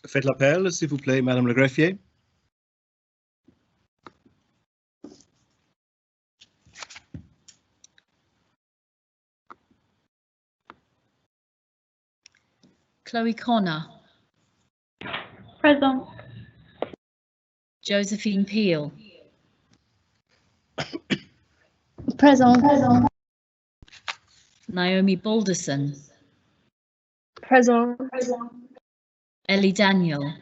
faites l'appel, s'il vous plaît, Madame le greffier. Chloe Connor. Present. Josephine Peel. Present. Naomi Balderson. Present. Ellie Daniel.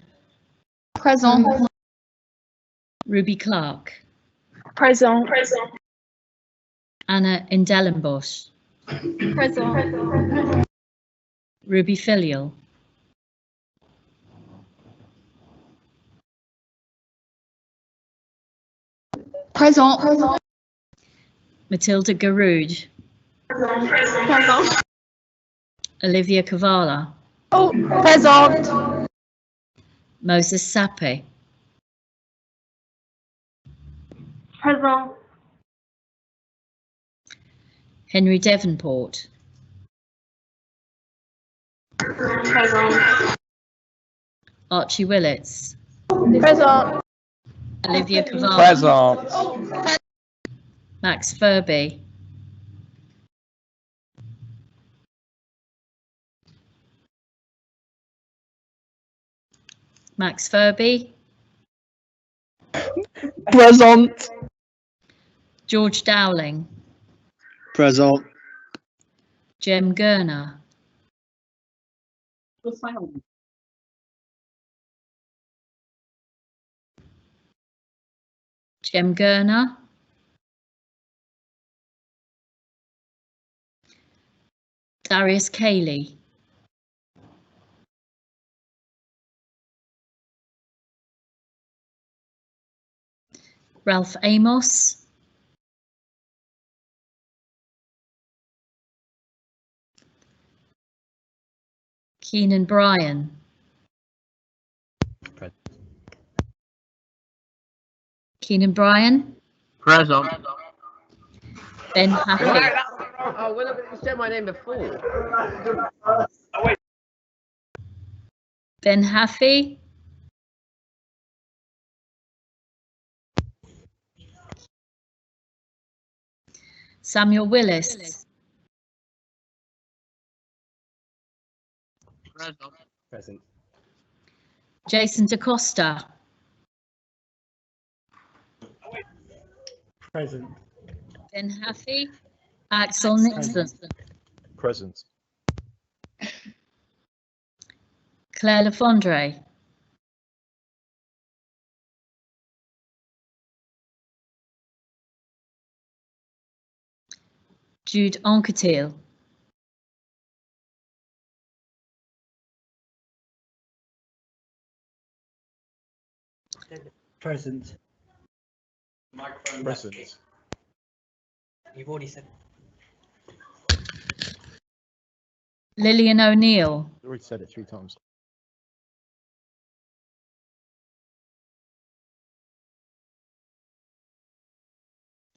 Present. Ruby Clark. Present. Anna Indellenbosch. Present. Ruby Filial. Present. Matilda Garoud. Present. Olivia Kavala. Oh, present. Moses Sape. Present. Henry Devonport. Present. Archie Willits. Present. Olivia Kavala. Present. Max Furby. Max Furby. Present. George Dowling. Present. Jem Gurner. Jem Gurner. Darius Cayley. Ralph Amos. Keenan Bryan. Keenan Bryan. Present. Ben Haffey. Oh, well, you said my name before. Ben Haffey. Samuel Willis. Present. Jason DaCosta. Present. Ben Haffey. Axel Nixon. Present. Claire Lefondre. Jude Anquetil. Present. Present. You've already said. Lillian O'Neill. You already said it 3 times.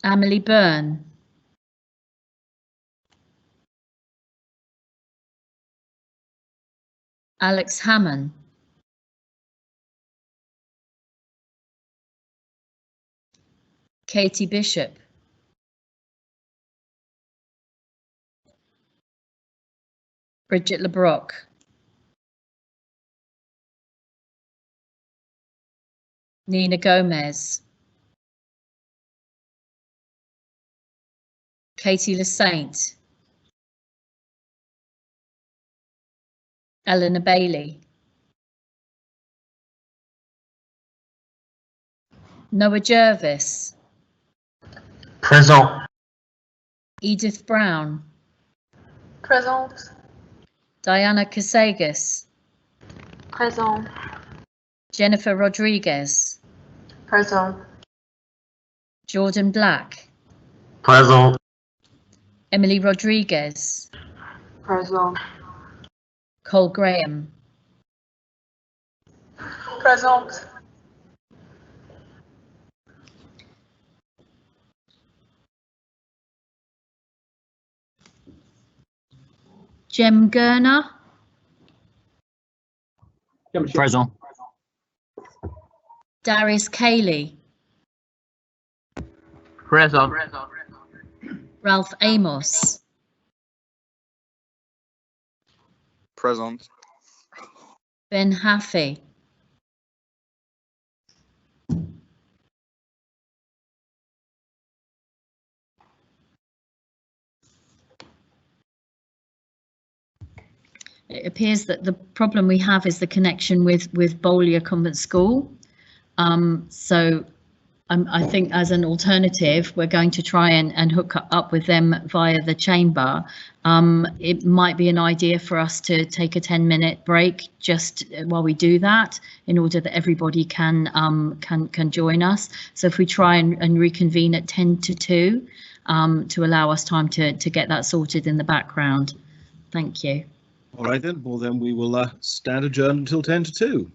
Amelie Byrne. Alex Hammond. Katie Bishop. Bridget LeBrock. Nina Gomez. Katie LeSaint. Eleanor Bailey. Noah Jervis. Present. Edith Brown. Present. Diana Casagas. Present. Jennifer Rodriguez. Present. Jordan Black. Present. Emily Rodriguez. Present. Cole Graham. Present. Jem Gurner. Present. Darius Cayley, Present. Ralph Amos, Present. Ben Haffey, it appears that the problem we have is the connection with Bowlier Convent School. So I think as an alternative, we're going to try and hook up with them via the chamber. It might be an idea for us to take a 10-minute break just while we do that, in order that everybody can join us. So if we try and reconvene at 10 to 2 to allow us time to get that sorted in the background. Thank you. All right then. Well, then we will stand adjourned until 10 to 2.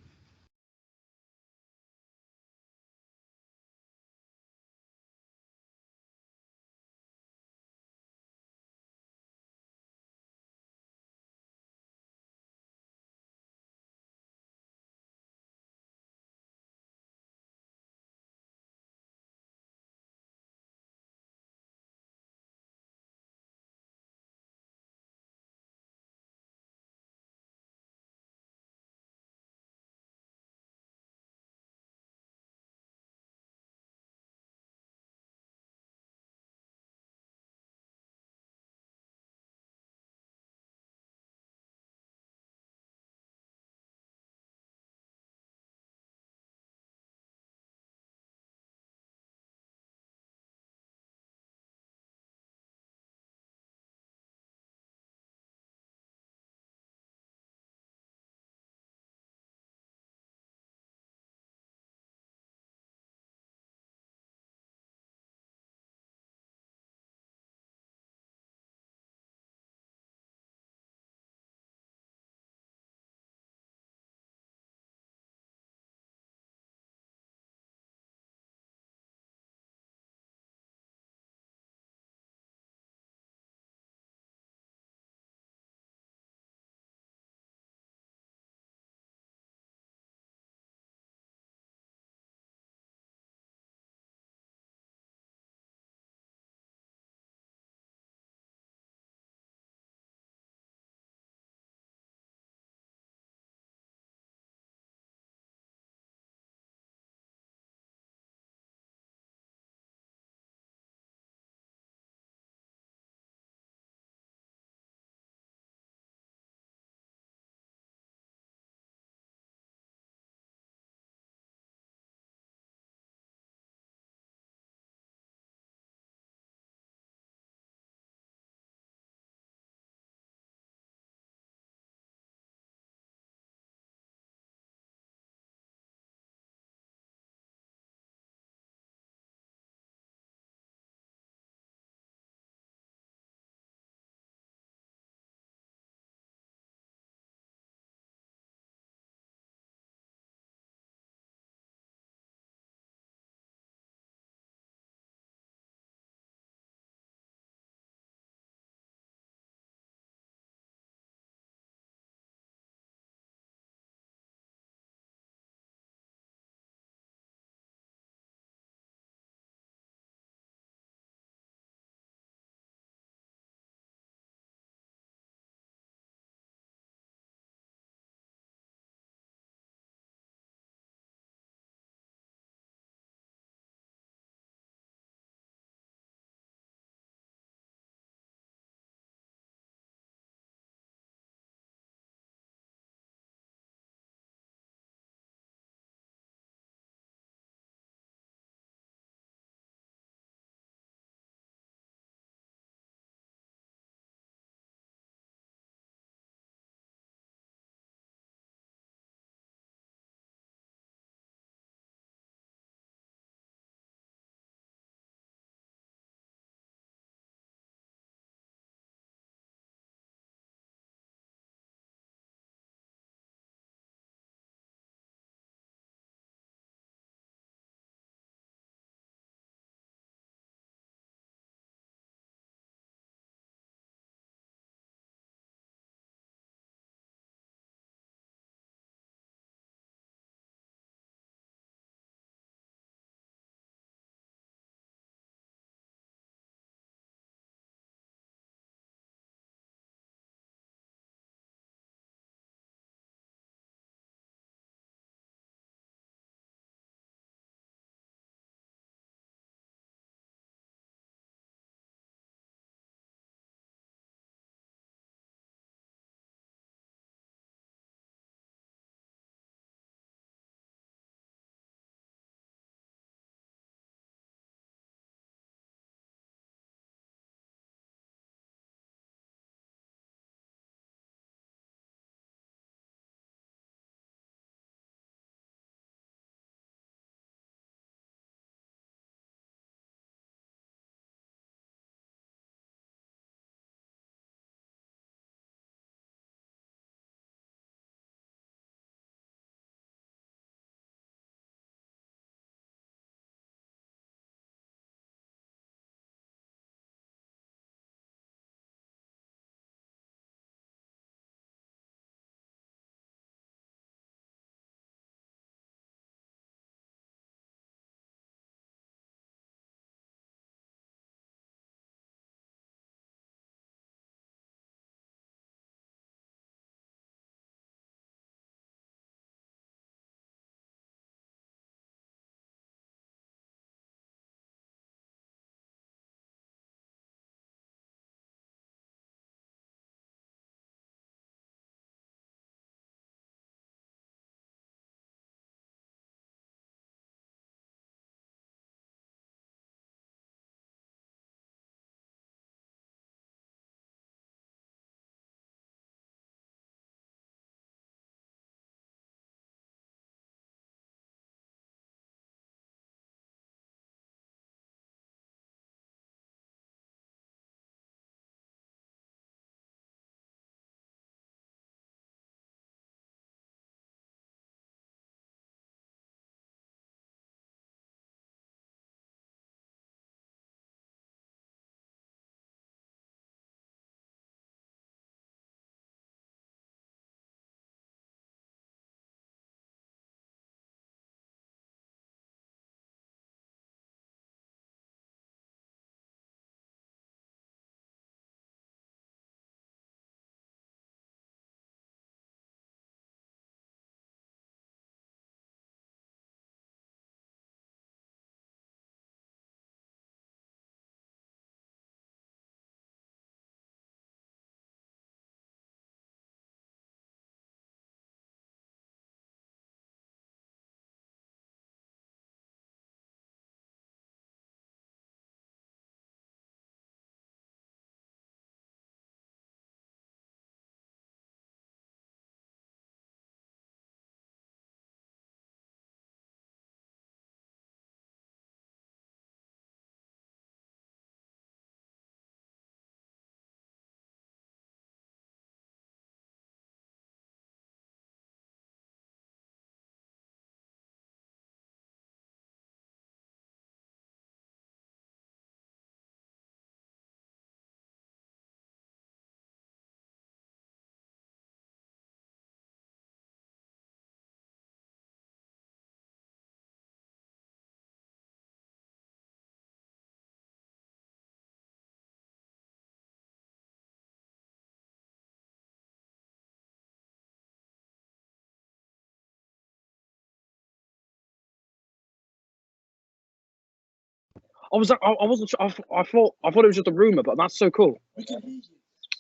I was, I wasn't sure. I thought it was just a rumor, but that's so cool.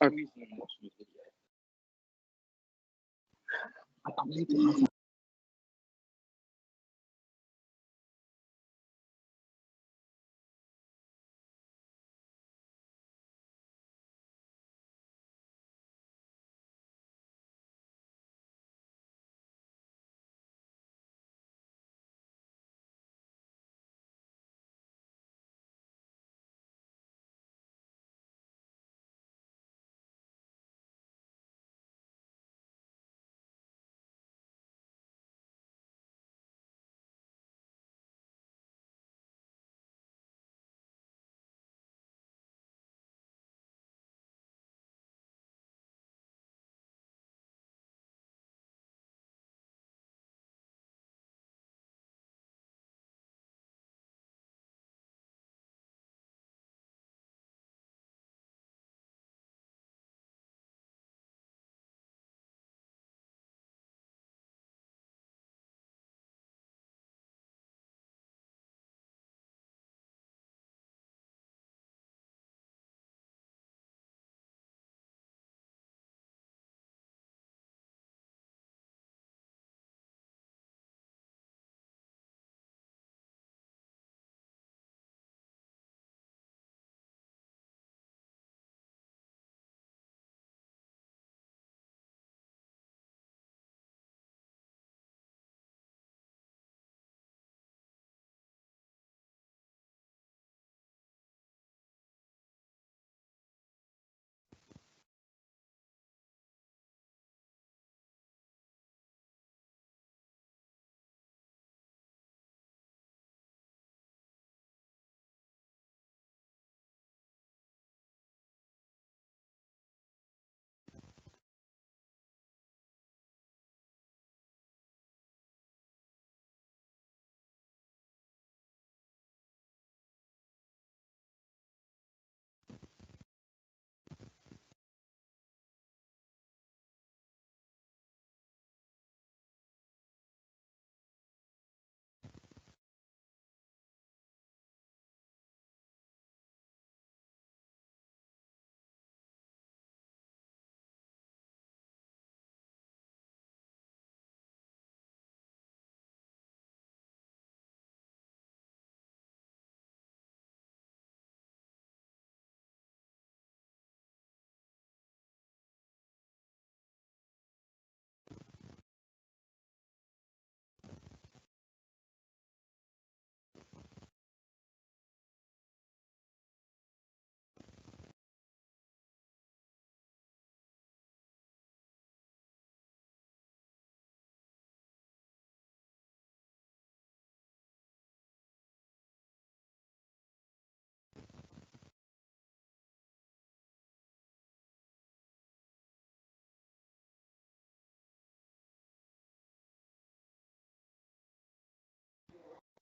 Okay.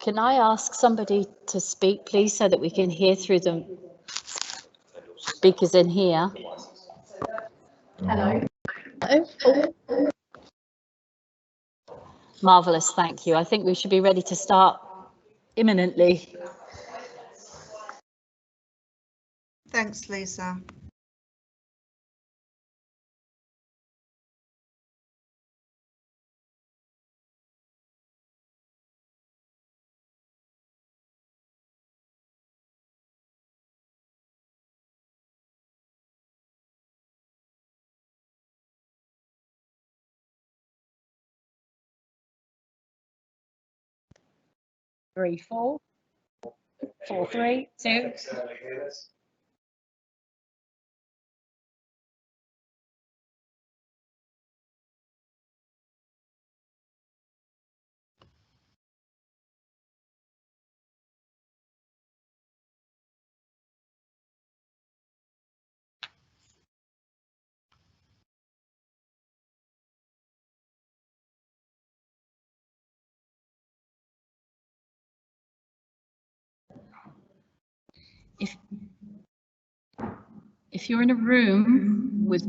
Can I ask somebody to speak, please, so that we can hear through the speakers in here? Hello. Marvellous, thank you. I think we should be ready to start imminently. Thanks, Lisa. Three, four, 4, 3, 2. If you're in a room with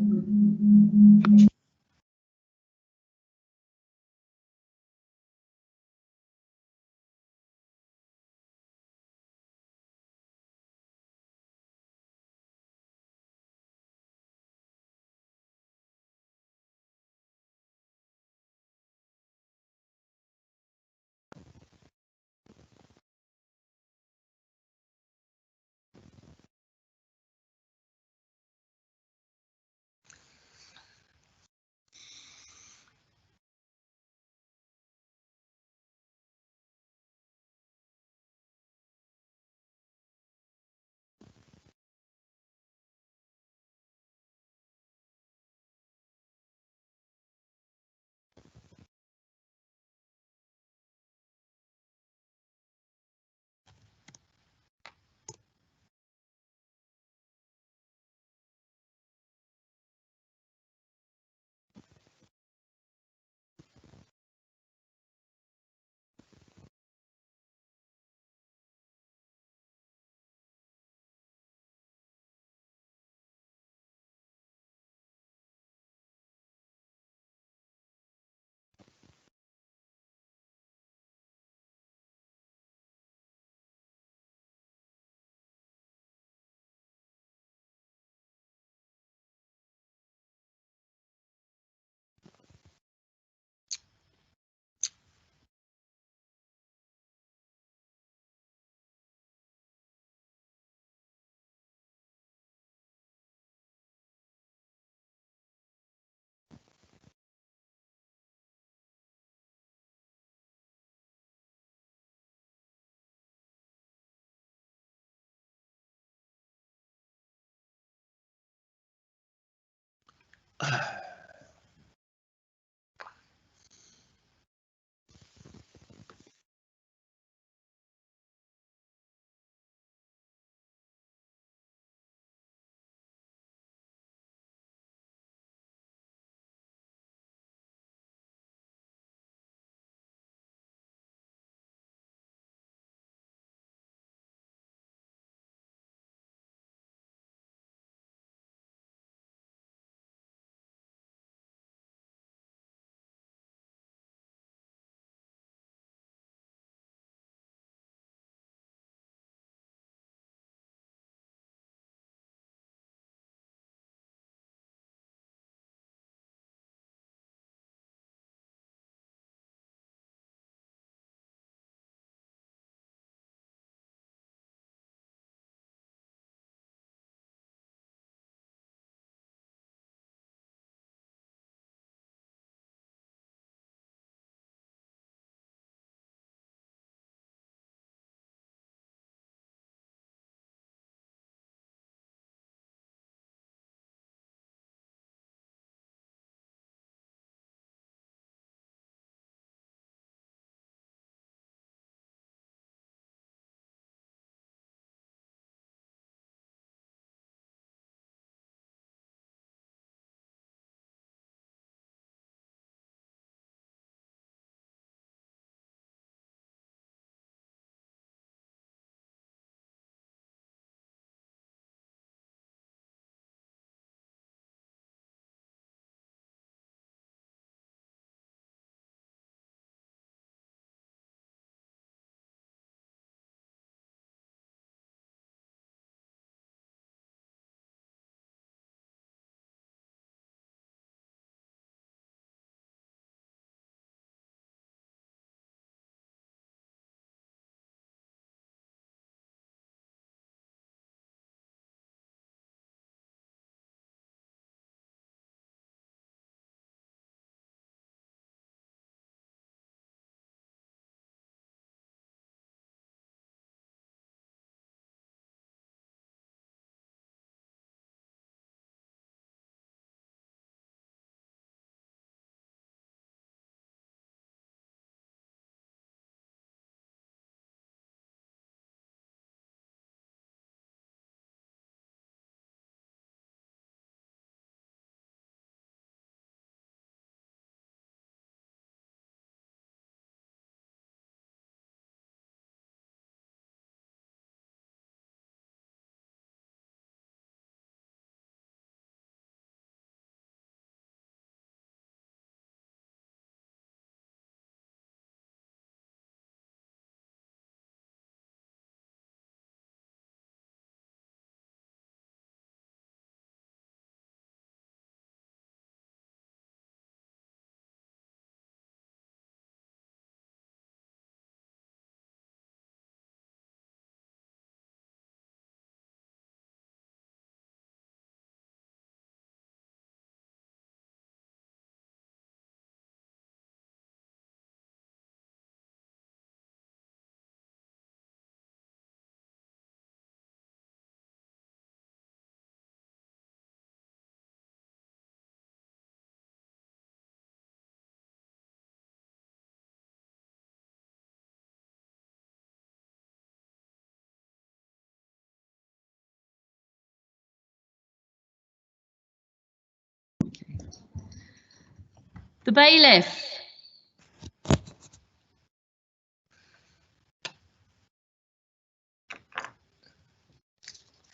The bailiff.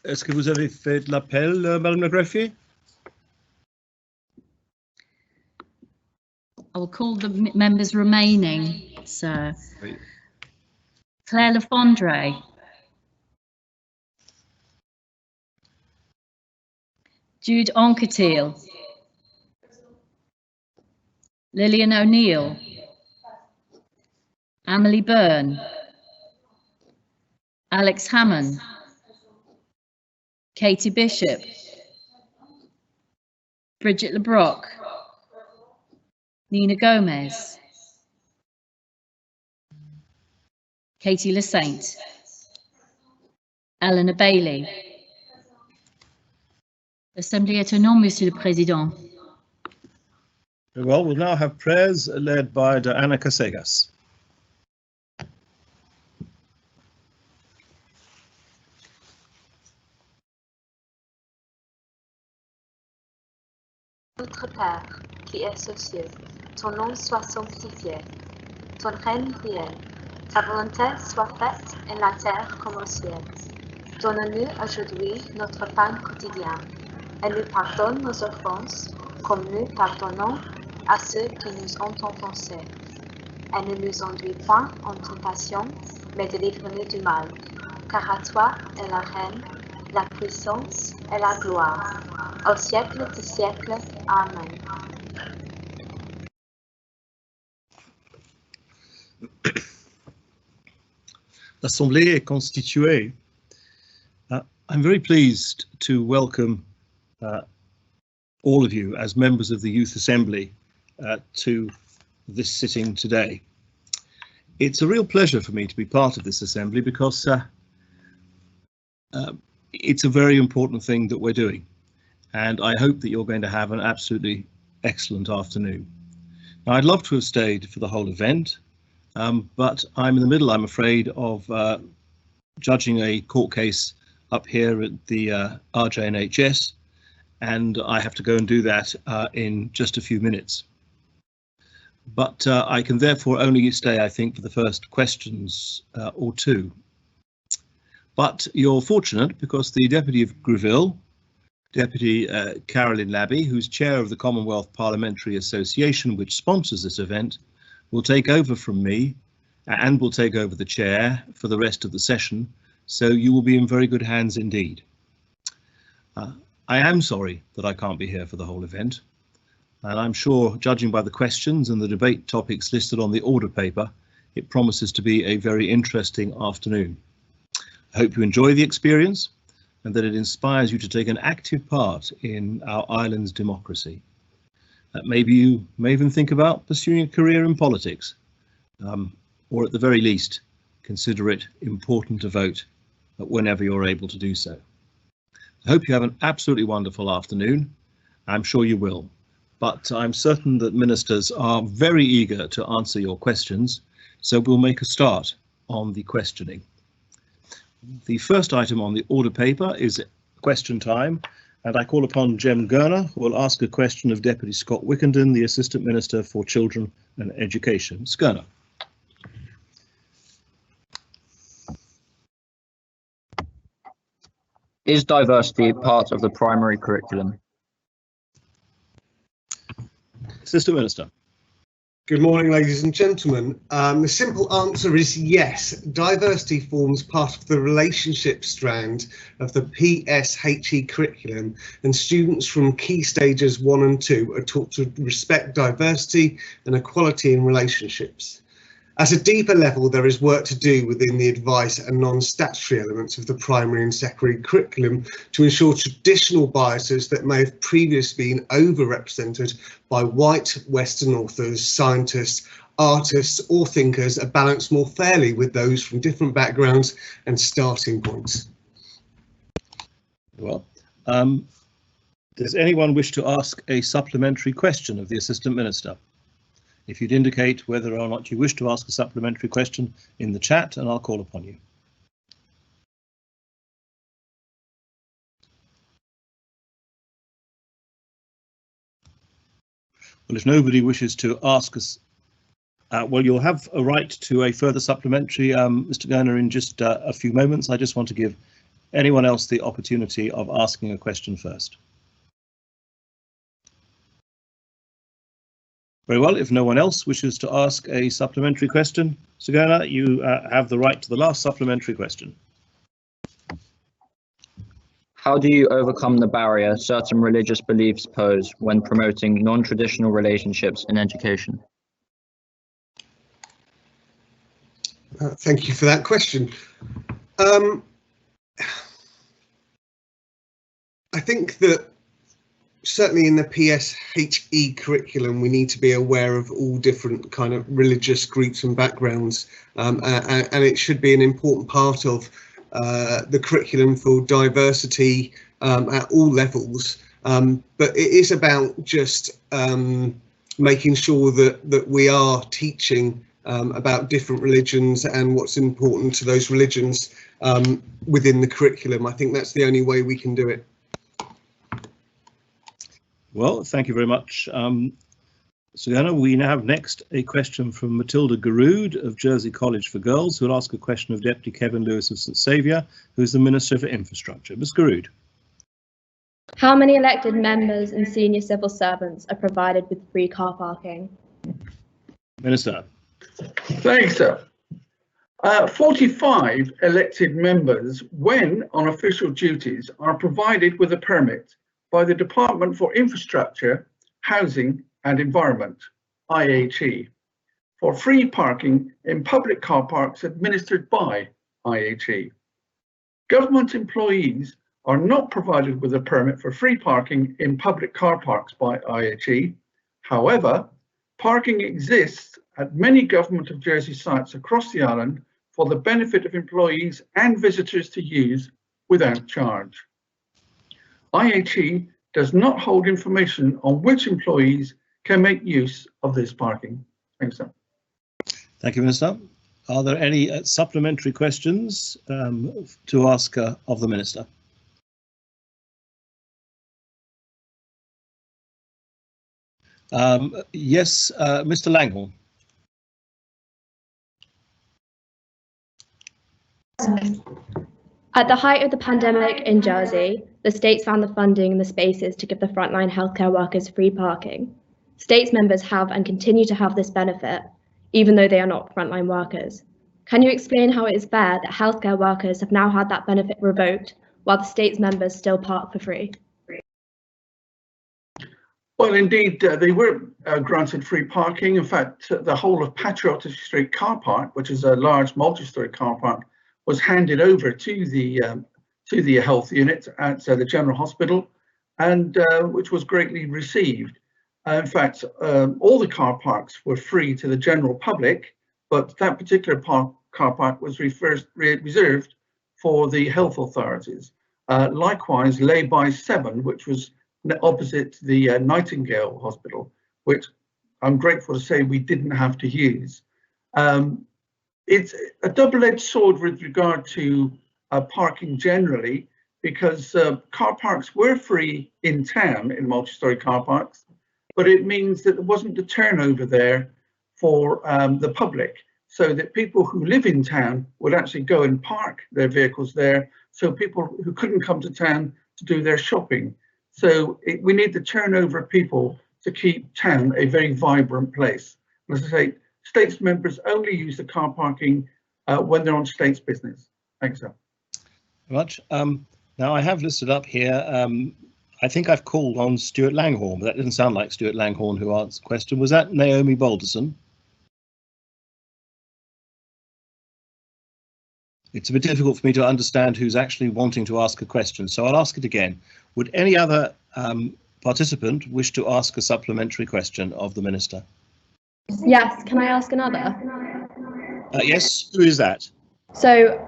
Est-ce que vous avez fait l'appel, Madame la greffier? I will call the members remaining, sir. Oui. Claire Lefondre. Jude Anquetil. Lillian O'Neill. Amelie Byrne. Alex Hammond. Katie Bishop. Bridget LeBrock. Nina Gomez. Katie Lasainte. Eleanor Bailey. L'Assemblée est au nom, Monsieur le Président. Very well, we'll now have prayers led by Diana Casegas. Notre Père, qui es aux cieux, ton nom soit sanctifié, ton règne vienne, ta volonté soit faite en la terre comme au ciel. Donne-nous aujourd'hui notre pain quotidien, et nous pardonne nos offenses, comme nous pardonnons à ceux qui nous ont offensés. Et ne nous induis pas en tentation, mais délivre-nous du mal. Car à toi est la règne, la puissance et la gloire, au siècle des siècles. Amen. L'Assemblée est constituée. I'm very pleased to welcome all of you as members of the Youth Assembly to this sitting today. It's a real pleasure for me to be part of this assembly because it's a very important thing that we're doing, and I hope that you're going to have an absolutely excellent afternoon. Now, I'd love to have stayed for the whole event, but I'm in the middle, I'm afraid, of judging a court case up here at the RJNHS, and I have to go and do that in just a few minutes. But I can therefore only stay, I think, for the first questions or two. But you're fortunate because the Deputy of Greville, Deputy Carolyn Labby, who's chair of the Commonwealth Parliamentary Association, which sponsors this event, will take over from me and will take over the chair for the rest of the session, so you will be in very good hands indeed. I am sorry that I can't be here for the whole event, and I'm sure, judging by the questions and the debate topics listed on the order paper, it promises to be a very interesting afternoon. I hope you enjoy the experience and that it inspires you to take an active part in our island's democracy. Maybe you may even think about pursuing a career in politics, or at the very least, consider it important to vote whenever you're able to do so. I hope you have an absolutely wonderful afternoon. I'm sure you will, but I'm certain that ministers are very eager to answer your questions, so we'll make a start on the questioning. The first item on the order paper is question time, and I call upon Jem Gurner, who will ask a question of Deputy Scott Wickenden, the Assistant Minister for Children and Education. Skirner. Is diversity part of the primary curriculum? Assistant Minister. Good morning, ladies and gentlemen. The simple answer is yes. Diversity forms part of the relationship strand of the PSHE curriculum, and students from key stages 1 and 2 are taught to respect diversity and equality in relationships. At a deeper level, there is work to do within the advice and non-statutory elements of the primary and secondary curriculum to ensure traditional biases that may have previously been overrepresented by white Western authors, scientists, artists or thinkers are balanced more fairly with those from different backgrounds and starting points. Well, does anyone wish to ask a supplementary question of the Assistant Minister? If you'd indicate whether or not you wish to ask a supplementary question in the chat, and I'll call upon you. Well, if nobody wishes to ask us, well, you'll have a right to a further supplementary, Mr. Gurner, in just a few moments. I just want to give anyone else the opportunity of asking a question first. Very well, if no one else wishes to ask a supplementary question, Mr. Gurner, you have the right to the last supplementary question. How do you overcome the barrier certain religious beliefs pose when promoting non-traditional relationships in education? Thank you for that question. I think that certainly in the PSHE curriculum, we need to be aware of all different kind of religious groups and backgrounds, and it should be an important part of the curriculum for diversity at all levels. But it is about just making sure that we are teaching about different religions and what's important to those religions within the curriculum. I think that's the only way we can do it. Well, thank you very much. Sujana, we now have next a question from Matilda Garood of Jersey College for Girls, who will ask a question of Deputy Kevin Lewis of St Saviour, who is the Minister for Infrastructure. Ms Garood. How many elected members and senior civil servants are provided with free car parking? Minister. Thanks, sir. 45 elected members, when on official duties, are provided with a permit by the Department for Infrastructure, Housing and Environment, IHE, for free parking in public car parks administered by IHE. Government employees are not provided with a permit for free parking in public car parks by IHE. However, parking exists at many Government of Jersey sites across the island for the benefit of employees and visitors to use without charge. IHE does not hold information on which employees can make use of this parking. Thanks, sir. Thank you, Minister. Are there any supplementary questions to ask of the Minister? Yes, Mr. Langhorne. At the height of the pandemic in Jersey, the states found the funding and the spaces to give the frontline healthcare workers free parking. States members have and continue to have this benefit, even though they are not frontline workers. Can you explain how it is fair that healthcare workers have now had that benefit revoked, while the states members still park for free? Well, indeed, they were granted free parking. In fact, the whole of Patriotic Street car park, which is a large multi-storey car park, was handed over to the health unit at the General Hospital, and which was greatly received. In fact, all the car parks were free to the general public, but that particular car park was reserved for the health authorities. Likewise, Lay-by 7, which was opposite the Nightingale Hospital, which I'm grateful to say we didn't have to use. It's a double-edged sword with regard to parking generally, because car parks were free in town in multi-storey car parks, but it means that there wasn't the turnover there for the public, so that people who live in town would actually go and park their vehicles there, so people who couldn't come to town to do their shopping. So we need the turnover of people to keep town a very vibrant place. And as I say, states members only use the car parking when they're on states business. Thanks, sir. Very much. Now I have listed up here, I think I've called on Stuart Langhorne, but that didn't sound like Stuart Langhorne who answered the question. Was that Naomi Balderson? It's a bit difficult for me to understand who's actually wanting to ask a question, so I'll ask it again. Would any other participant wish to ask a supplementary question of the Minister? Yes, can I ask another? Yes, who is that? So,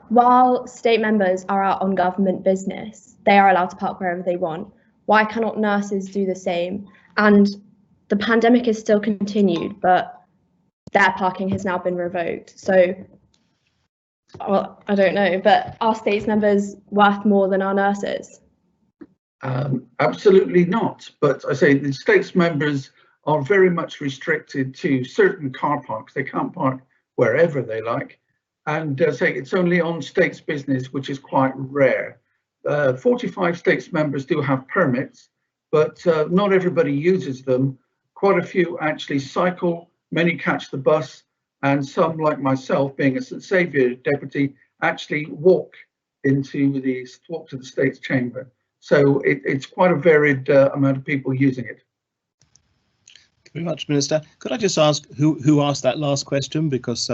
while state members are out on government business, they are allowed to park wherever they want. Why cannot nurses do the same? And the pandemic is still continued, but their parking has now been revoked. So, well, I don't know, but are states members worth more than our nurses? Absolutely not. But I say the states members are very much restricted to certain car parks. They can't park wherever they like. And say it's only on states business, which is quite rare. 45 states members do have permits, but not everybody uses them. Quite a few actually cycle, many catch the bus, and some, like myself, being a St Saviour deputy, actually walk to the States Chamber. So it's quite a varied amount of people using it. Thank you very much, Minister. Could I just ask who asked that last question, because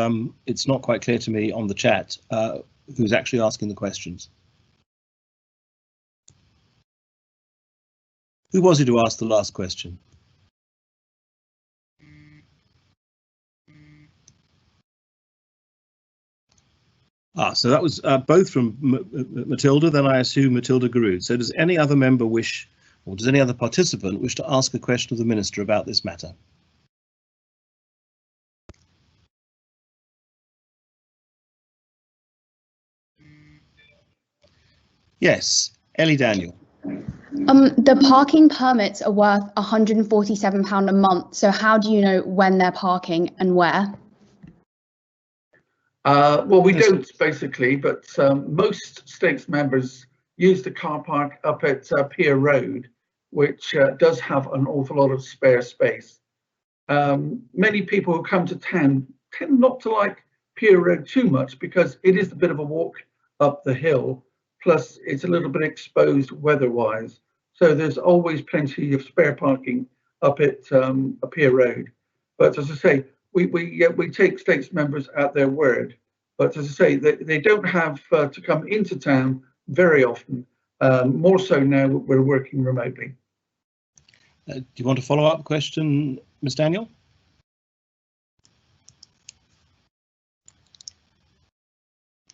it's not quite clear to me on the chat who's actually asking the questions. Who was it who asked the last question? So that was both from Matilda, then I assume Matilda Garood. So does any other member wish Or does any other participant wish to ask a question of the Minister about this matter? Yes, Ellie Daniel. The parking permits are worth £147 a month. So how do you know when they're parking and where? Well, we don't basically, but most States members use the car park up at Pier Road, which does have an awful lot of spare space. Many people who come to town tend not to like Pier Road too much because it is a bit of a walk up the hill, plus it's a little bit exposed weather-wise. So there's always plenty of spare parking up at Pier Road. But as I say, we take States members at their word. But as I say, they don't have to come into town very often. More so now we're working remotely. Do you want a follow-up question, Ms. Daniel?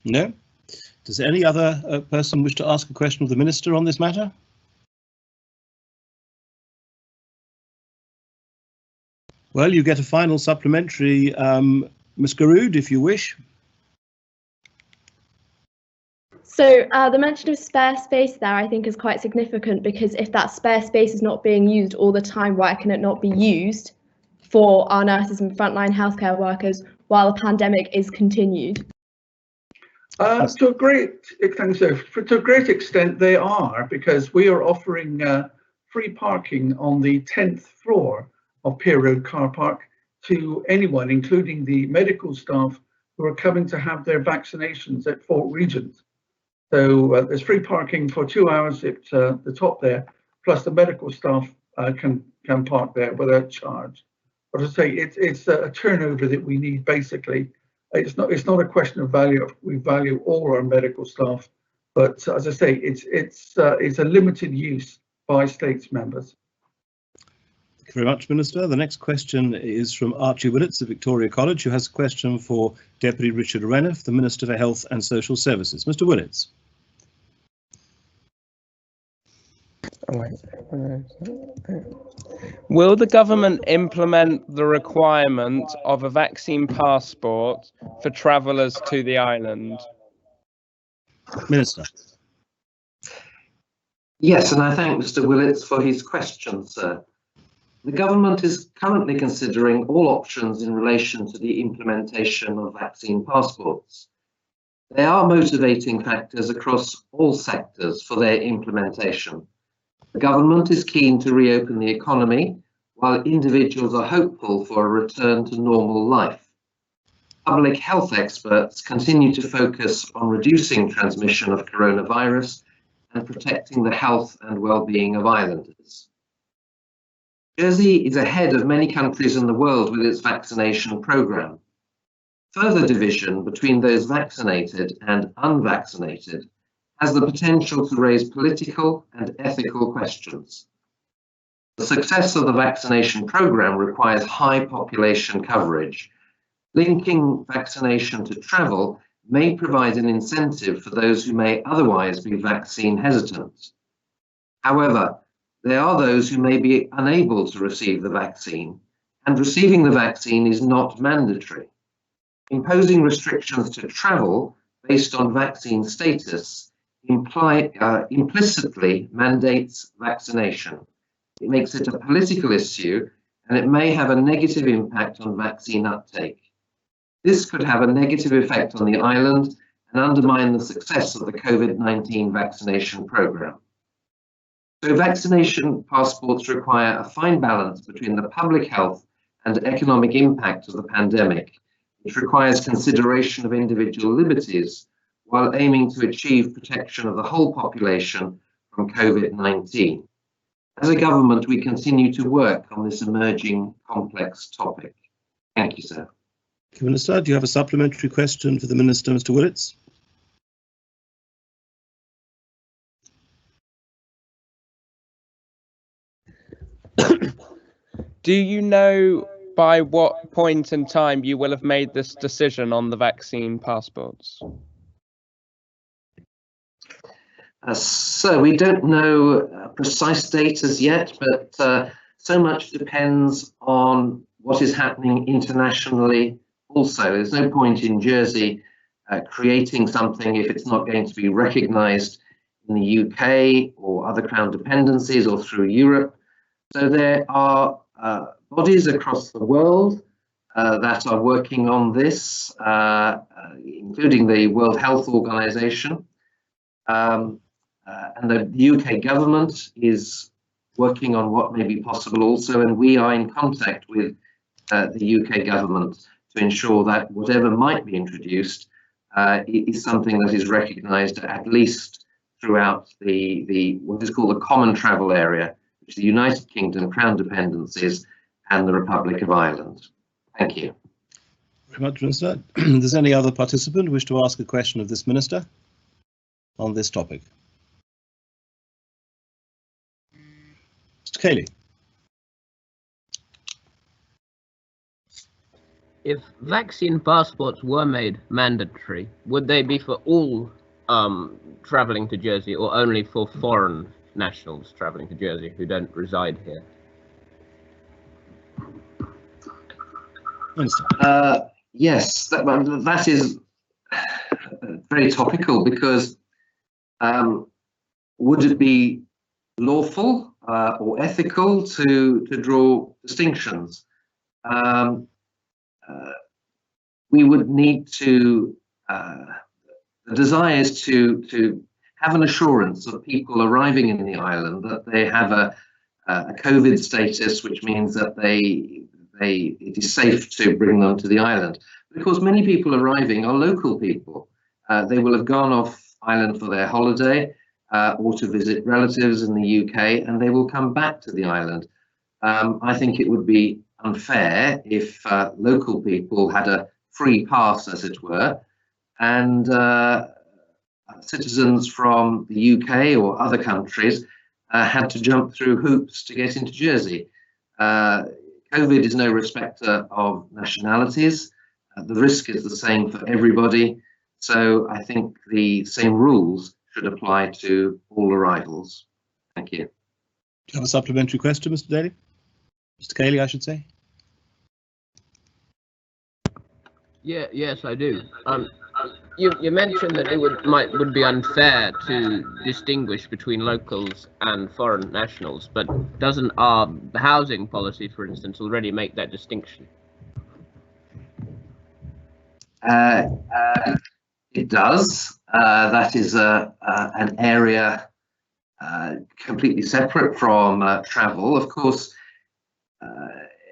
No? Does any other person wish to ask a question of the Minister on this matter? Well, you get a final supplementary, Ms. Garud, if you wish. So the mention of spare space there, I think, is quite significant, because if that spare space is not being used all the time, why can it not be used for our nurses and frontline healthcare workers while the pandemic is continued? To a great extent, they are, because we are offering free parking on the 10th floor of Pier Road Car Park to anyone, including the medical staff who are coming to have their vaccinations at Fort Regent. So there's free parking for 2 hours at the top there, plus the medical staff can park there without charge. But as I say, it's a turnover that we need basically. It's not a question of value. We value all our medical staff, but as I say, it's a limited use by States members. Thank you very much, Minister. The next question is from Archie Willits of Victoria College, who has a question for Deputy Richard Reniff, the Minister for Health and Social Services. Mr. Willits. Will the government implement the requirement of a vaccine passport for travellers to the island? Minister. Yes, and I thank Mr. Willits for his question, sir. The government is currently considering all options in relation to the implementation of vaccine passports. There are motivating factors across all sectors for their implementation. The government is keen to reopen the economy, while individuals are hopeful for a return to normal life. Public health experts continue to focus on reducing transmission of coronavirus and protecting the health and well-being of islanders. Jersey is ahead of many countries in the world with its vaccination program. Further division between those vaccinated and unvaccinated has the potential to raise political and ethical questions. The success of the vaccination program requires high population coverage. Linking vaccination to travel may provide an incentive for those who may otherwise be vaccine hesitant. However, there are those who may be unable to receive the vaccine, and receiving the vaccine is not mandatory. Imposing restrictions to travel based on vaccine status implicitly mandates vaccination. It makes it a political issue, and it may have a negative impact on vaccine uptake. This could have a negative effect on the island and undermine the success of the COVID-19 vaccination program. So vaccination passports require a fine balance between the public health and economic impact of the pandemic, which requires consideration of individual liberties while aiming to achieve protection of the whole population from COVID-19. As a government, we continue to work on this emerging complex topic. Thank you, sir. Thank you, Minister. Do you have a supplementary question for the Minister, Mr. Willits? Do you know by what point in time you will have made this decision on the vaccine passports? So we don't know precise date as yet, but so much depends on what is happening internationally also. There's no point in Jersey creating something if it's not going to be recognised in the UK or other Crown dependencies or through Europe. So there are bodies across the world that are working on this, including the World Health Organization. And the UK government is working on what may be possible also, and we are in contact with the UK government to ensure that whatever might be introduced is something that is recognised at least throughout the what is called the Common Travel Area, which is the United Kingdom, Crown dependencies, and the Republic of Ireland. Thank you. Very much, Minister. Does any other participant wish to ask a question of this Minister on this topic? Mr. Cayley. If vaccine passports were made mandatory, would they be for all travelling to Jersey or only for foreign nationals travelling to Jersey who don't reside here? Yes, that is very topical, because would it be lawful or ethical to draw distinctions? We would need to, the desire is to have an assurance of people arriving in the island that they have a COVID status, which means that it is safe to bring them to the island. But of course, many people arriving are local people. They will have gone off island for their holiday or to visit relatives in the UK, and they will come back to the island. I think it would be unfair if local people had a free pass, as it were, and citizens from the UK or other countries had to jump through hoops to get into Jersey. COVID is no respecter of nationalities. The risk is the same for everybody. So I think the same rules should apply to all arrivals. Thank you. Do you have a supplementary question, Mr. Daly? Mr. Cayley, I should say. Yeah, yes, I do. You mentioned that it would be unfair to distinguish between locals and foreign nationals, but doesn't our housing policy, for instance, already make that distinction? It does. That is an area completely separate from travel. Of course,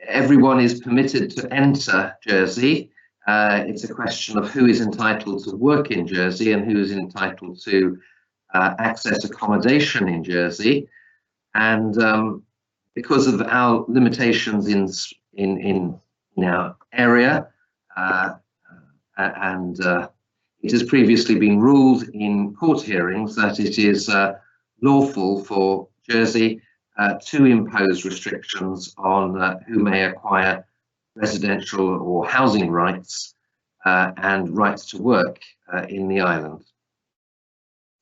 everyone is permitted to enter Jersey. It's a question of who is entitled to work in Jersey and who is entitled to access accommodation in Jersey. And because of our limitations in our area, and it has previously been ruled in court hearings that it is lawful for Jersey to impose restrictions on who may acquire residential or housing rights and rights to work in the island.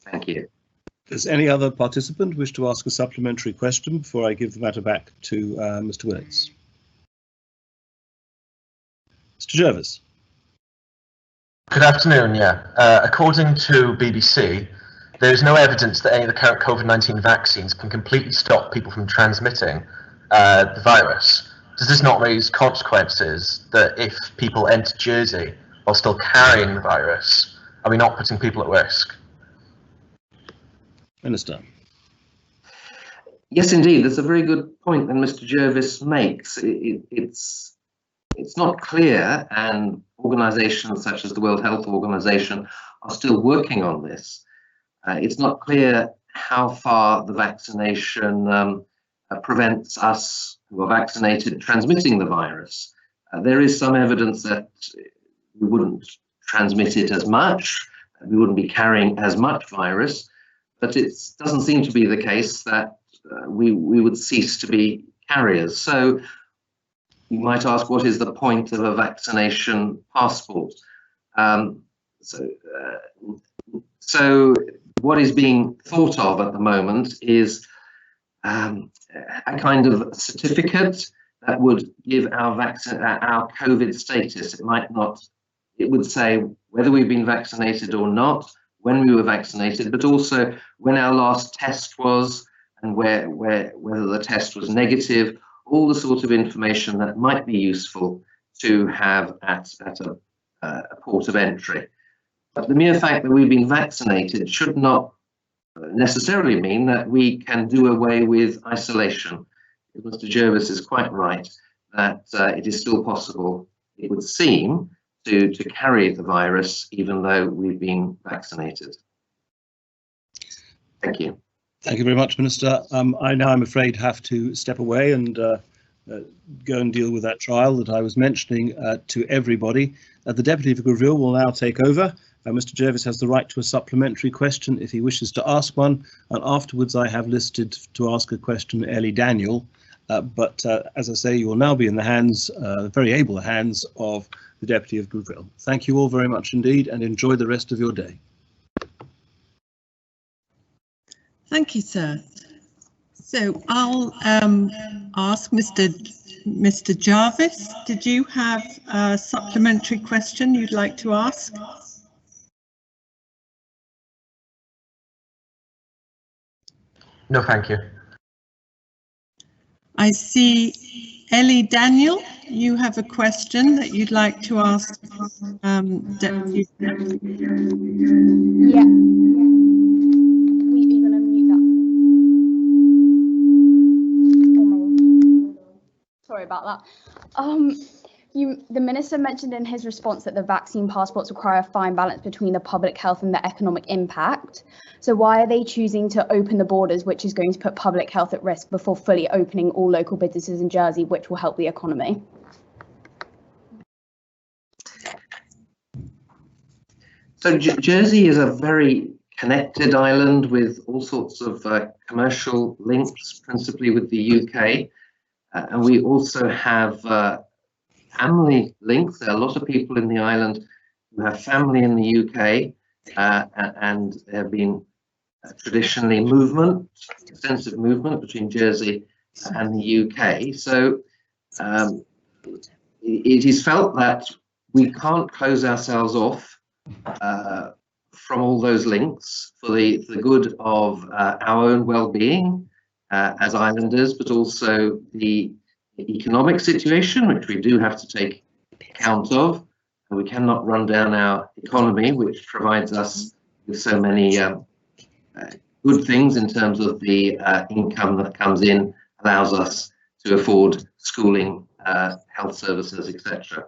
Thank you. Does any other participant wish to ask a supplementary question before I give the matter back to Mr. Willits? Mr. Jervis. Good afternoon, according to BBC, there is no evidence that any of the current COVID-19 vaccines can completely stop people from transmitting the virus. Does this not raise consequences that if people enter Jersey while still carrying the virus, are we not putting people at risk? Minister. Yes, indeed. That's a very good point that Mr. Jervis makes. It's not clear, and organisations such as the World Health Organization are still working on this. It's not clear how far the vaccination prevents us who are vaccinated transmitting the virus. There is some evidence that we wouldn't transmit it as much, we wouldn't be carrying as much virus, but it doesn't seem to be the case that we would cease to be carriers. So you might ask, what is the point of a vaccination passport? So what is being thought of at the moment is a kind of certificate that would give our COVID status. It would say whether we've been vaccinated or not, when we were vaccinated, but also when our last test was and whether the test was negative, all the sort of information that might be useful to have at a port of entry. But the mere fact that we've been vaccinated should not necessarily mean that we can do away with isolation. Mr. Jervis is quite right that it is still possible, it would seem, to carry the virus even though we've been vaccinated. Thank you. Thank you very much, Minister. I now, I'm afraid, have to step away and go and deal with that trial that I was mentioning to everybody. The Deputy for Greville will now take over. Mr. Jervis has the right to a supplementary question if he wishes to ask one, and afterwards I have listed to ask a question Ellie Daniel. But as I say, you will now be in the hands, very able hands of the Deputy of Greville. Thank you all very much indeed, and enjoy the rest of your day. Thank you, sir. So I'll ask Mr. Jarvis, did you have a supplementary question you'd like to ask? No, thank you. I see Ellie Daniel, you have a question that you'd like to ask Deputy. Yeah. You're going to mute that. Sorry about that. The Minister mentioned in his response that the vaccine passports require a fine balance between the public health and the economic impact. So why are they choosing to open the borders, which is going to put public health at risk, before fully opening all local businesses in Jersey, which will help the economy? So Jersey is a very connected island with all sorts of commercial links, principally with the UK. And we also have family links. There are a lot of people in the island who have family in the UK, and there have been traditionally extensive movement between Jersey and the UK. So it is felt that we can't close ourselves off from all those links for the good of our own well-being as islanders, but also the economic situation, which we do have to take account of. And we cannot run down our economy, which provides us with so many good things in terms of the income that comes in, allows us to afford schooling, health services, etc.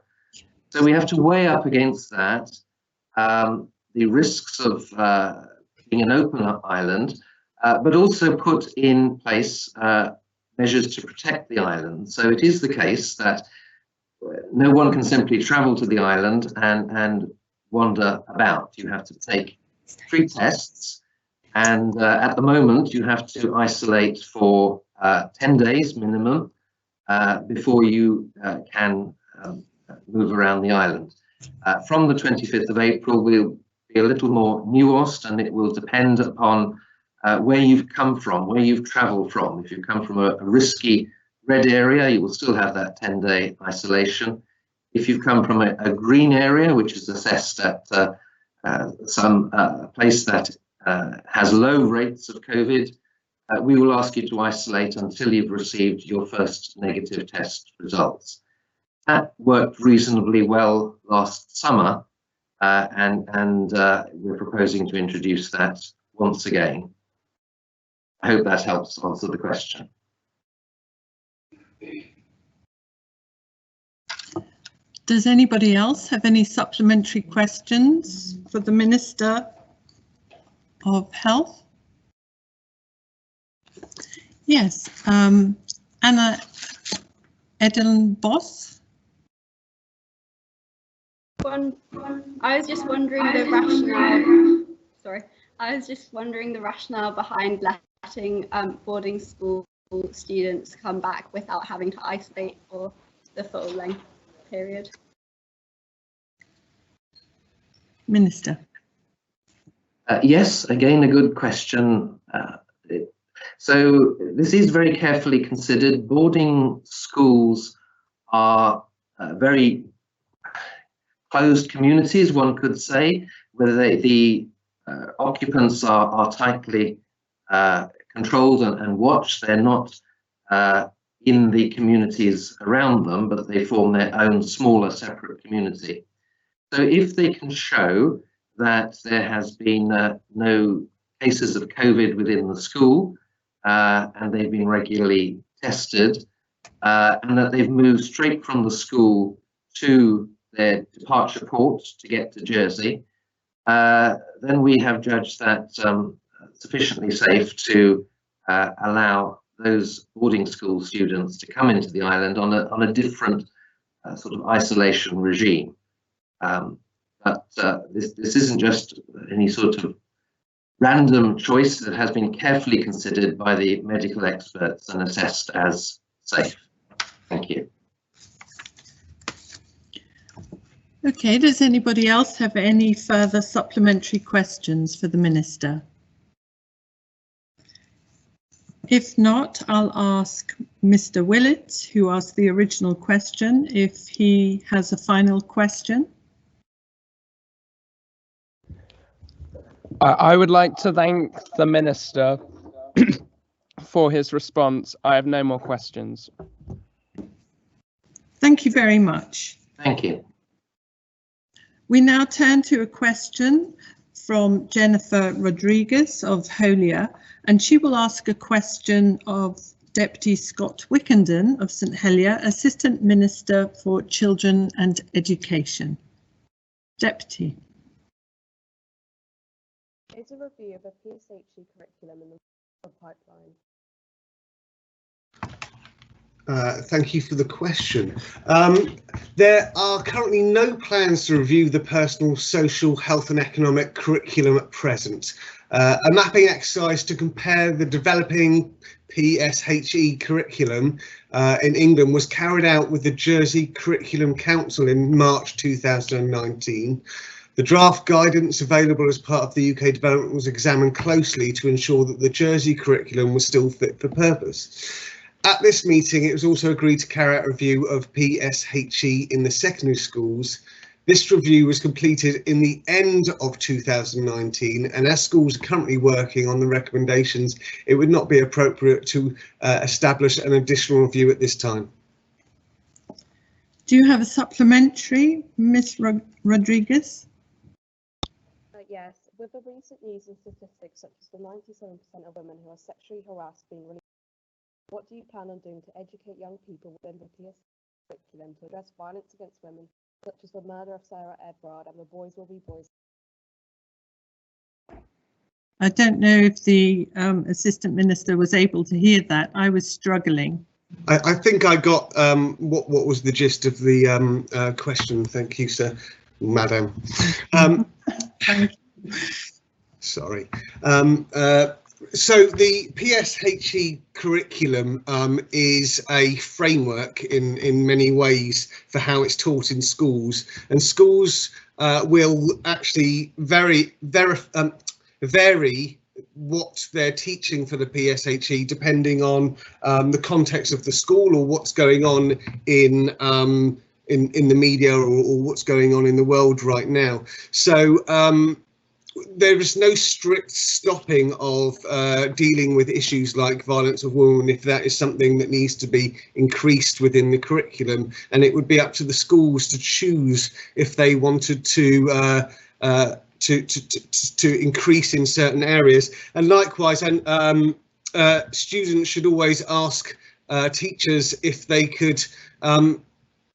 So we have to weigh up against that the risks of being an open island, but also put in place measures to protect the island. So it is the case that no one can simply travel to the island and wander about. You have to take 3 tests, and at the moment you have to isolate for 10 days minimum before you can move around the island. From the 25th of April we'll be a little more nuanced, and it will depend upon where you've come from, where you've travelled from. If you come from a risky red area, you will still have that 10-day isolation. If you've come from a green area, which is assessed at some place that has low rates of COVID, we will ask you to isolate until you've received your first negative test results. That worked reasonably well last summer, and we're proposing to introduce that once again. I hope that helps answer the question. Does anybody else have any supplementary questions for the Minister of Health? Yes, Anna Edeln-Boss. I was just wondering the rationale. Sorry, I was just wondering the rationale behind letting boarding school students come back without having to isolate for the full length period. Minister. Yes, again, a good question. So this is very carefully considered. Boarding schools are very closed communities, one could say, where the occupants are tightly controlled and watched. They're not in the communities around them, but they form their own smaller separate community. So if they can show that there has been no cases of COVID within the school, and they've been regularly tested, and that they've moved straight from the school to their departure port to get to Jersey, then we have judged that sufficiently safe to allow those boarding school students to come into the island on a different sort of isolation regime. But this isn't just any sort of random choice that has been carefully considered by the medical experts and assessed as safe. Thank you. Okay, does anybody else have any further supplementary questions for the Minister? If not, I'll ask Mr. Willett, who asked the original question, if he has a final question. I would like to thank the Minister for his response. I have no more questions. Thank you very much. Thank you. We now turn to a question from Jennifer Rodriguez of Holia, and she will ask a question of Deputy Scott Wickenden of St Helier, Assistant Minister for Children and Education. Deputy. Is a review of a PSHE curriculum in the pipeline? Thank you for the question. There are currently no plans to review the personal, social, health and economic curriculum at present. A mapping exercise to compare the developing PSHE curriculum in England was carried out with the Jersey Curriculum Council in March 2019. The draft guidance available as part of the UK development was examined closely to ensure that the Jersey curriculum was still fit for purpose. At this meeting, it was also agreed to carry out a review of PSHE in the secondary schools. This review was completed in the end of 2019, and as schools are currently working on the recommendations, it would not be appropriate to establish an additional review at this time. Do you have a supplementary, Ms. Rodriguez? Yes, with the recent news and statistics such as the 97% of women who are sexually harassed being released, what do you plan on doing to educate young people within the PS curriculum to address violence against women, such as the murder of Sarah Edward and the Boys Will Be Boys? I don't know if the Assistant Minister was able to hear that. I was struggling. I think I got what was the gist of the question. Thank you, sir, madam. Thank you. Sorry. So the PSHE curriculum is a framework in many ways for how it's taught in schools, and schools will actually vary what they're teaching for the PSHE depending on the context of the school or what's going on in the media or what's going on in the world right now. So there is no strict stopping of dealing with issues like violence of women if that is something that needs to be increased within the curriculum, and it would be up to the schools to choose if they wanted to increase in certain areas. And likewise, students should always ask teachers if they could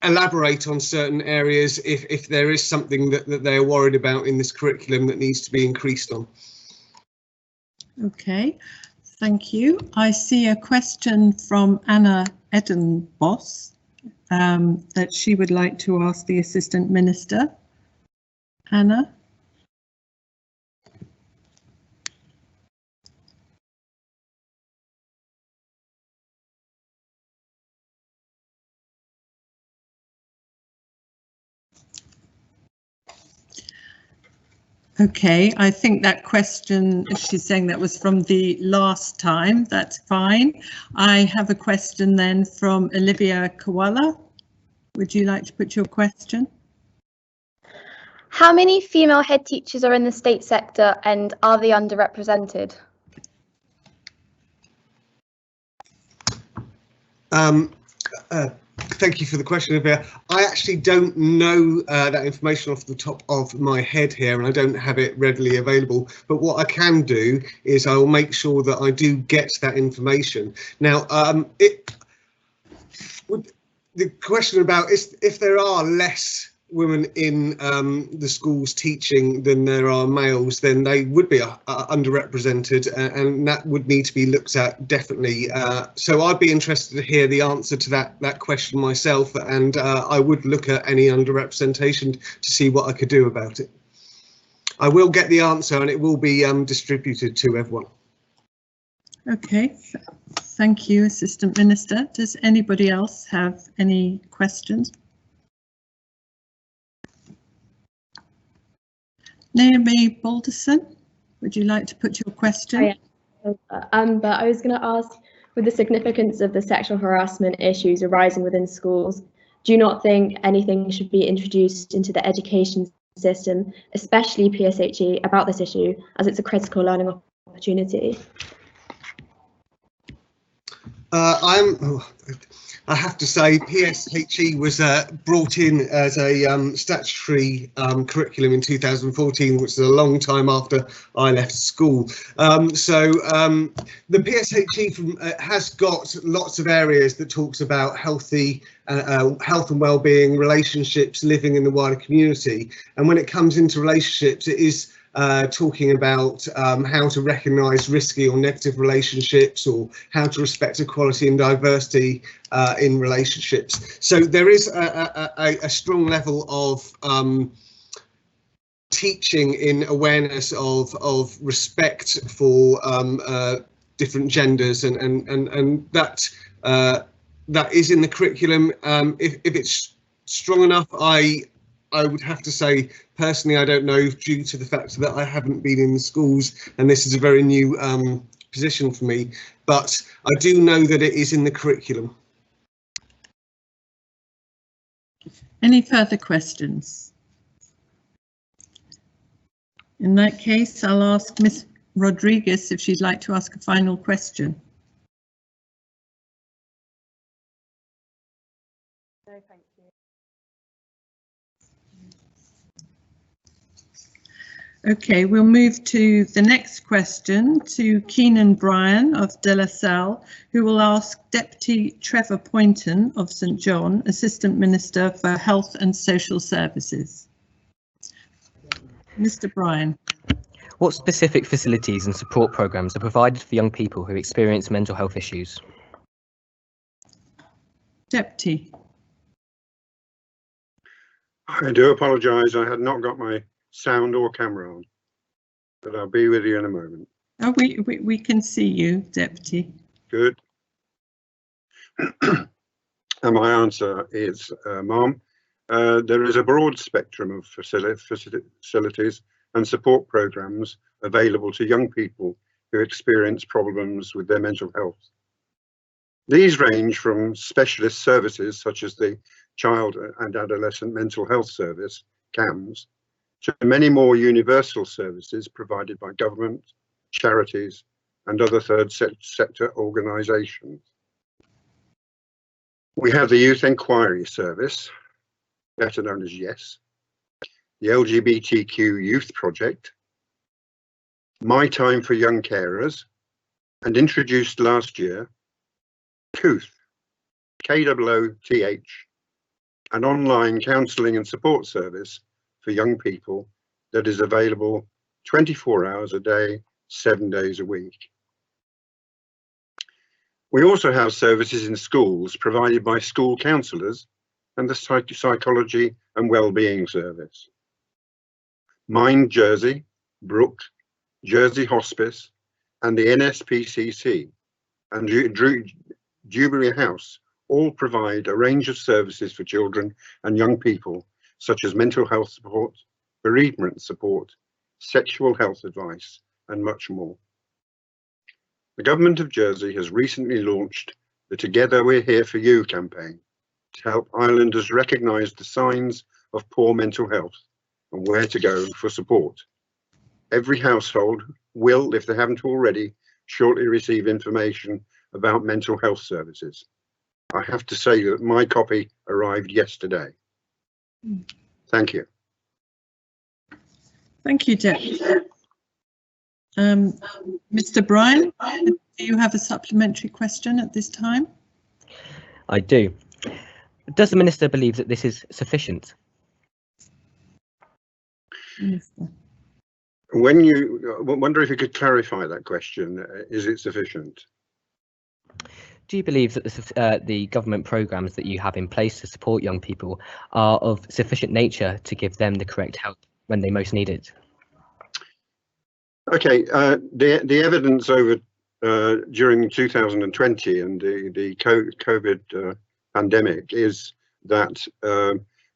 elaborate on certain areas if there is something that they are worried about in this curriculum that needs to be increased on. Okay, thank you. I see a question from Anna Edenbos that she would like to ask the Assistant Minister. Anna? Okay, I think that question, she's saying that was from the last time. That's fine. I have a question then from Olivia Koala. Would you like to put your question? How many female head teachers are in the state sector and are they underrepresented? Thank you for the question, Olivia. I actually don't know that information off the top of my head here, and I don't have it readily available. But what I can do is I will make sure that I do get that information. Now, the question about if there are less women in the schools teaching than there are males, then they would be underrepresented, and that would need to be looked at definitely. So I'd be interested to hear the answer to that question myself, and I would look at any underrepresentation to see what I could do about it. I will get the answer and it will be distributed to everyone. Okay, thank you, Assistant Minister. Does anybody else have any questions? Naomi Balderson, would you like to put your question? But I was going to ask, with the significance of the sexual harassment issues arising within schools, do you not think anything should be introduced into the education system, especially PSHE, about this issue, as it's a critical learning opportunity? I have to say PSHE was brought in as a statutory curriculum in 2014, which is a long time after I left school. The PSHE has got lots of areas that talks about health and well-being, relationships, living in the wider community. And when it comes into relationships, it is talking about how to recognise risky or negative relationships, or how to respect equality and diversity in relationships. So there is a strong level of teaching in awareness of respect for different genders, and that is in the curriculum. If it's strong enough, I would have to say, personally, I don't know, due to the fact that I haven't been in the schools and this is a very new position for me, but I do know that it is in the curriculum. Any further questions? In that case, I'll ask Ms. Rodriguez if she'd like to ask a final question. No, thank you. Okay, we'll move to the next question to Keenan Bryan of De La Salle, who will ask Deputy Trevor Poynton of St John, Assistant Minister for Health and Social Services. Mr. Bryan. What specific facilities and support programmes are provided for young people who experience mental health issues? Deputy. I do apologise, I had not got my sound or camera on, but I'll be with you in a moment. Oh, we can see you, Deputy. Good. And my answer is, Ma'am, there is a broad spectrum of facilities and support programmes available to young people who experience problems with their mental health. These range from specialist services such as the Child and Adolescent Mental Health Service, CAMS, to many more universal services provided by government, charities and other third sector organisations. We have the Youth Enquiry Service, better known as YES, the LGBTQ Youth Project, My Time for Young Carers, and introduced last year, KOOTH, KOOTH, an online counselling and support service for young people that is available 24 hours a day, 7 days a week. We also have services in schools provided by school counsellors and the Psychology and Wellbeing Service. Mind Jersey, Brook, Jersey Hospice and the NSPCC and Dewberry House all provide a range of services for children and young people, such as mental health support, bereavement support, sexual health advice, and much more. The Government of Jersey has recently launched the Together We're Here For You campaign to help islanders recognise the signs of poor mental health and where to go for support. Every household will, if they haven't already, shortly receive information about mental health services. I have to say that my copy arrived yesterday. Thank you. Thank you, Jeff. Mr. Bryan, do you have a supplementary question at this time? I do. Does the Minister believe that this is sufficient? Minister. When you wonder if you could clarify that question, is it sufficient? Do you believe that the government programmes that you have in place to support young people are of sufficient nature to give them the correct help when they most need it? Okay, the evidence over during 2020 and the COVID pandemic is that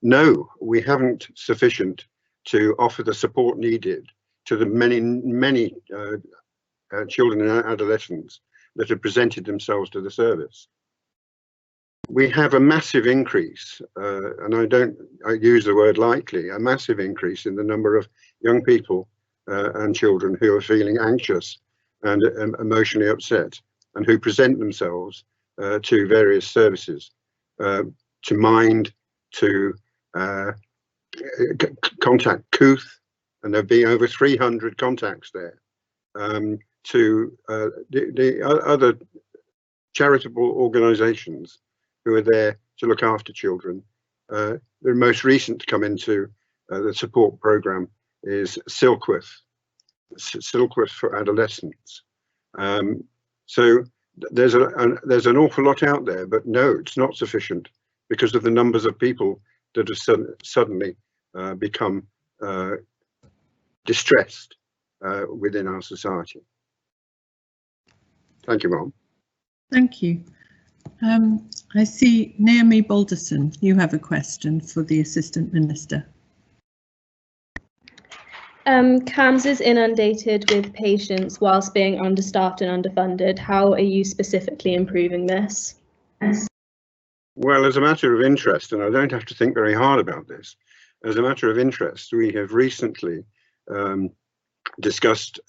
no, we haven't sufficient to offer the support needed to the many children and adolescents that have presented themselves to the service. We have a massive increase, and I use the word lightly, a massive increase in the number of young people and children who are feeling anxious and emotionally upset and who present themselves to various services, to Mind, to contact Cooth, and there'll be over 300 contacts there, to the other charitable organisations who are there to look after children. The most recent to come into the support programme is Silkworth for adolescents. So there's an awful lot out there, but no, it's not sufficient because of the numbers of people that have suddenly become distressed within our society. Thank you, Mom. Thank you. I see Naomi Balderson, you have a question for the Assistant Minister. CAMHS is inundated with patients whilst being understaffed and underfunded. How are you specifically improving this? Well, as a matter of interest, and I don't have to think very hard about this, as a matter of interest, we have recently discussed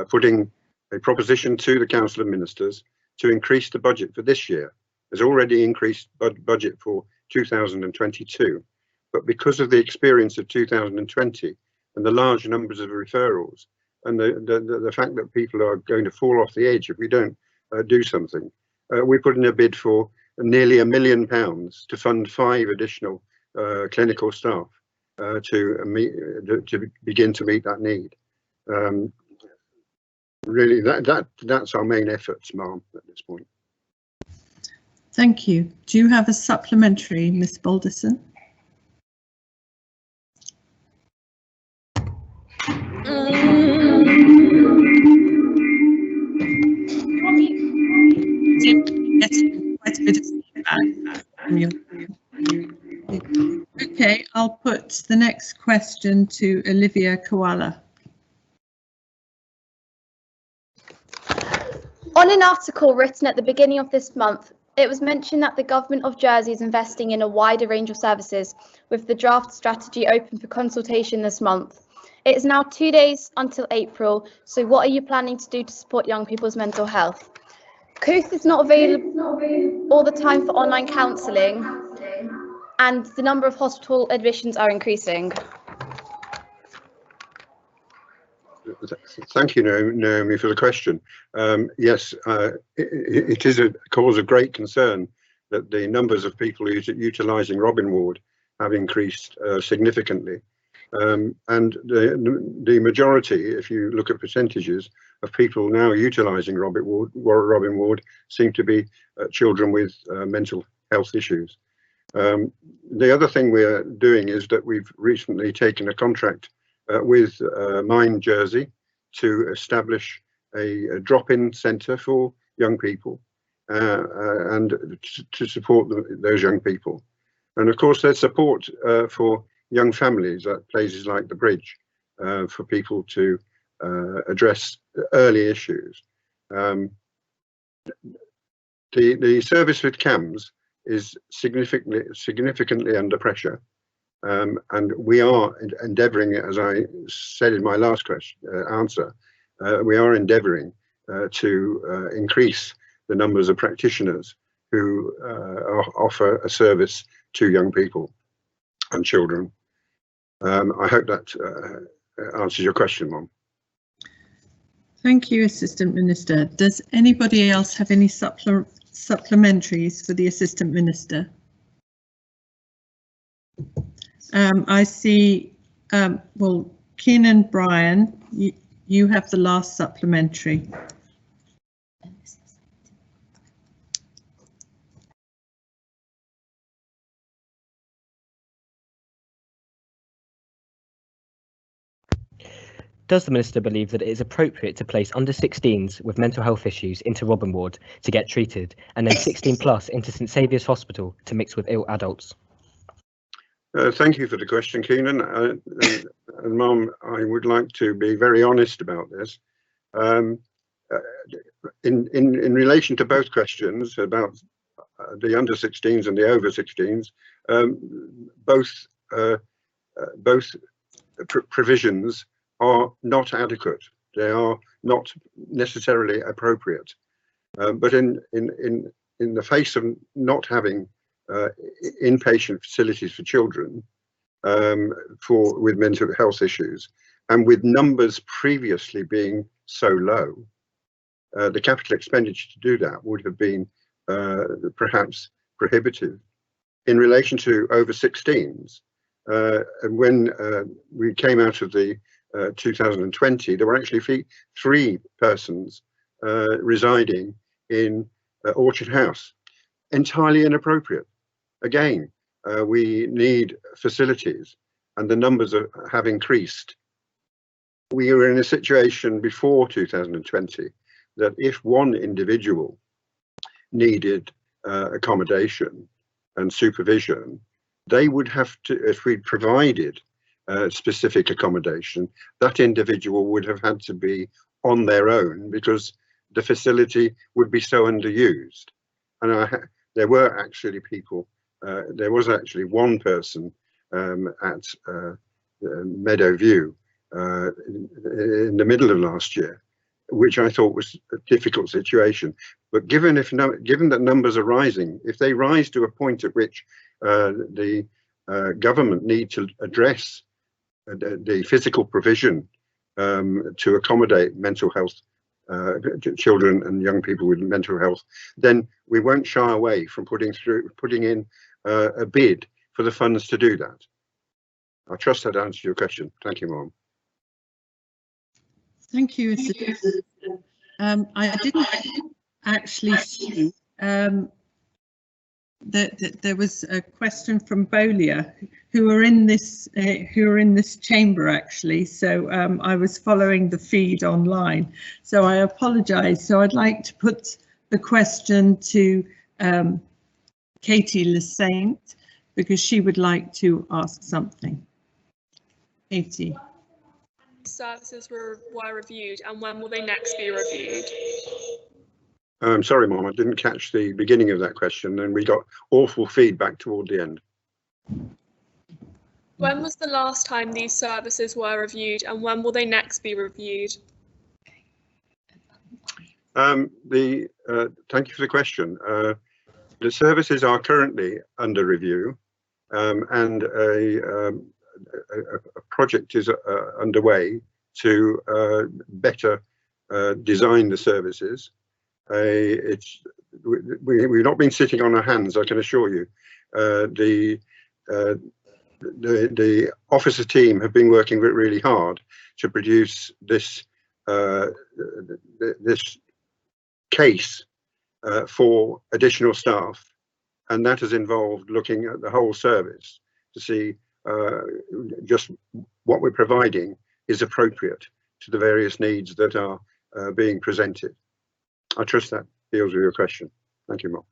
putting a proposition to the Council of Ministers to increase the budget for this year. There's already increased budget for 2022, but because of the experience of 2020 and the large numbers of referrals and the fact that people are going to fall off the edge if we don't do something, we put in a bid for nearly £1 million to fund 5 additional clinical staff to begin to meet that need. Really, that's our main efforts, Ma'am, at this point. Thank you. Do you have a supplementary, Ms. Balderson? Quite a bit of feedback from you. Okay, I'll put the next question to Olivia Koala. On an article written at the beginning of this month, it was mentioned that the Government of Jersey is investing in a wider range of services, with the draft strategy open for consultation this month. It is now 2 days until April, so what are you planning to do to support young people's mental health? Cooth is not available all the time for online counselling, and the number of hospital admissions are increasing. Thank you, Naomi, for the question. Yes, it is a cause of great concern that the numbers of people utilising Robin Ward have increased significantly. And the majority, if you look at percentages, of people now utilising Robin Ward seem to be children with mental health issues. The other thing we're doing is that we've recently taken a contract with Mind Jersey to establish a drop-in centre for young people and to support those young people. And of course there's support for young families at places like the Bridge for people to address early issues. The service with CAMHS is significantly under pressure, and we are endeavouring, as I said in my last answer, we are endeavouring to increase the numbers of practitioners who offer a service to young people and children. I hope that answers your question, Mom. Thank you, Assistant Minister. Does anybody else have any supplementaries for the Assistant Minister? I see, well, Keenan Bryan, you have the last supplementary. Does the Minister believe that it is appropriate to place under 16s with mental health issues into Robin Ward to get treated, and then 16 plus into St Saviour's Hospital to mix with ill adults? Thank you for the question, Keenan. And Mum, I would like to be very honest about this. In relation to both questions about the under 16s and the over 16s, both provisions are not adequate. They are not necessarily appropriate. But in the face of not having inpatient facilities for children with mental health issues, and with numbers previously being so low, the capital expenditure to do that would have been perhaps prohibitive. In relation to over 16s, when we came out of the 2020, there were actually 3 persons residing in Orchard House. Entirely inappropriate. Again, we need facilities, and the numbers have increased. We were in a situation before 2020 that if one individual needed accommodation and supervision, they would have to, if we provided specific accommodation, that individual would have had to be on their own because the facility would be so underused. And there were actually people, there was actually one person at Meadowview in the middle of last year, which I thought was a difficult situation. But given that numbers are rising, if they rise to a point at which the government need to address the physical provision to accommodate mental health, children and young people with mental health, then we won't shy away from putting in a bid for the funds to do that. I trust that answers your question. Thank you, Mom. Thank you, Assistant. I didn't actually see that there was a question from Bolia, who are in this chamber actually. So I was following the feed online. So I apologise. So I'd like to put the question to Katie Lasaint, because she would like to ask something. Katie. Services were reviewed, and when will they next be reviewed? I'm sorry, Mom, I didn't catch the beginning of that question, and we got awful feedback toward the end. When was the last time these services were reviewed, and when will they next be reviewed? Thank you for the question. The services are currently under review, and a project is underway to better design the services. We've not been sitting on our hands, I can assure you. The officer team have been working really hard to produce this this case for additional staff, and that has involved looking at the whole service to see just what we're providing is appropriate to the various needs that are being presented. I trust that deals with your question. Thank you, Mark.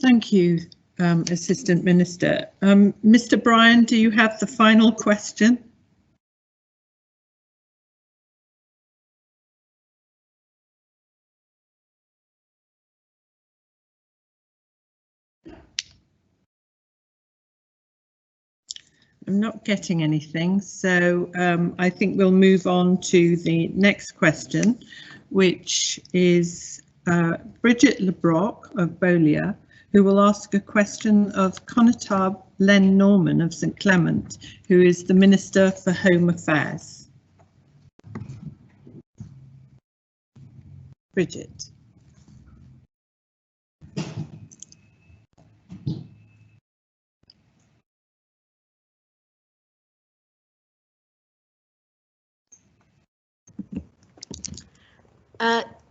Thank you. Assistant Minister. Mr. Bryan, do you have the final question? I'm not getting anything, so I think we'll move on to the next question, which is Bridget LeBrock of Bowlia, who will ask a question of Connétable Len Norman of St Clement, who is the Minister for Home Affairs. Bridget.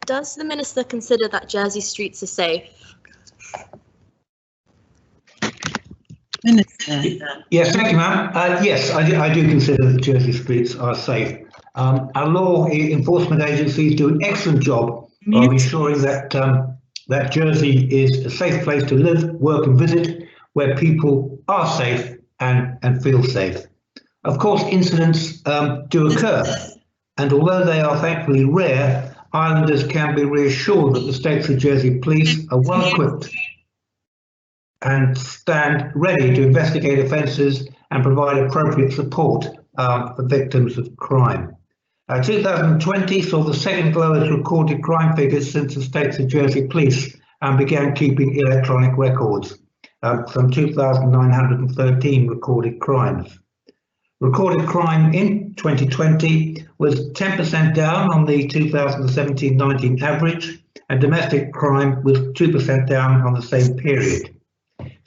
Does the Minister consider that Jersey streets are safe? Minister. Yes, thank you, ma'am. Yes, I do consider that Jersey streets are safe. Our law enforcement agencies do an excellent job of ensuring that that Jersey is a safe place to live, work and visit, where people are safe and feel safe. Of course, incidents do occur, and although they are thankfully rare, Islanders can be reassured that the State of Jersey Police are well equipped and stand ready to investigate offences and provide appropriate support for victims of crime. 2020 saw the second lowest recorded crime figures since the State of Jersey Police began keeping electronic records, some 2,913 recorded crimes. Recorded crime in 2020 was 10% down on the 2017-19 average, and domestic crime was 2% down on the same period.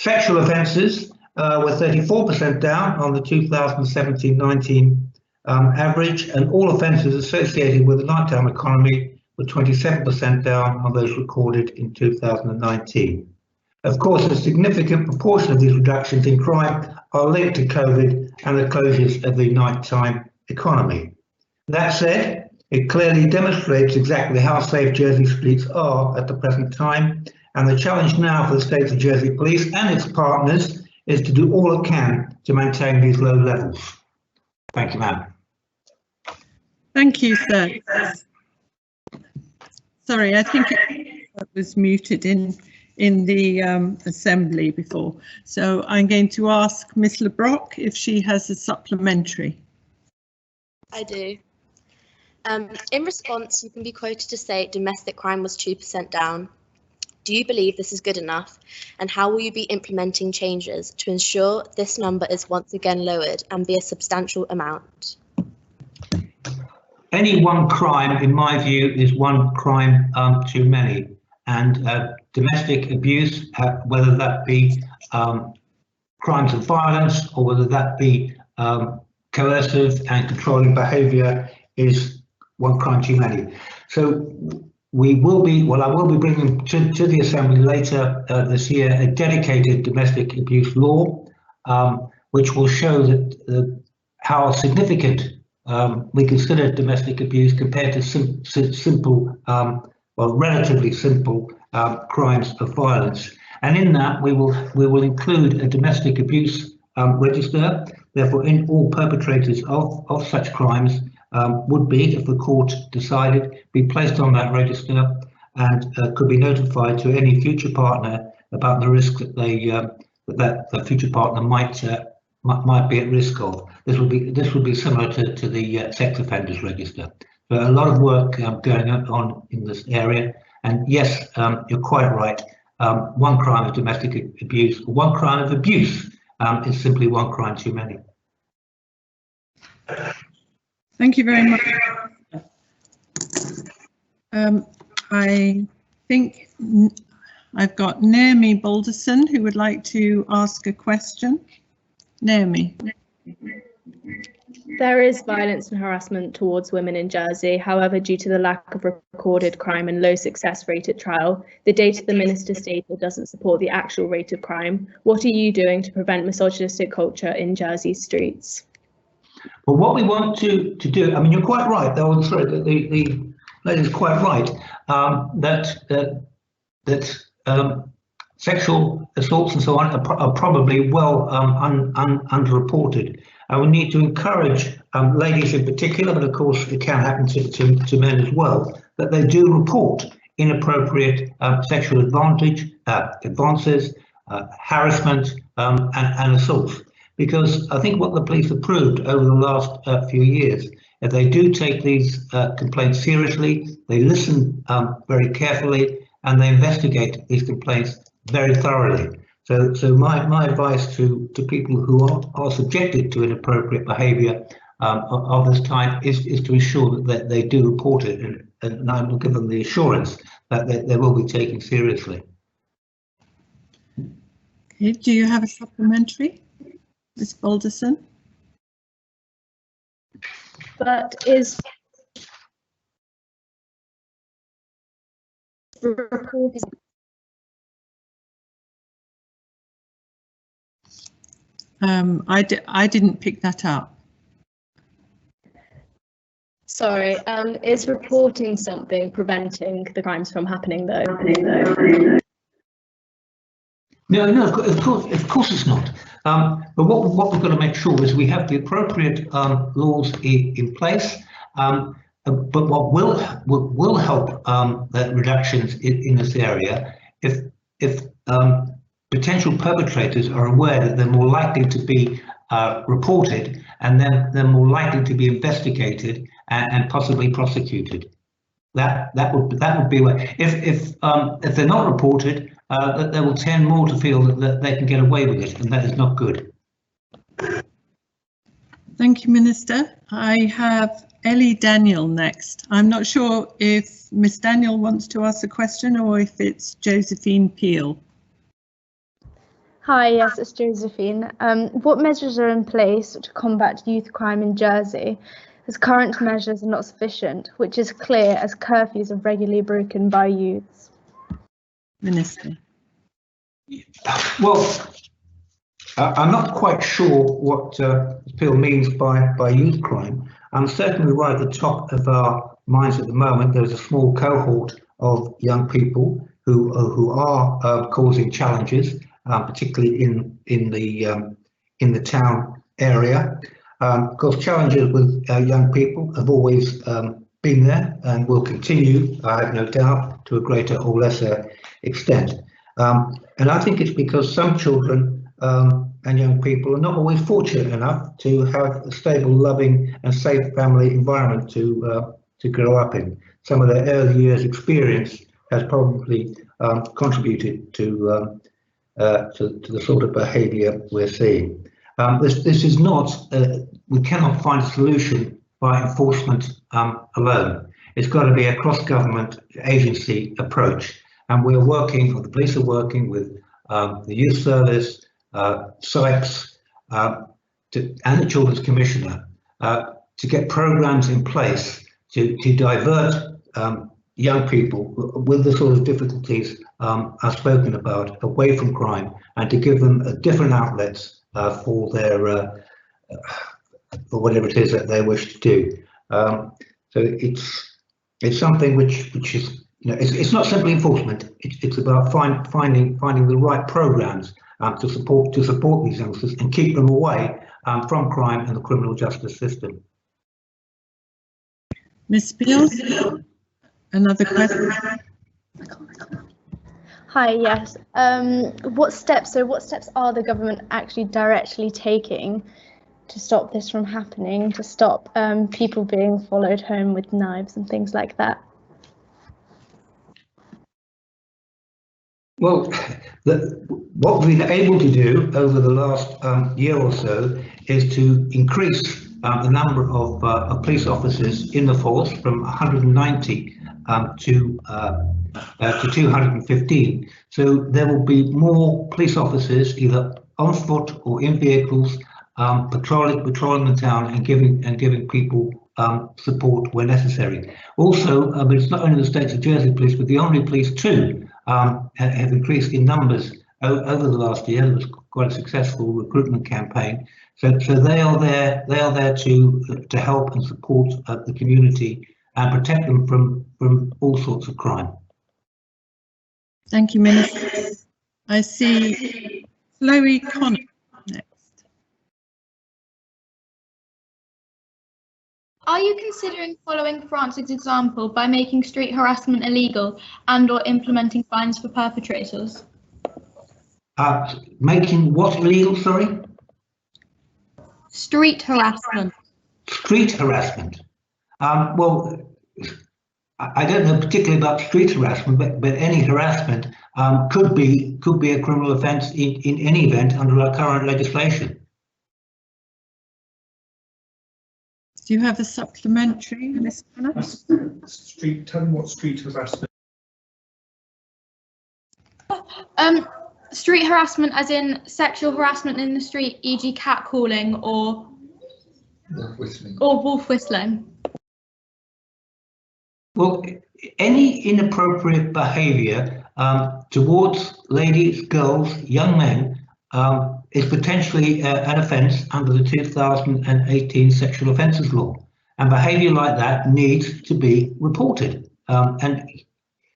Sexual offences were 34% down on the 2017-19 average, and all offences associated with the nighttime economy were 27% down on those recorded in 2019. Of course, a significant proportion of these reductions in crime are linked to COVID and the closures of the nighttime economy. That said, it clearly demonstrates exactly how safe Jersey streets are at the present time, and the challenge now for the State of Jersey Police and its partners is to do all it can to maintain these low levels. Thank you, ma'am. Thank you, sir. Sorry, I think it was muted in the assembly before. So I'm going to ask Ms. LeBrock if she has a supplementary. I do. In response, you can be quoted to say domestic crime was 2% down. Do you believe this is good enough? And how will you be implementing changes to ensure this number is once again lowered and be a substantial amount? Any one crime, in my view, is one crime too many. And domestic abuse, whether that be crimes of violence or whether that be coercive and controlling behaviour, is one crime too many. So we will be, well, I will be bringing to the Assembly later this year a dedicated domestic abuse law, which will show that how significant we consider domestic abuse compared to simple, well, relatively simple crimes of violence. And in that, we will include a domestic abuse register. Therefore, in all perpetrators of such crimes would be, if the court decided, be placed on that register and could be notified to any future partner about the risk that they that the future partner might be at risk of. This would be similar to the sex offenders register. So a lot of work going on in this area. And yes, you're quite right. One crime of domestic abuse, one crime of abuse is simply one crime too many. Thank you very much. I think I've got Naomi Balderson who would like to ask a question. Naomi. There is violence and harassment towards women in Jersey. However, due to the lack of recorded crime and low success rate at trial, the data the minister stated doesn't support the actual rate of crime. What are you doing to prevent misogynistic culture in Jersey streets? Well, what we want to do, I mean, you're quite right. The lady's quite right that sexual assaults and so on are probably well underreported. And we need to encourage ladies in particular, but of course it can happen to men as well, that they do report inappropriate sexual advances, harassment and assaults. Because I think what the police have proved over the last few years, if they do take these complaints seriously, they listen very carefully, and they investigate these complaints very thoroughly. So my advice to people who are subjected to inappropriate behaviour of this type is to ensure that they do report it, and I will give them the assurance that they will be taken seriously. Okay, do you have a supplementary, Ms. Balderson? But is I didn't pick that up. Sorry, is reporting something preventing the crimes from happening though? No, of course it's not. But what we've got to make sure is we have the appropriate laws in place. But what will help the reductions in this area if potential perpetrators are aware that they're more likely to be reported, and then they're more likely to be investigated and possibly prosecuted. That would be where if they're not reported, that they will tend more to feel that they can get away with it, and that is not good. Thank you, Minister. I have Ellie Daniel next. I'm not sure if Miss Daniel wants to ask a question or if it's Josephine Peel. Hi, yes, it's Josephine. What measures are in place to combat youth crime in Jersey, as current measures are not sufficient, which is clear as curfews are regularly broken by youths? Minister. Well, I'm not quite sure what Peel means by youth crime. Certainly right at the top of our minds at the moment, there's a small cohort of young people who are causing challenges, particularly in the town area. Of course, challenges with young people have always been there and will continue, I have no doubt, to a greater or lesser extent. And I think it's because some children and young people are not always fortunate enough to have a stable, loving and safe family environment to grow up in. Some of their early years experience has probably contributed to the sort of behaviour we're seeing. This is not, we cannot find a solution by enforcement alone. It's got to be a cross-government agency approach. And we're working, or the police are working with the Youth Service, SIPES, and the Children's Commissioner to get programs in place to divert young people with the sort of difficulties I've spoken about away from crime, and to give them different outlets for their for whatever it is that they wish to do. So it's something which is, you know, it's not simply enforcement. It's about finding the right programs to support these youngsters and keep them away from crime and the criminal justice system. Ms. Peel, another question. Hi, yes. What steps are the government actually directly taking to stop this from happening, to stop people being followed home with knives and things like that? Well, what we've been able to do over the last year or so is to increase the number of police officers in the force from 190 to 215. So there will be more police officers either on foot or in vehicles patrolling the town and giving people support where necessary. Also, it's not only the States of Jersey Police, but the Omni Police too have increased in numbers over the last year. It was quite a successful recruitment campaign. So they are there to help and support the community and protect them from all sorts of crime. Thank you, Minister. I see Chloe Connor next. Are you considering following France's example by making street harassment illegal and/or implementing fines for perpetrators? Making what illegal, sorry? Street harassment. Street harassment. Well, I don't know particularly about street harassment, but any harassment could be a criminal offence in any event under our current legislation. Do you have a supplementary, Ms. Connor? Tell me what street harassment. Street harassment as in sexual harassment in the street, e.g. catcalling or wolf whistling. Well, any inappropriate behaviour towards ladies, girls, young men is potentially an offence under the 2018 Sexual Offences Law, and behaviour like that needs to be reported. And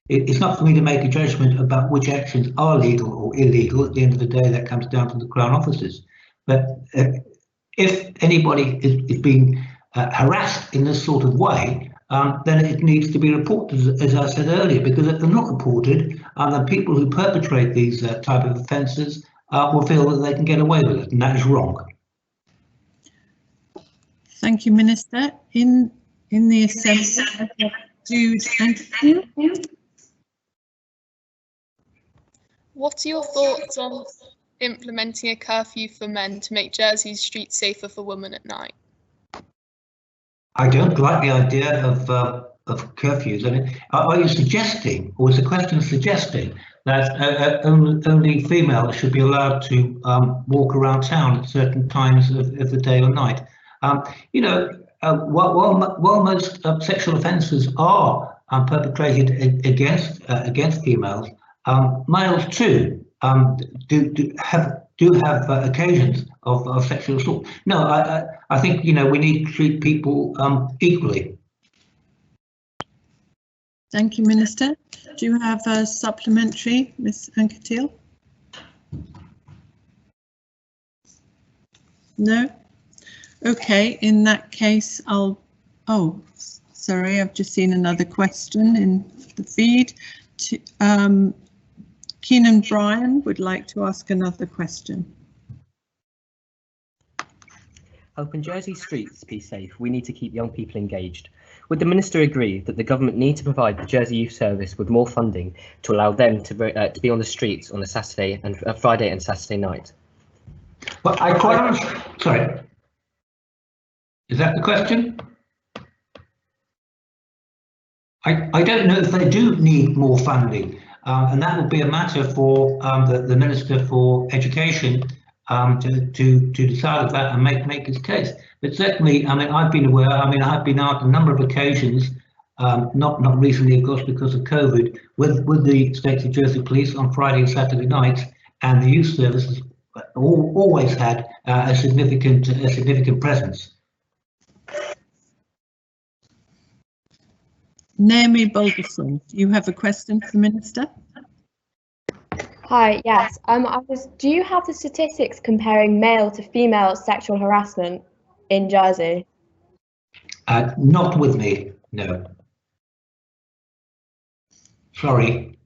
it's not for me to make a judgment about which actions are legal or illegal. At the end of the day, that comes down to the Crown officers. But if anybody is being harassed in this sort of way, then it needs to be reported, as I said earlier, because if they're not reported, then people who perpetrate these type of offences will feel that they can get away with it, and that is wrong. Thank you, Minister. In the Assembly, Jude and What are your thoughts on implementing a curfew for men to make Jersey's streets safer for women at night? I don't like the idea of curfews. I mean, are you suggesting, or is the question suggesting, that only females should be allowed to walk around town at certain times of the day or night? You know, while most sexual offences are perpetrated against females, males too do have occasions of sexual assault. No, I think, you know, we need to treat people equally. Thank you, Minister. Do you have a supplementary, Ms. Anquetil? No? Okay, in that case, oh, sorry, I've just seen another question in the feed. Keenan Bryan would like to ask another question. Helping Jersey streets be safe, we need to keep young people engaged. Would the Minister agree that the government need to provide the Jersey Youth Service with more funding to allow them to be on the streets on a Saturday and Friday and Saturday night? Well, sorry. Is that the question? I don't know if they do need more funding, and that would be a matter for the Minister for Education to decide that and make his case. But certainly, I mean, I've been aware. I mean, I've been out a number of occasions, not recently, of course, because of COVID, with the State of Jersey Police on Friday and Saturday nights, and the youth services always had a significant presence. Naomi Balderson, do you have a question for the Minister? Hi, yes. Do you have the statistics comparing male to female sexual harassment in Jersey? Not with me, no. Sorry.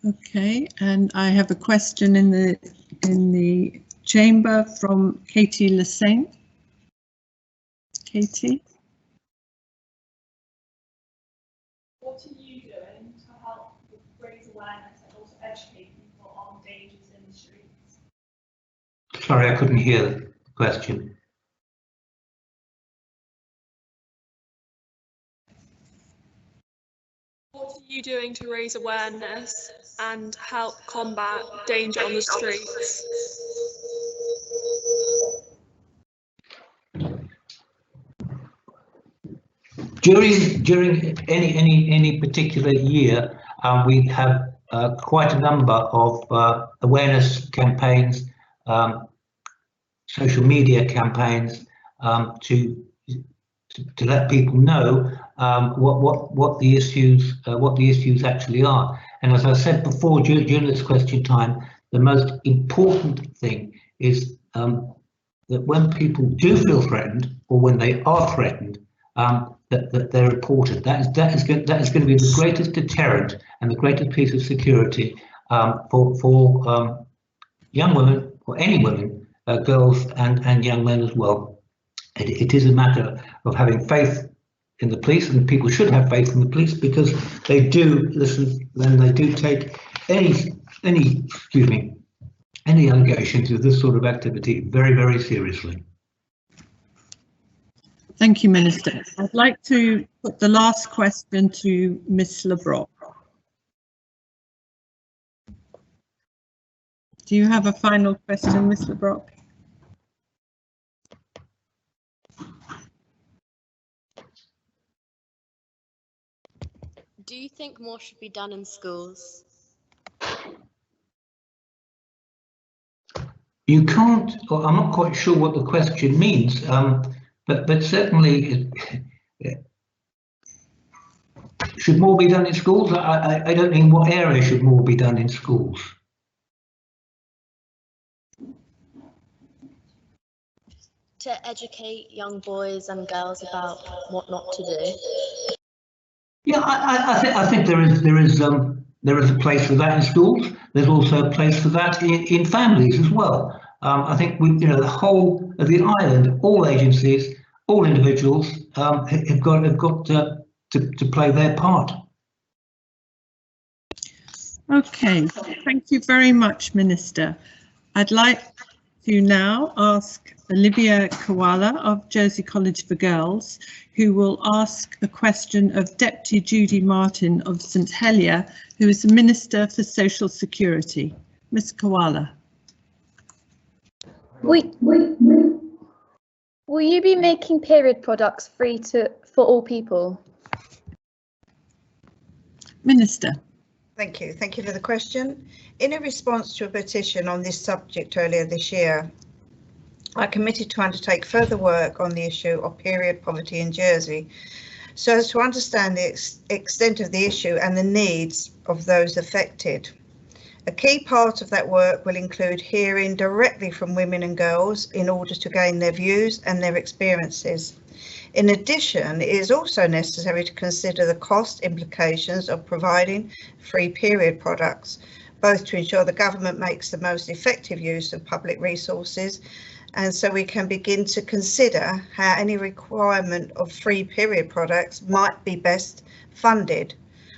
Okay, and I have a question in the chamber from Katie Lasagne. Katie. What are you doing to help raise awareness and also educate people on dangers in the streets? Sorry, I couldn't hear the question. What are you doing to raise awareness and help combat danger on the streets? During any particular year, we have quite a number of awareness campaigns, social media campaigns, to let people know what the issues actually are. And as I said before during this question time, the most important thing is that when people do feel threatened, or when they are threatened, that they're reported. That is going to be the greatest deterrent and the greatest piece of security for young women, or any women, girls and young men as well. It is a matter of having faith in the police, and people should have faith in the police, because they do listen and they do take any allegations of this sort of activity very, very seriously. Thank you, Minister. I'd like to put the last question to Ms. Le Brocq. Do you have a final question, Ms. Le Brocq? Do you think more should be done in schools? You can't, or I'm not quite sure what the question means, but certainly should more be done in schools? I don't mean what area should more be done in schools. To educate young boys and girls about what not to do. Yeah, I think there is a place for that in schools. There's also a place for that in families as well. I think the whole of the island, all agencies, all individuals have got to play their part. Okay, thank you very much, Minister. I'd like to now ask Olivia Koala of Jersey College for Girls, who will ask a question of Deputy Judy Martin of St Helier, who is the Minister for Social Security. Ms. Koala. Will you be making period products free for all people? Minister. Thank you. Thank you for the question. In a response to a petition on this subject earlier this year, I committed to undertake further work on the issue of period poverty in Jersey, so as to understand the extent of the issue and the needs of those affected. A key part of that work will include hearing directly from women and girls in order to gain their views and their experiences. In addition, it is also necessary to consider the cost implications of providing free period products, both to ensure the government makes the most effective use of public resources, and so we can begin to consider how any requirement of free period products might be best funded.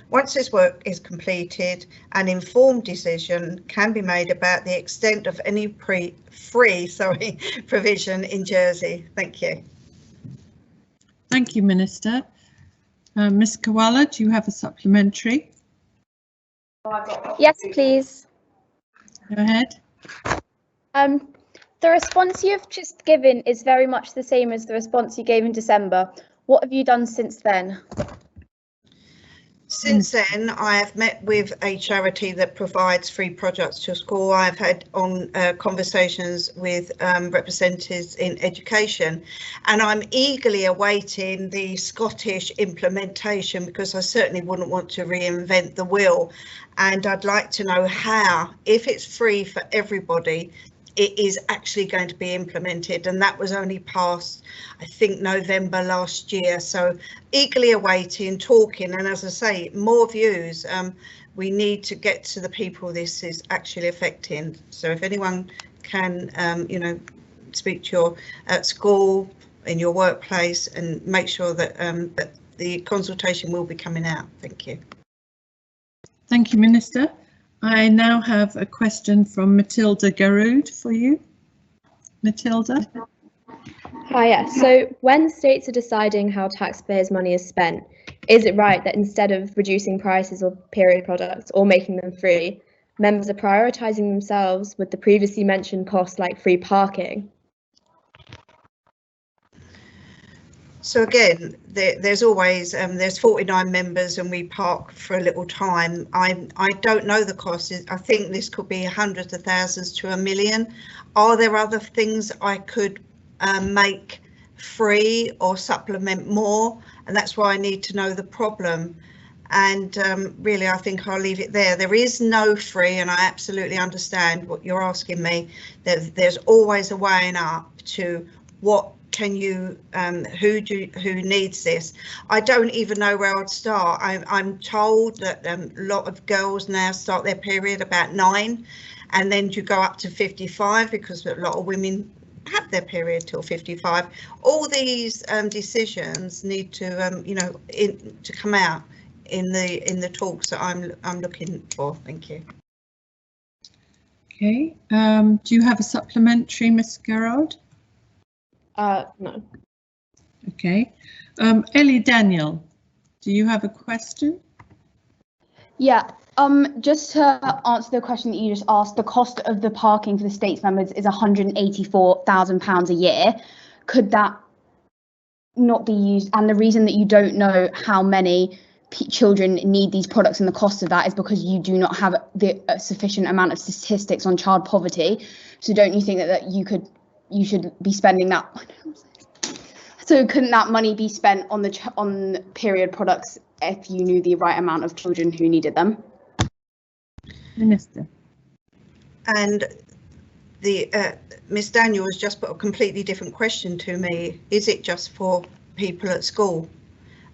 Once this work is completed, an informed decision can be made about the extent of any free provision in Jersey. Thank you. Thank you, Minister. Ms. Koala, do you have a supplementary? Yes, please. Go ahead. The response you have just given is very much the same as the response you gave in December. What have you done since then? Since then, I have met with a charity that provides free products to school. I've had conversations with representatives in education, and I'm eagerly awaiting the Scottish implementation, because I certainly wouldn't want to reinvent the wheel. And I'd like to know how, if it's free for everybody, it is actually going to be implemented, and that was only passed, I think, November last year. So eagerly awaiting, talking, and as I say, more views. We need to get to the people this is actually affecting. So if anyone can, speak to your at school, in your workplace, and make sure that that the consultation will be coming out. Thank you. Thank you, Minister. I now have a question from Matilda Garud for you. Matilda. Hi, yes. So when states are deciding how taxpayers' money is spent, is it right that instead of reducing prices of period products or making them free, members are prioritising themselves with the previously mentioned costs like free parking? So again, there's always there's 49 members and we park for a little time. I don't know the cost. I think this could be hundreds of thousands to $1 million. Are there other things I could make free or supplement more? And that's why I need to know the problem. And really, I think I'll leave it there. There is no free, and I absolutely understand what you're asking me. There's always a weighing up to what can you, who needs this. I don't even know where I'd start. I'm told that a lot of girls now start their period about 9, and then you go up to 55 because a lot of women have their period till 55. All these decisions need to, you know, to come out in the talks that I'm looking for. Thank you. Okay. Do you have a supplementary, Ms. Garrard? No. Okay. Ellie Daniel, do you have a question? Yeah. Just to answer the question that you just asked, the cost of the parking for the States members is £184,000 a year. Could that not be used? And the reason that you don't know how many children need these products and the cost of that is because you do not have the sufficient amount of statistics on child poverty. So don't you think that you should be spending that? So couldn't that money be spent on the period products if you knew the right amount of children who needed them? Minister. And the Miss Daniel has just put a completely different question to me. Is it just for people at school?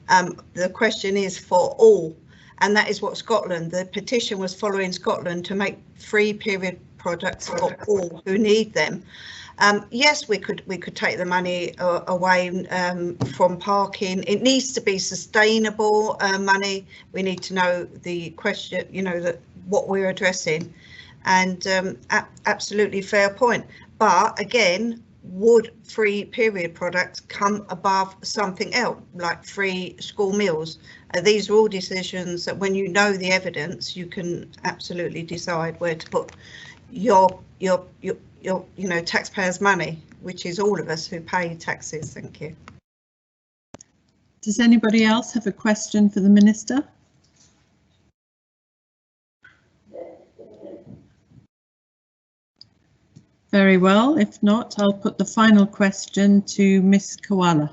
The question is for all, and that is what Scotland, the petition was following Scotland to make free period products for all who need them. Yes, we could take the money away from parking. It needs to be sustainable money. We need to know the question, you know, that what we're addressing, and absolutely fair point. But again, would free period products come above something else like free school meals? These are all decisions that when you know the evidence, you can absolutely decide where to put your you know, taxpayers' money, which is all of us who pay taxes. Thank you. Does anybody else have a question for the Minister? Very well. If not, I'll put the final question to Ms. Koala.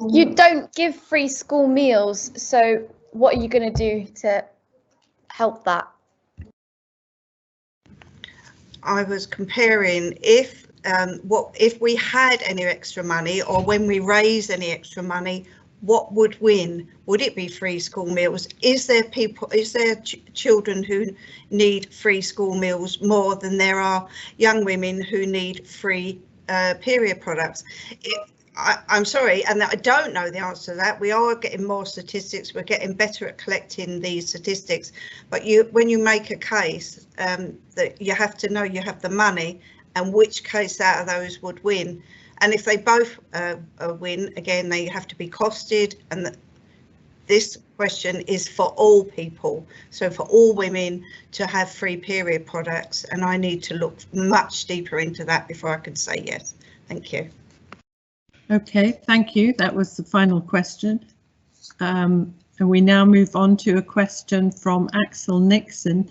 You don't give free school meals, so what are you going to do to help that? I was comparing if we had any extra money, or when we raise any extra money, what would win? Would it be free school meals? Is there children who need free school meals more than there are young women who need free period products? I'm sorry, and I don't know the answer to that. We are getting more statistics. We're getting better at collecting these statistics. But when you make a case, that you have to know you have the money and which case out of those would win. And if they both win, again, they have to be costed. And this question is for all people. So for all women to have free period products. And I need to look much deeper into that before I can say yes. Thank you. Okay, thank you. That was the final question. And we now move on to a question from Axel Nixon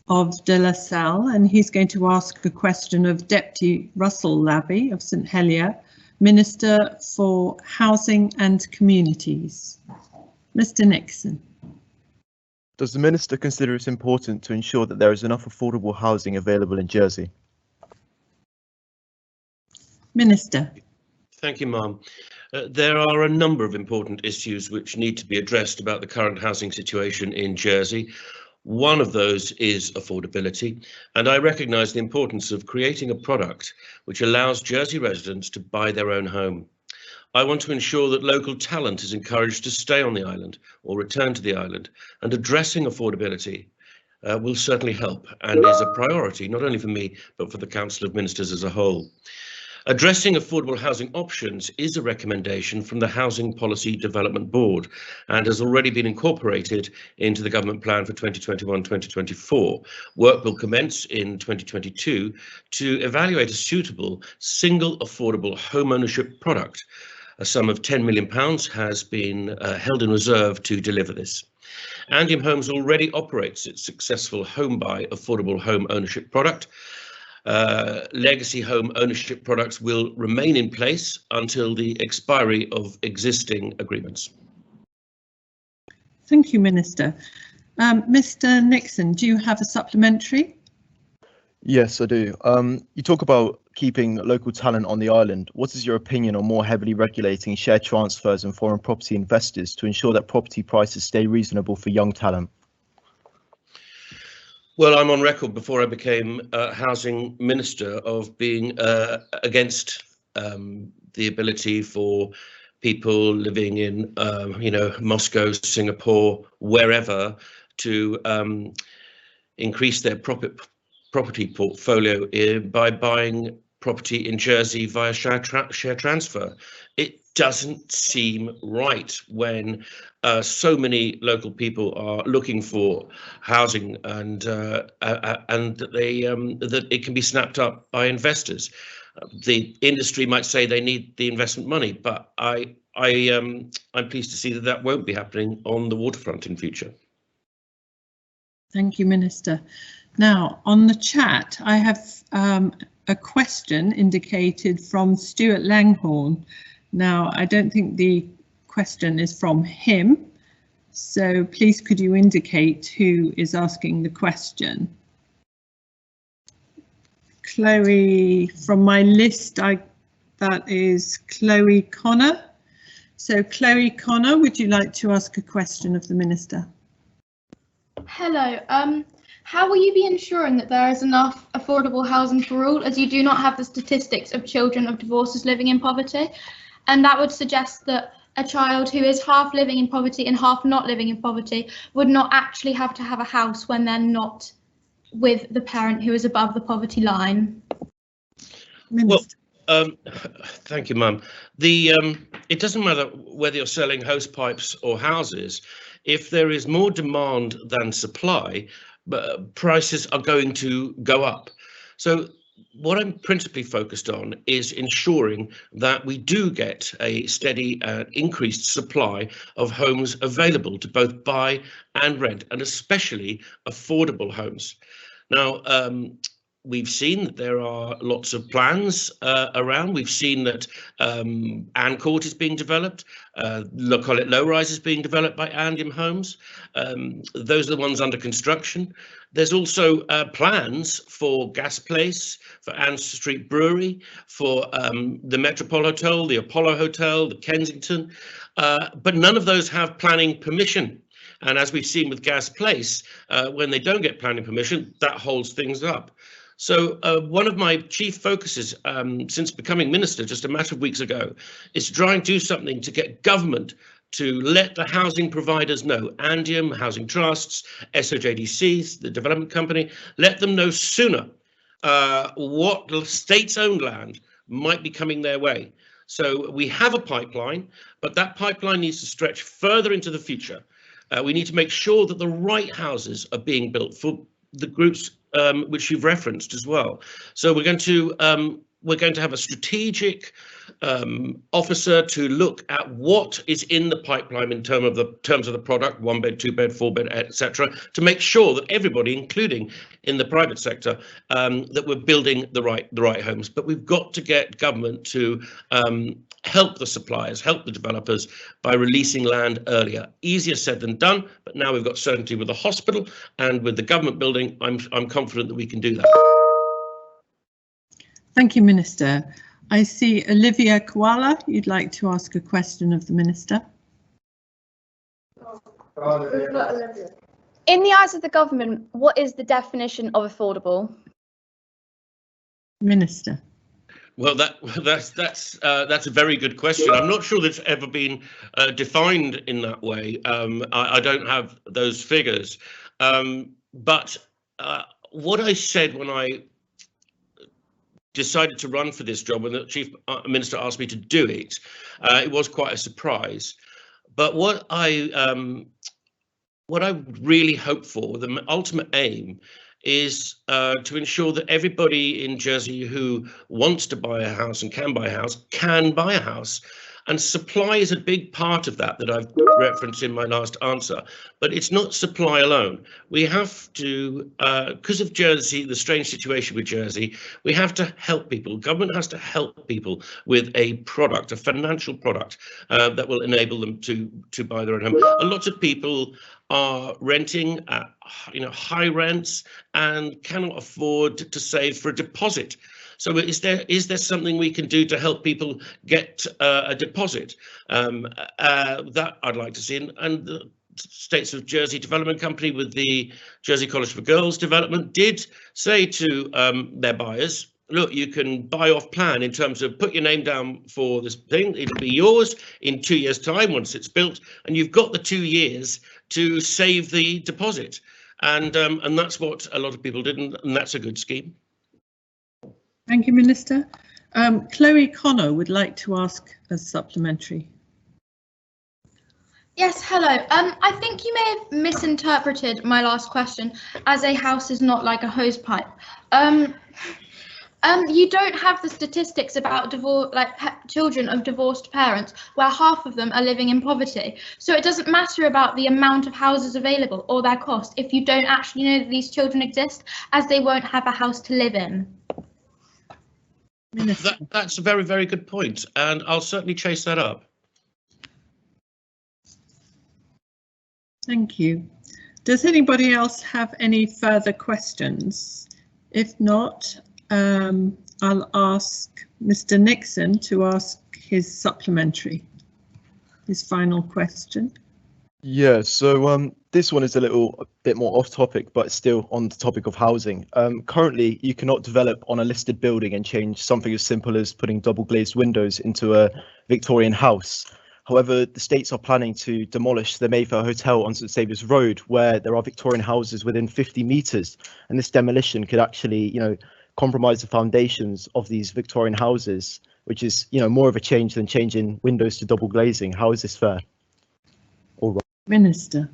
of De La Salle, and he's going to ask a question of Deputy Russell Labby of St Helier, Minister for Housing and Communities. Mr. Nixon. Does the Minister consider it important to ensure that there is enough affordable housing available in Jersey? Minister. Thank you, ma'am. There are a number of important issues which need to be addressed about the current housing situation in Jersey. One of those is affordability, and I recognise the importance of creating a product which allows Jersey residents to buy their own home. I want to ensure that local talent is encouraged to stay on the island or return to the island, and addressing affordability will certainly help and is a priority not only for me but for the Council of Ministers as a whole. Addressing affordable housing options is a recommendation from the Housing Policy Development Board and has already been incorporated into the government plan for 2021-2024. Work will commence in 2022 to evaluate a suitable single affordable home ownership product. A sum of £10 million has been held in reserve to deliver this. Andiam Homes already operates its successful Home Buy affordable home ownership product. Legacy home ownership products will remain in place until the expiry of existing agreements. Thank you, Minister. Mr. Nixon, do you have a supplementary? Yes, I do. You talk about keeping local talent on the island. What is your opinion on more heavily regulating share transfers and foreign property investors to ensure that property prices stay reasonable for young talent? Well, I'm on record before I became housing minister of being against the ability for people living in, Moscow, Singapore, wherever, to increase their property portfolio by buying property in Jersey via share transfer. It doesn't seem right when so many local people are looking for housing and that it can be snapped up by investors. The industry might say they need the investment money, but I'm pleased to see that won't be happening on the waterfront in future. Thank you, Minister. Now, on the chat, I have a question indicated from Stuart Langhorne. Now, I don't think the question is from him, so please could you indicate who is asking the question? Chloe, from my list, that is Chloe Connor. So Chloe Connor, would you like to ask a question of the Minister? Hello. How will you be ensuring that there is enough affordable housing for all, as you do not have the statistics of children of divorces living in poverty? And that would suggest that a child who is half living in poverty and half not living in poverty would not actually have to have a house when they're not with the parent who is above the poverty line. Well, thank you, Mum. It doesn't matter whether you're selling hose pipes or houses. If there is more demand than supply, prices are going to go up. So what I'm principally focused on is ensuring that we do get a steady increased supply of homes available to both buy and rent, and especially affordable homes. Now, we've seen that there are lots of plans around. We've seen that Ann Court is being developed. Call it low rise is being developed by Andium Homes. Those are the ones under construction. There's also plans for Gas Place, for Ann Street Brewery, for the Metropole Hotel, the Apollo Hotel, the Kensington, but none of those have planning permission. And as we've seen with Gas Place, when they don't get planning permission, that holds things up. So one of my chief focuses since becoming minister just a matter of weeks ago is to try and do something to get government to let the housing providers know, Andium, housing trusts, SOJDCs, the development company, let them know sooner what state-owned land might be coming their way. So we have a pipeline, but that pipeline needs to stretch further into the future. We need to make sure that the right houses are being built for the groups which you've referenced as well. So we're going to have a strategic officer to look at what is in the pipeline in terms of the product, 1 bed, 2 bed, 4 bed, etc., to make sure that everybody, including in the private sector, that we're building the right homes. But we've got to get government to help the suppliers, help the developers by releasing land earlier. Easier said than done, but now we've got certainty with the hospital and with the government building. I'm confident that we can do that. Thank you, Minister. I see Olivia Koala. You'd like to ask a question of the Minister. In the eyes of the government, what is the definition of affordable? Minister. Well, that's a very good question. I'm not sure that's ever been defined in that way. I don't have those figures, but what I said when I decided to run for this job, when the Chief Minister asked me to do it, it was quite a surprise. But what I really hope for, the ultimate aim, is to ensure that everybody in Jersey who wants to buy a house and can buy a house can buy a house. And supply is a big part of that I've referenced in my last answer, but it's not supply alone. We have to, because of Jersey, the strange situation with Jersey, we have to help people. Government has to help people with a product, a financial product that will enable them to buy their own home. A lot of people are renting at high rents and cannot afford to save for a deposit. So is there something we can do to help people get a deposit? That I'd like to see. And the States of Jersey Development Company with the Jersey College for Girls development did say to their buyers, look, you can buy off plan in terms of put your name down for this thing. It'll be yours in 2 years' time once it's built, and you've got the 2 years to save the deposit. And that's what a lot of people did, and that's a good scheme. Thank you, Minister. Chloe Connor would like to ask a supplementary. Yes, hello. I think you may have misinterpreted my last question as a house is not like a hose pipe. You don't have the statistics about children of divorced parents where half of them are living in poverty. So it doesn't matter about the amount of houses available or their cost if you don't actually know that these children exist, as they won't have a house to live in. That's a very, very good point, and I'll certainly chase that up. Thank you. Does anybody else have any further questions? If not, I'll ask Mr. Nixon to ask his supplementary, his final question. Yeah, so this one is a bit more off topic, but still on the topic of housing. Currently, you cannot develop on a listed building and change something as simple as putting double glazed windows into a Victorian house. However, the states are planning to demolish the Mayfair Hotel on St Saviour's Road, where there are Victorian houses within 50 metres, and this demolition could actually, compromise the foundations of these Victorian houses, which is, more of a change than changing windows to double glazing. How is this fair? All right. Minister.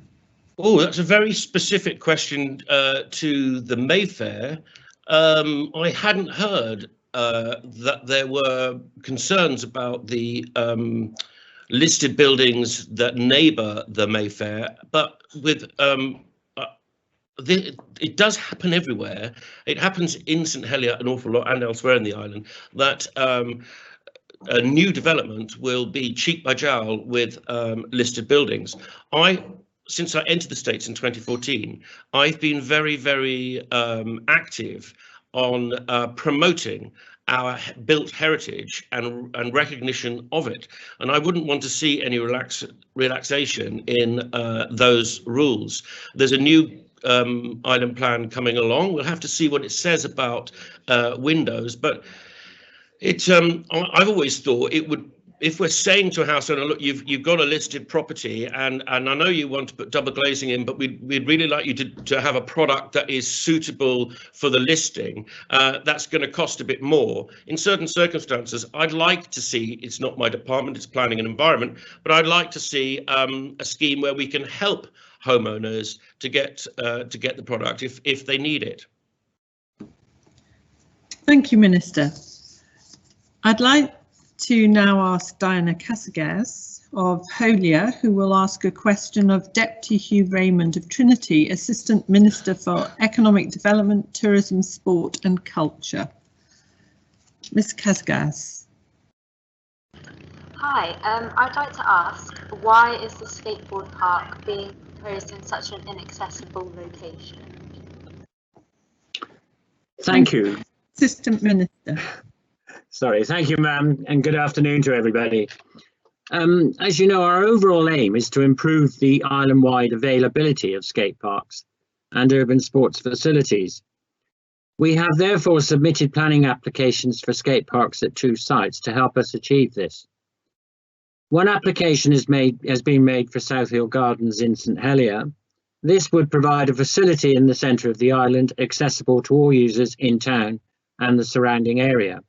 Oh, that's a very specific question to the Mayfair. I hadn't heard that there were concerns about the listed buildings that neighbour the Mayfair, but with it does happen everywhere. It happens in St Helier an awful lot and elsewhere in the island that a new development will be cheek by jowl with listed buildings. Since I entered the States in 2014, I've been very, very active on promoting our built heritage and recognition of it. And I wouldn't want to see any relaxation in those rules. There's a new island plan coming along. We'll have to see what it says about windows, but I've always thought it would, if we're saying to a house owner, look, you've got a listed property, and I know you want to put double glazing in, but we'd really like you to have a product that is suitable for the listing. That's going to cost a bit more. In certain circumstances, I'd like to see, it's not my department, it's planning and environment, but I'd like to see a scheme where we can help homeowners to get the product if they need it. Thank you, Minister. I'd like to now ask Diana Casagas of Holier, who will ask a question of Deputy Hugh Raymond of Trinity, Assistant Minister for Economic Development, Tourism, Sport and Culture. Ms. Casagas. Hi, I'd like to ask, why is the skateboard park being proposed in such an inaccessible location? Thank you. Assistant Minister. Sorry, thank you, ma'am, and good afternoon to everybody. As you know, our overall aim is to improve the island-wide availability of skate parks and urban sports facilities. We have therefore submitted planning applications for skate parks at 2 sites to help us achieve this. One application has been made for Southhill Gardens in St Helier. This would provide a facility in the centre of the island accessible to all users in town and the surrounding area,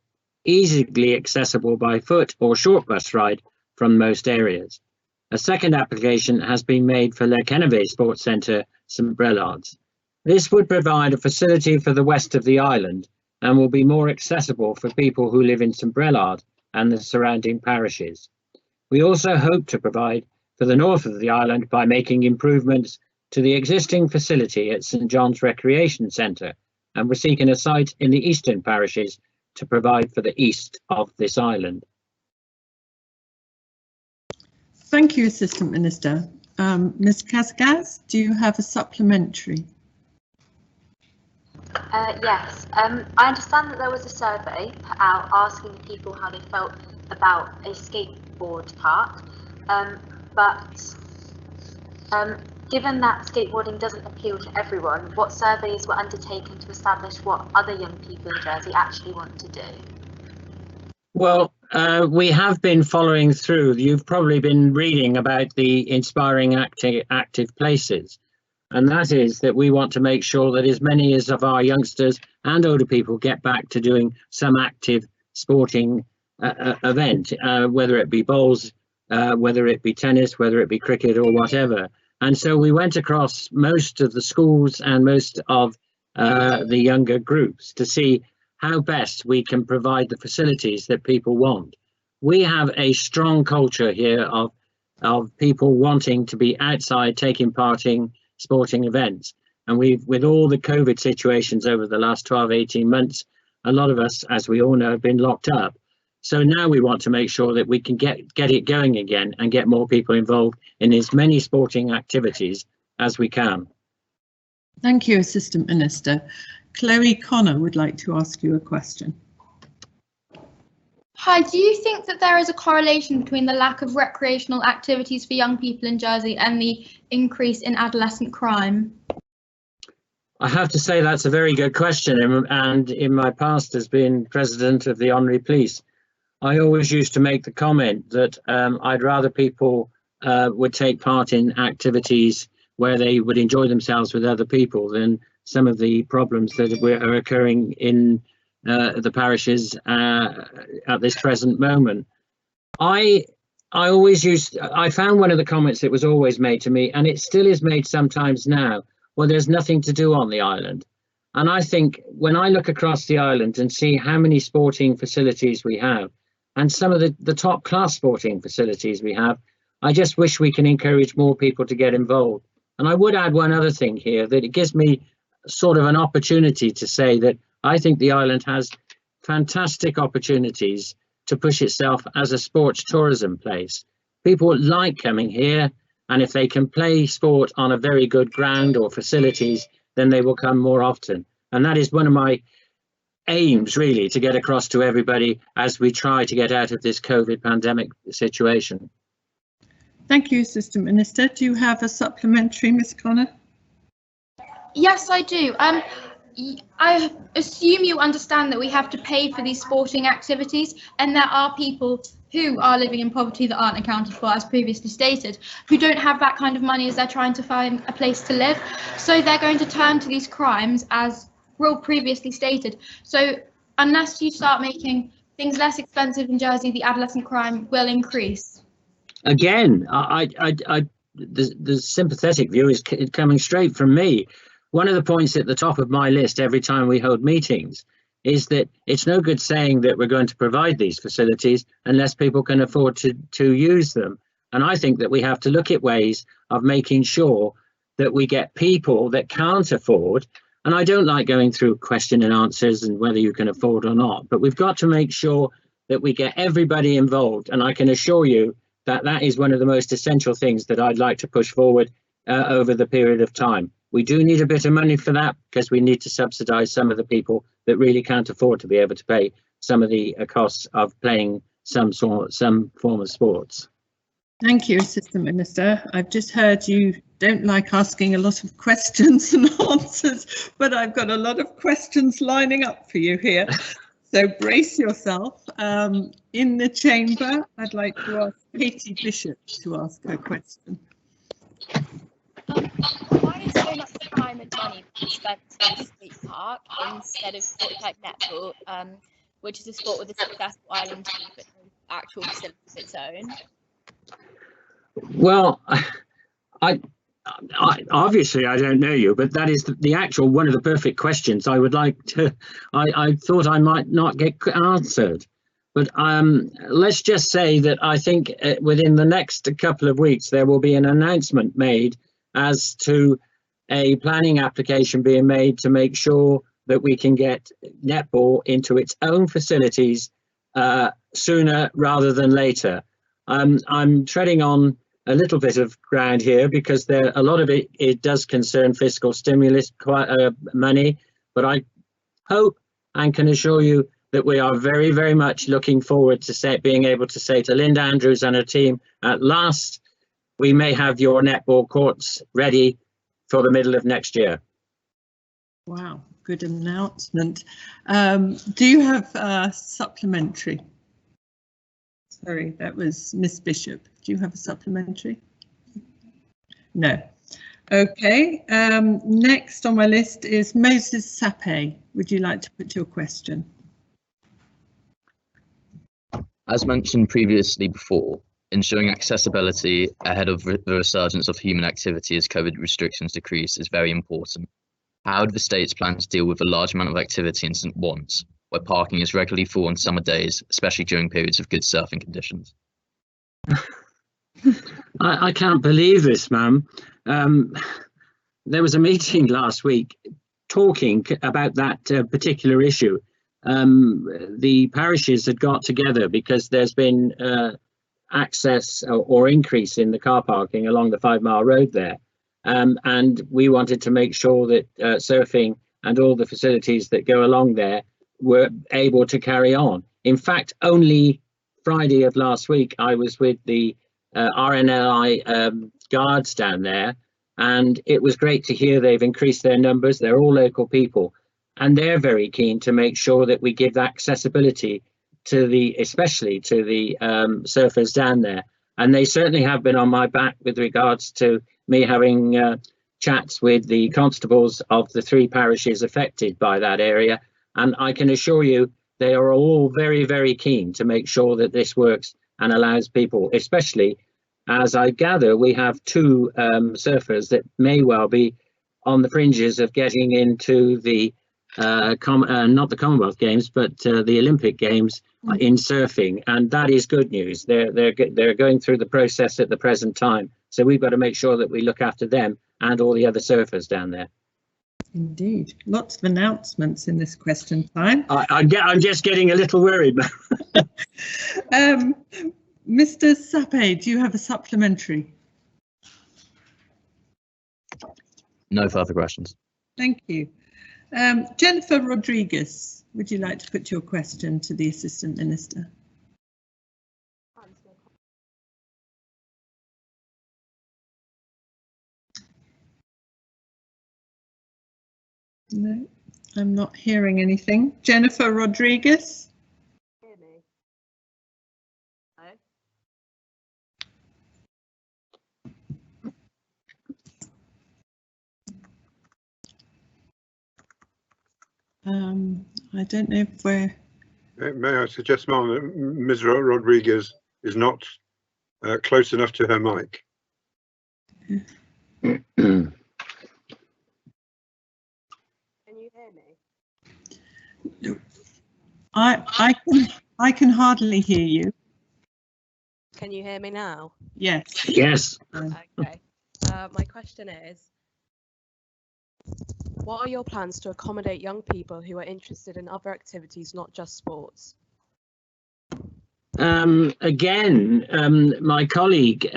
easily accessible by foot or short bus ride from most areas. A second application has been made for Le Kennevet Sports Centre, St Brelards. This would provide a facility for the west of the island and will be more accessible for people who live in St Brelard and the surrounding parishes. We also hope to provide for the north of the island by making improvements to the existing facility at St John's Recreation Centre, and we're seeking a site in the eastern parishes to provide for the east of this island. Thank you, Assistant Minister. Ms Kazgaz, do you have a supplementary? Yes, I understand that there was a survey put out asking people how they felt about a skateboard park, but given that skateboarding doesn't appeal to everyone, what surveys were undertaken to establish what other young people in Jersey actually want to do? Well, we have been following through. You've probably been reading about the Inspiring Active Places, and that is that we want to make sure that as many as of our youngsters and older people get back to doing some active sporting event, whether it be bowls, whether it be tennis, whether it be cricket or whatever. And so we went across most of the schools and most of the younger groups to see how best we can provide the facilities that people want. We have a strong culture here of people wanting to be outside taking part in sporting events. And with all the COVID situations over the last 12-18 months, a lot of us, as we all know, have been locked up. So now we want to make sure that we can get it going again and get more people involved in as many sporting activities as we can. Thank you, Assistant Minister. Chloe Connor would like to ask you a question. Hi, do you think that there is a correlation between the lack of recreational activities for young people in Jersey and the increase in adolescent crime? I have to say that's a very good question, and in my past as being president of the Honorary Police, I always used to make the comment that I'd rather people would take part in activities where they would enjoy themselves with other people than some of the problems that are occurring in the parishes at this present moment. I found one of the comments that was always made to me, and it still is made sometimes now, well, there's nothing to do on the island. And I think when I look across the island and see how many sporting facilities we have, and some of the top class sporting facilities we have, I just wish we can encourage more people to get involved. And I would add one other thing here, that it gives me sort of an opportunity to say that I think the island has fantastic opportunities to push itself as a sports tourism place. People like coming here, and if they can play sport on a very good ground or facilities, then they will come more often. And that is one of my aims, really, to get across to everybody as we try to get out of this COVID pandemic situation. Thank you, Assistant Minister. Do you have a supplementary, Ms Connor? Yes, I do. I assume you understand that we have to pay for these sporting activities, and there are people who are living in poverty that aren't accounted for, as previously stated, who don't have that kind of money as they're trying to find a place to live. So they're going to turn to these crimes, as Will previously stated. So unless you start making things less expensive in Jersey, the adolescent crime will increase. Again, the sympathetic view is coming straight from me. One of the points at the top of my list every time we hold meetings is that it's no good saying that we're going to provide these facilities unless people can afford to use them. And I think that we have to look at ways of making sure that we get people that can't afford. And I don't like going through question and answers and whether you can afford or not, but we've got to make sure that we get everybody involved. And I can assure you that that is one of the most essential things that I'd like to push forward over the period of time. We do need a bit of money for that because we need to subsidise some of the people that really can't afford to be able to pay some of the costs of playing some form of sports. Thank you, Assistant Minister. I've just heard you don't like asking a lot of questions and answers, but I've got a lot of questions lining up for you here. So brace yourself. In the chamber, I'd like to ask Katie Bishop to ask her question. Why is so much time and money spent on the skate park instead of sport like netball, which is a sport with a successful island team but no actual facility of its own? Well, I obviously I don't know you, but that is the actual one of the perfect questions I would like to. I thought I might not get answered. But let's just say that I think within the next couple of weeks there will be an announcement made as to a planning application being made to make sure that we can get netball into its own facilities sooner rather than later. I'm treading on a little bit of ground here because a lot of it does concern fiscal stimulus money, but I hope and can assure you that we are very, very much looking forward to being able to say to Linda Andrews and her team, at last, we may have your netball courts ready for the middle of next year. Wow, good announcement. Do you have a supplementary? Sorry, that was Miss Bishop. Do you have a supplementary? No. Okay, next on my list is Moses Sape. Would you like to put your question? As mentioned previously before, ensuring accessibility ahead of the resurgence of human activity as COVID restrictions decrease is very important. How do the states plan to deal with a large amount of activity in St. Wands, where parking is regularly full on summer days, especially during periods of good surfing conditions? I can't believe this, ma'am. There was a meeting last week talking about that particular issue. The parishes had got together because there's been access or increase in the car parking along the 5 Mile Road there. And we wanted to make sure that surfing and all the facilities that go along there were able to carry on. In fact, only Friday of last week, I was with the RNLI guards down there, and it was great to hear they've increased their numbers. They're all local people, and they're very keen to make sure that we give accessibility to especially to the surfers down there. And they certainly have been on my back with regards to me having chats with the constables of the 3 parishes affected by that area. And I can assure you, they are all very, very keen to make sure that this works and allows people, especially as I gather, we have 2 surfers that may well be on the fringes of getting into the not the Commonwealth Games, but the Olympic Games in surfing, and that is good news. They're going through the process at the present time, so we've got to make sure that we look after them and all the other surfers down there. Indeed, lots of announcements in this question time. I'm just getting a little worried. Mr. Sape, do you have a supplementary? No further questions. Thank you. Jennifer Rodriguez, would you like to put your question to the Assistant Minister? No, I'm not hearing anything. Jennifer Rodriguez? Hear me? I don't know if we're... May I suggest, Ma'am, that Ms. Rodriguez is not close enough to her mic? Can you hear me? I can hardly hear you. Can you hear me now? Yes. Yes. Okay. My question is, what are your plans to accommodate young people who are interested in other activities, not just sports? Again, my colleague,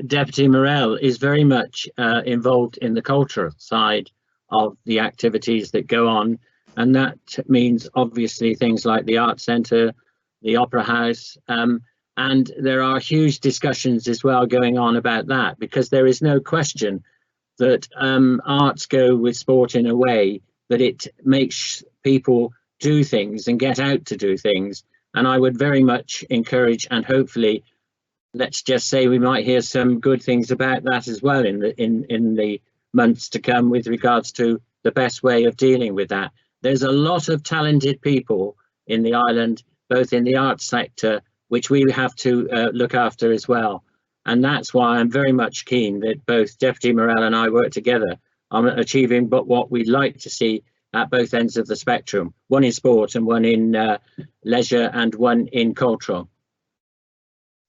Deputy Morell, is very much involved in the cultural side of the activities that go on. And that means obviously things like the Art Centre, the Opera House, and there are huge discussions as well going on about that, because there is no question that arts go with sport in a way that it makes people do things and get out to do things. And I would very much encourage, and hopefully, let's just say we might hear some good things about that as well in the months to come with regards to the best way of dealing with that. There's a lot of talented people in the island, both in the arts sector, which we have to look after as well. And that's why I'm very much keen that both Deputy Morell and I work together on achieving what we'd like to see at both ends of the spectrum, one in sport and one in leisure and one in cultural.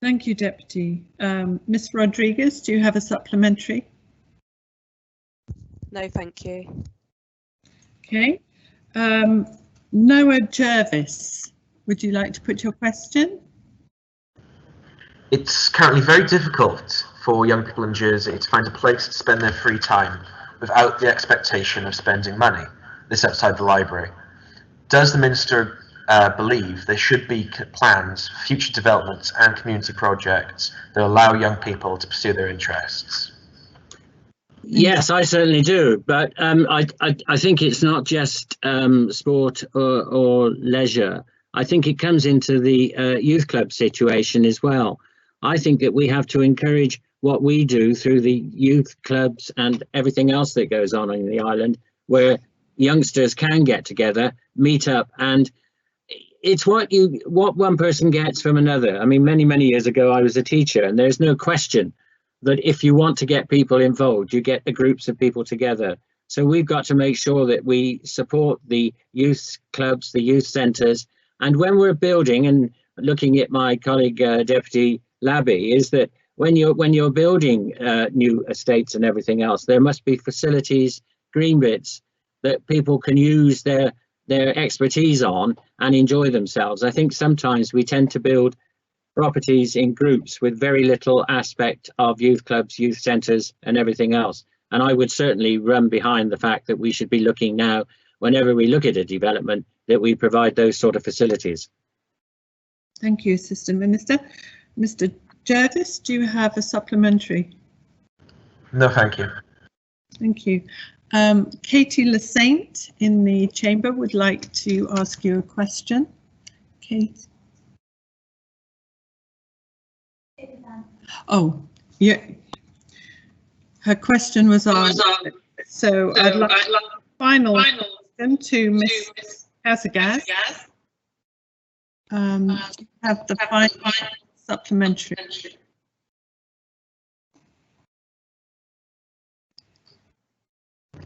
Thank you, Deputy. Ms. Rodriguez, do you have a supplementary? No, thank you. Okay. Noah Jervis, would you like to put your question? It's currently very difficult for young people in Jersey to find a place to spend their free time without the expectation of spending money. This outside the library. Does the Minister believe there should be plans for future developments and community projects that allow young people to pursue their interests? Yes, I certainly do, but I think it's not just sport or leisure. I think it comes into the youth club situation as well. I think that we have to encourage what we do through the youth clubs and everything else that goes on in the island, where youngsters can get together, meet up, and it's what one person gets from another. I mean, many years ago, I was a teacher, and there's no question that if you want to get people involved, you get the groups of people together. So we've got to make sure that we support the youth clubs, the youth centres, and when we're building, and looking at my colleague Deputy Labby, is that when you're building new estates and everything else, there must be facilities, green bits that people can use their expertise on and enjoy themselves. I think sometimes we tend to build properties in groups with very little aspect of youth clubs, youth centres and everything else. And I would certainly run behind the fact that we should be looking now, whenever we look at a development, that we provide those sort of facilities. Thank you, Assistant Minister. Mr. Jervis, do you have a supplementary? No, thank you. Thank you. Katie Lasaint in the chamber would like to ask you a question. Kate. Oh, yeah. Her question was answered. So I'd like a final question to Ms. Casagas. Have the final supplementary.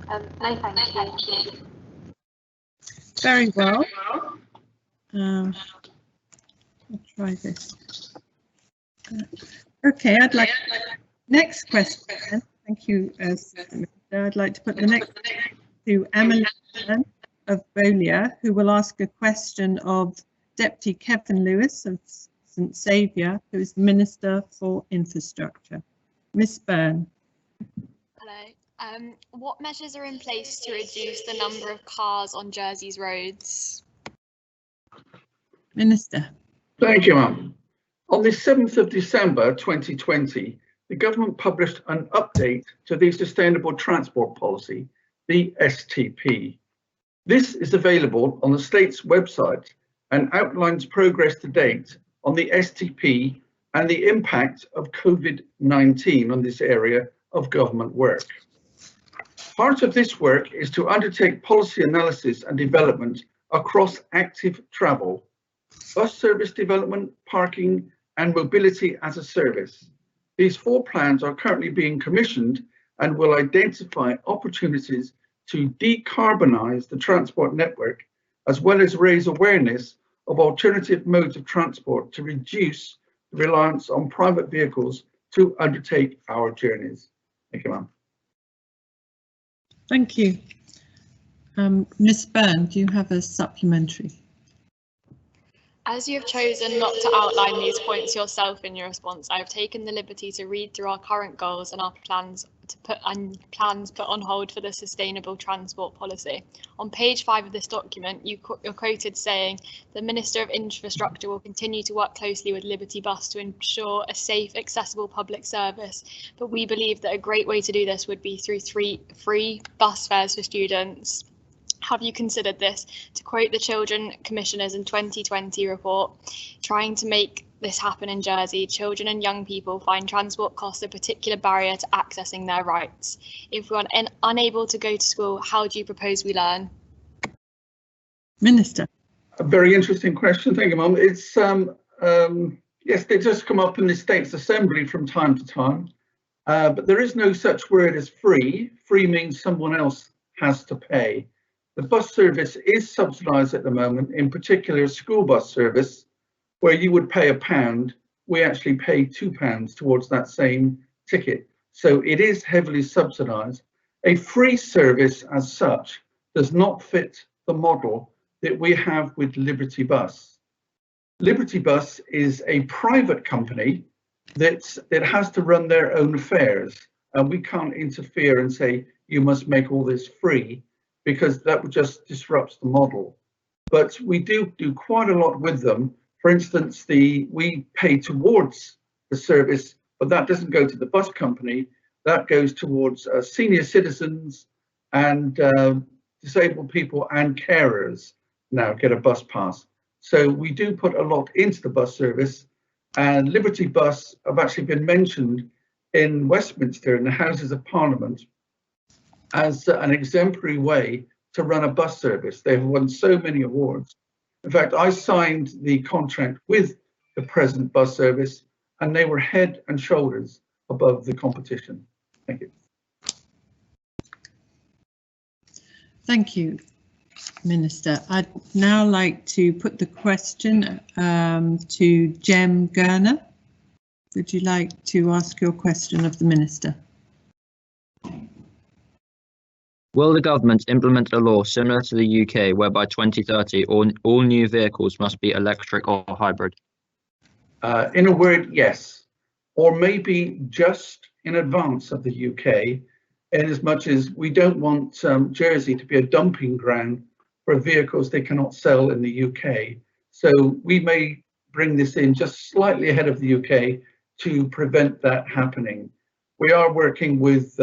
No, thank you. Very well. I'll try this. Okay, I'd like next question. Thank you, I'd like to put the next to Emily of Bolia, who will ask a question of Deputy Kevin Lewis of St Saviour, who is the Minister for Infrastructure. Miss Byrne. Hello. What measures are in place to reduce the number of cars on Jersey's roads? Minister. Thank you, ma'am. On the 7th of December 2020, the government published an update to the Sustainable Transport Policy, the STP. This is available on the state's website and outlines progress to date on the STP and the impact of COVID-19 on this area of government work. Part of this work is to undertake policy analysis and development across active travel, bus service development, parking, and mobility as a service. These 4 plans are currently being commissioned and will identify opportunities to decarbonise the transport network, as well as raise awareness of alternative modes of transport to reduce the reliance on private vehicles to undertake our journeys. Thank you, ma'am. Thank you. Ms. Byrne, do you have a supplementary? As you have chosen not to outline these points yourself in your response, I have taken the liberty to read through our current goals and our plans put on hold for the sustainable transport policy. On page 5 of this document, you're quoted saying, "The Minister of Infrastructure will continue to work closely with Liberty Bus to ensure a safe, accessible public service, but we believe that a great way to do this would be through free bus fares for students." Have you considered this? To quote the Children Commissioners in 2020 report, trying to make this happen in Jersey, children and young people find transport costs a particular barrier to accessing their rights. If we are unable to go to school, how do you propose we learn? Minister. A very interesting question. Thank you, Mum. It's yes, they just come up in the States Assembly from time to time, but there is no such word as free. Free means someone else has to pay. the bus service is subsidised at the moment, in particular school bus service, where you would pay £1, we actually pay £2 towards that same ticket. So it is heavily subsidised. A free service as such does not fit the model that we have with Liberty Bus. Liberty Bus is a private company that has to run their own fares, and we can't interfere and say you must make all this free, because that would just disrupt the model. But we do quite a lot with them. For instance, we pay towards the service, but that doesn't go to the bus company. That goes towards senior citizens and disabled people and carers now get a bus pass. So we do put a lot into the bus service, and Liberty Bus have actually been mentioned in Westminster in the Houses of Parliament as an exemplary way to run a bus service. They've won so many awards. In fact, I signed the contract with the present bus service, and they were head and shoulders above the competition. Thank you. Thank you, Minister. I'd now like to put the question to Jem Gerner. Would you like to ask your question of the Minister? Will the government implement a law similar to the UK where by 2030 all new vehicles must be electric or hybrid? In a word, yes. Or maybe just in advance of the UK, in as much as we don't want Jersey to be a dumping ground for vehicles they cannot sell in the UK. So we may bring this in just slightly ahead of the UK to prevent that happening. We are working with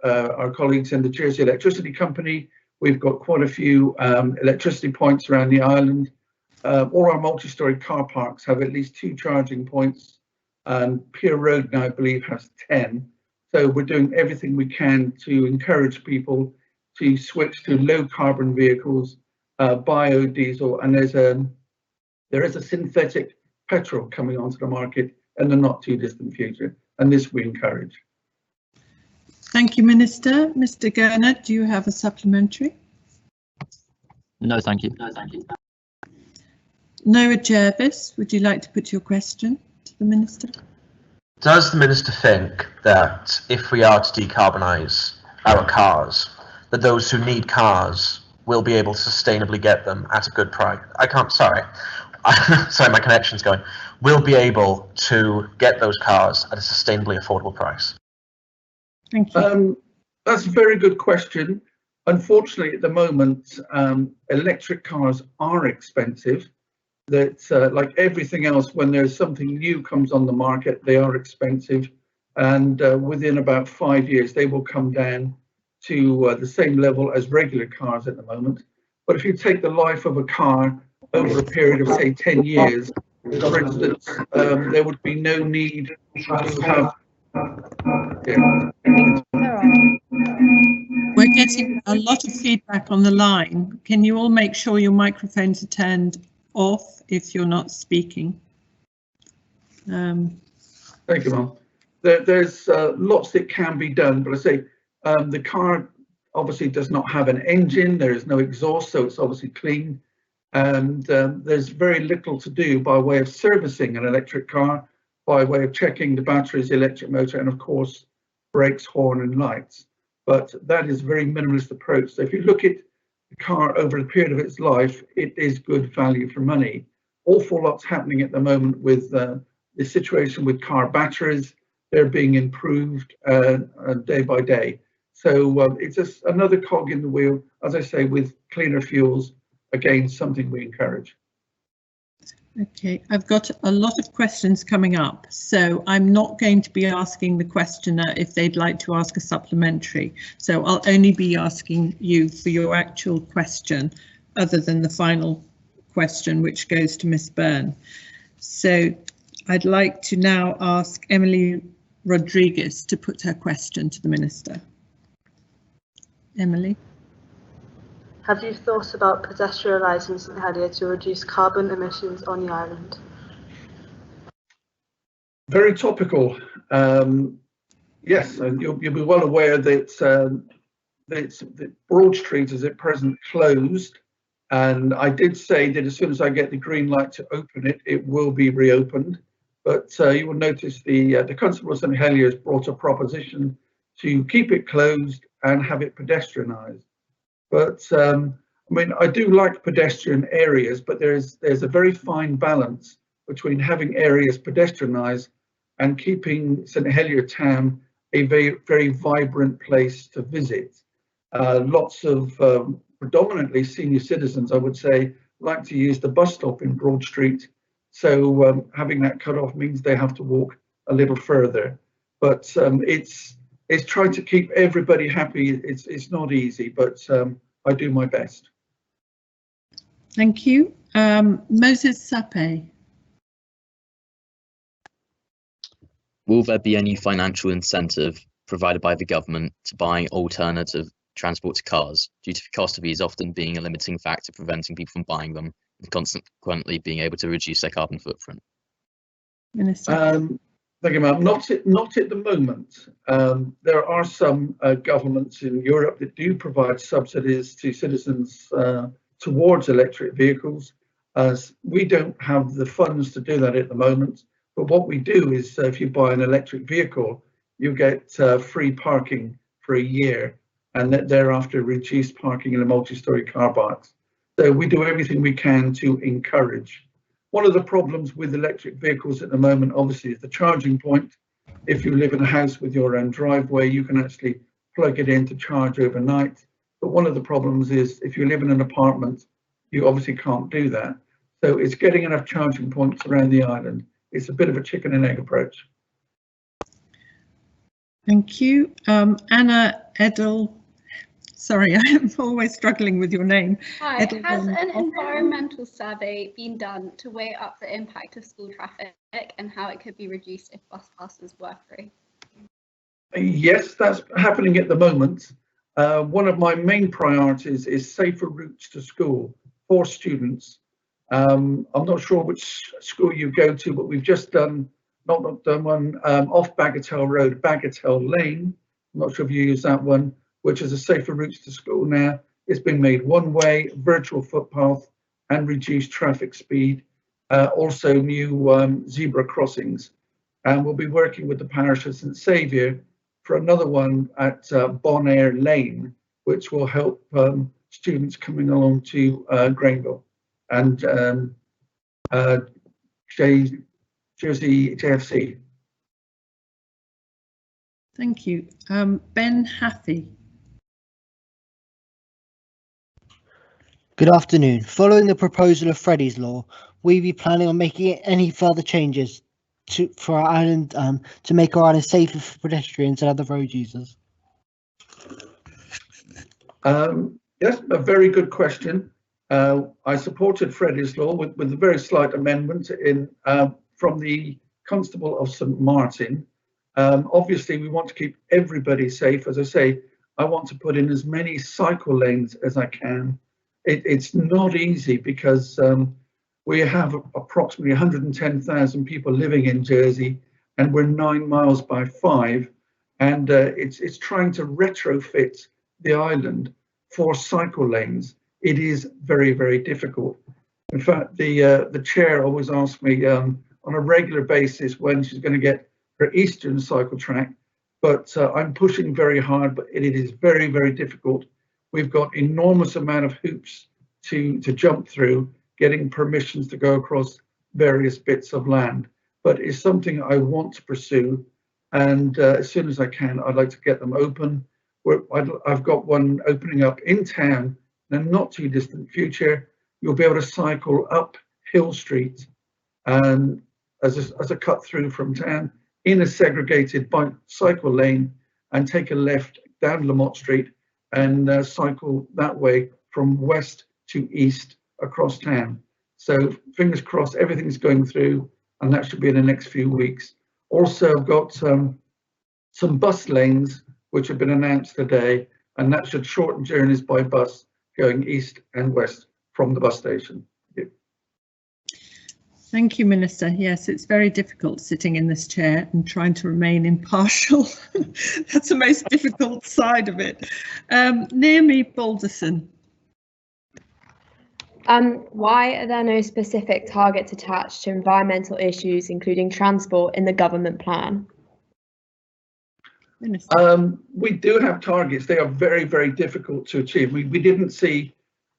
our colleagues in the Jersey Electricity Company. We've got quite a few electricity points around the island. All our multi-storey car parks have at least 2 charging points. Pier Road now, I believe, has 10. So we're doing everything we can to encourage people to switch to low carbon vehicles, biodiesel, and there is a synthetic petrol coming onto the market in the not too distant future, and this we encourage. Thank you, Minister. Mr. Gerner, do you have a supplementary? No, thank you. No, thank you. Noah Jervis, would you like to put your question to the Minister? Does the Minister think that if we are to decarbonise our cars, that those who need cars will be able to sustainably get them at a good price? Sorry, my connection's going. Will be able to get those cars at a sustainably affordable price? Thank you. That's a very good question. Unfortunately, at the moment, electric cars are expensive. That, like everything else, when there's something new comes on the market, they are expensive. And within about 5 years, they will come down to the same level as regular cars at the moment. But if you take the life of a car over a period of, say, 10 years, for instance, there would be no need to have... We're getting a lot of feedback on the line. Can you all make sure your microphones are turned off if you're not speaking? Thank you, Mum. There's lots that can be done, but I say the car obviously does not have an engine. There is no exhaust, so it's obviously clean. And there's very little to do by way of servicing an electric car, by way of checking the batteries, the electric motor, and of course, brakes, horn, and lights. But that is a very minimalist approach. So if you look at the car over the period of its life, it is good value for money. Awful lots happening at the moment with the situation with car batteries. They're being improved day by day. So it's just another cog in the wheel, as I say, with cleaner fuels. Again, something we encourage. Okay, I've got a lot of questions coming up, so I'm not going to be asking the questioner if they'd like to ask a supplementary. So I'll only be asking you for your actual question, other than the final question, which goes to Miss Byrne. So I'd like to now ask Emily Rodriguez to put her question to the Minister. Emily. Have you thought about pedestrianising St Helier to reduce carbon emissions on the island? Very topical. Yes, you'll be well aware that the Broad Street is at present closed, and I did say that as soon as I get the green light to open it, it will be reopened. But you will notice the Constable of St Heliers brought a proposition to keep it closed and have it pedestrianised. But I mean, I do like pedestrian areas, but there's a very fine balance between having areas pedestrianised and keeping St Helier town a very vibrant place to visit. Lots of predominantly senior citizens, I would say, like to use the bus stop in Broad Street. So having that cut off means they have to walk a little further. But it's trying to keep everybody happy. It's not easy, but I do my best. Thank you. Moses Sape. Will there be any financial incentive provided by the government to buying alternative transport to cars, due to the cost of these often being a limiting factor preventing people from buying them and consequently being able to reduce their carbon footprint? Minister. Thank you, ma'am. Not at the moment. There are some governments in Europe that do provide subsidies to citizens towards electric vehicles. We don't have the funds to do that at the moment. But what we do is if you buy an electric vehicle, you get free parking for a year, and thereafter reduced parking in a multi-storey car parks. So we do everything we can to encourage. One of the problems with electric vehicles at the moment, obviously, is the charging point. If you live in a house with your own driveway, you can actually plug it in to charge overnight. But one of the problems is if you live in an apartment, you obviously can't do that. So it's getting enough charging points around the island. It's a bit of a chicken and egg approach. Thank you. Anna Edel. Sorry, I'm always struggling with your name. Hi, has an environmental survey been done to weigh up the impact of school traffic and how it could be reduced if bus passes were free? Yes, that's happening at the moment. One of my main priorities is safer routes to school for students. I'm not sure which school you go to, but we've just done not done one off Bagatelle Road, Bagatelle Lane. I'm not sure if you use that one, which is a safer routes to school now. It's been made one way, virtual footpath, and reduced traffic speed. Also new zebra crossings. And we'll be working with the parish of St Saviour for another one at Bonair Lane, which will help students coming along to Grainville and Jersey JFC. Thank you. Ben Haffey. Good afternoon. Following the proposal of Freddie's Law, will you be planning on making any further changes for our island to make our island safer for pedestrians and other road users? Yes, a very good question. I supported Freddie's Law with a very slight amendment in from the Constable of St Martin. Obviously, we want to keep everybody safe. As I say, I want to put in as many cycle lanes as I can. It's not easy because we have approximately 110,000 people living in Jersey, and we're 9 miles by 5, and it's trying to retrofit the island for cycle lanes. It is very, very difficult. In fact, the chair always asks me on a regular basis when she's going to get her eastern cycle track, but I'm pushing very hard, but it is very, very difficult. We've got enormous amount of hoops to jump through, getting permissions to go across various bits of land, but it's something I want to pursue, and as soon as I can, I'd like to get them open. I've got one opening up in town in a not too distant future. You'll be able to cycle up Hill Street and as a cut through from town in a segregated cycle lane and take a left down Lamont Street and cycle that way from west to east across town. So fingers crossed, everything's going through, and that should be in the next few weeks. Also, I've got some bus lanes which have been announced today, and that should shorten journeys by bus going east and west from the bus station. Thank you, Minister. Yes, it's very difficult sitting in this chair and trying to remain impartial. That's the most difficult side of it. Naomi Balderson. Why are there no specific targets attached to environmental issues, including transport, in the government plan? We do have targets. They are very, very difficult to achieve. We didn't see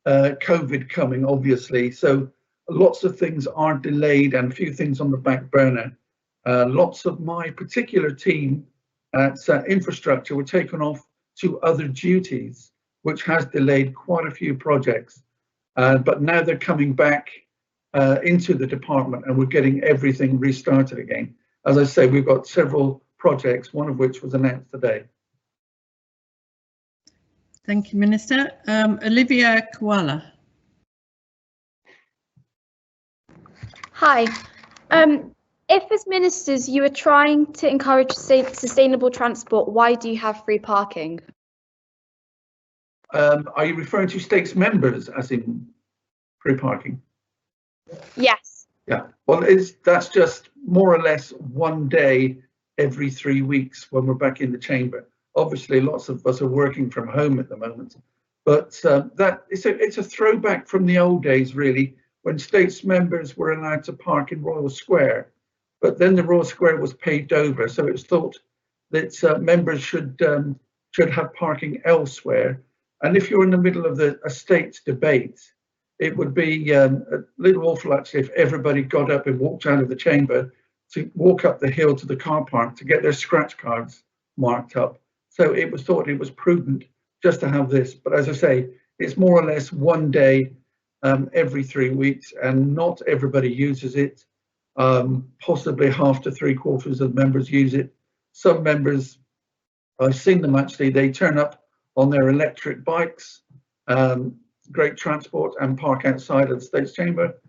COVID coming, obviously, so lots of things are delayed and a few things on the back burner. Lots of my particular team at infrastructure were taken off to other duties, which has delayed quite a few projects. But now they're coming back into the department and we're getting everything restarted again. As I say, we've got several projects, one of which was announced today. Thank you, Minister. Olivia Koala. Hi. If as ministers you are trying to encourage sustainable transport, why do you have free parking? Are you referring to states members as in free parking? Yes. Yeah, well, that's just more or less 1 day every 3 weeks when we're back in the chamber. Obviously, lots of us are working from home at the moment, but that it's a throwback from the old days, really, when states members were allowed to park in Royal Square, but then the Royal Square was paved over, so it was thought that members should have parking elsewhere. And if you're in the middle of a states debate, it would be a little awful actually if everybody got up and walked out of the chamber to walk up the hill to the car park to get their scratch cards marked up. So it was thought it was prudent just to have this. But as I say, it's more or less 1 day every 3 weeks, and not everybody uses it. Possibly half to 3/4 of members use it. Some members, I've seen them actually, they turn up on their electric bikes, great transport, and park outside of the States Chamber.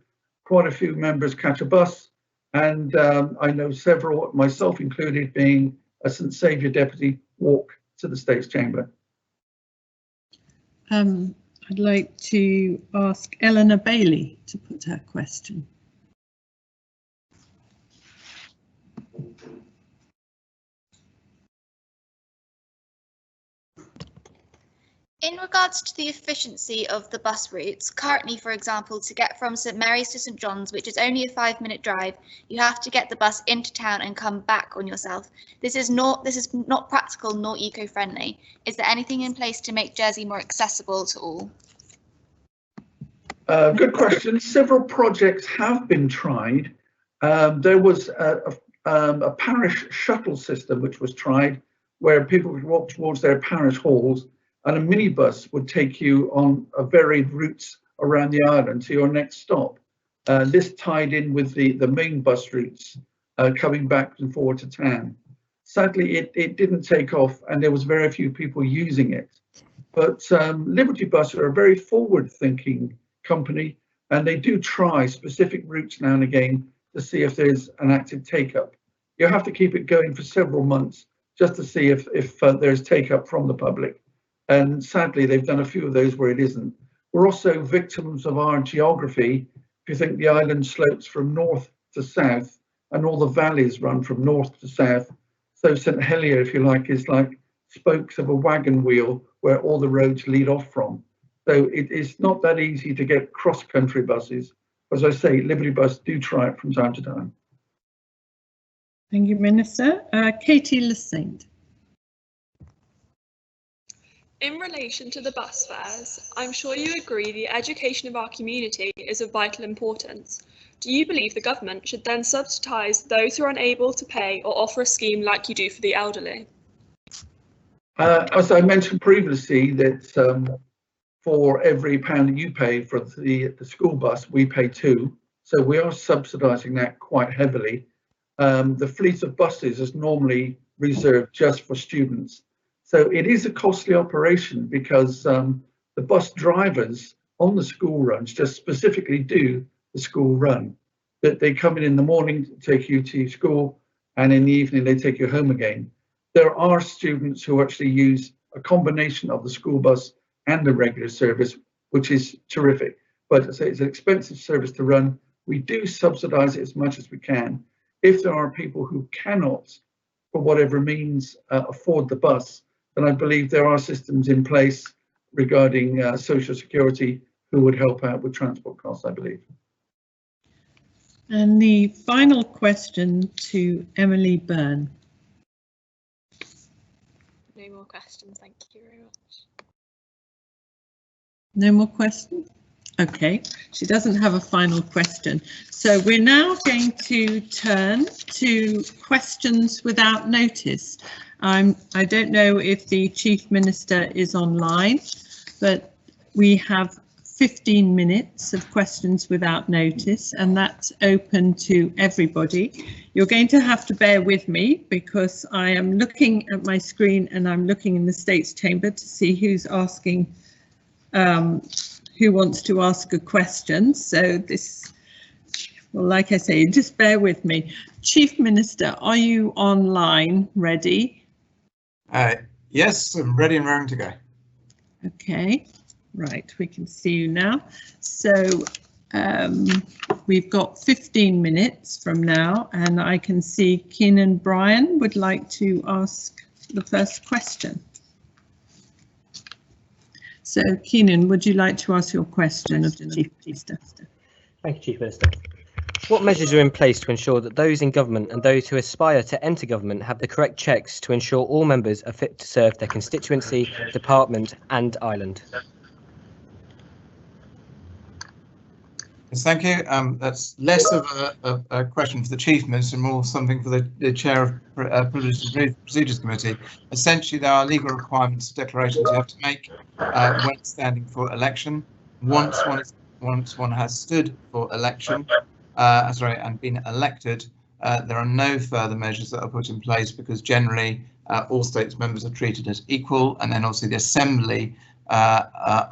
Quite a few members catch a bus, and I know several, myself included, being a St Saviour deputy, walk to the States Chamber. I'd like to ask Eleanor Bailey to put her question. In regards to the efficiency of the bus routes, currently, for example, to get from St Mary's to St John's, which is only a 5-minute drive, you have to get the bus into town and come back on yourself. This is not practical nor eco-friendly. Is there anything in place to make Jersey more accessible to all? Good question. Several projects have been tried. There was a parish shuttle system which was tried, where people would walk towards their parish halls, and a minibus would take you on a varied routes around the island to your next stop. This tied in with the main bus routes coming back and forward to town. Sadly, it didn't take off, and there was very few people using it. But Liberty Bus are a very forward-thinking company, and they do try specific routes now and again to see if there's an active take-up. You have to keep it going for several months just to see if there's take-up from the public. And sadly, they've done a few of those where it isn't. We're also victims of our geography. If you think the island slopes from north to south, and all the valleys run from north to south. So St Helier, if you like, is like spokes of a wagon wheel where all the roads lead off from. So it's not that easy to get cross-country buses. As I say, Liberty Bus do try it from time to time. Thank you, Minister. Katie Lasaint. In relation to the bus fares, I'm sure you agree the education of our community is of vital importance. Do you believe the government should then subsidise those who are unable to pay, or offer a scheme like you do for the elderly? As I mentioned previously, that for every pound that you pay for the school bus, we pay 2. So we are subsidising that quite heavily. The fleet of buses is normally reserved just for students. So it is a costly operation because the bus drivers on the school runs just specifically do the school run. That they come in the morning to take you to school, and in the evening they take you home again. There are students who actually use a combination of the school bus and the regular service, which is terrific. But it's an expensive service to run. we do subsidise it as much as we can. If there are people who cannot, for whatever means, afford the bus, then I believe there are systems in place regarding social security who would help out with transport costs, I believe. And the final question to Emily Byrne. No more questions, thank you very much. No more questions? Okay, she doesn't have a final question. So we're now going to turn to questions without notice. I don't know if the Chief Minister is online, but we have 15 minutes of questions without notice, and that's open to everybody. You're going to have to bear with me because I am looking at my screen and I'm looking in the States Chamber to see who's asking, who wants to ask a question. So this, well, like I say, just bear with me. Chief Minister, are you online, ready? Yes, I'm ready and raring to go. Okay. Right, we can see you now. So we've got 15 minutes from now, and I can see Keenan Bryan would like to ask the first question. So Keenan, would you like to ask your question of the Chief Minister? Thank you, Chief Minister. What measures are in place to ensure that those in government and those who aspire to enter government have the correct checks to ensure all members are fit to serve their constituency, department and island? Yes, thank you. That's less of a question for the Chief Minister, more something for the Chair of Privileges and Procedures Committee. Essentially, there are legal requirements, declarations you have to make when standing for election. Once one has stood for election, and been elected, there are no further measures that are put in place because generally all states members are treated as equal, and then obviously the Assembly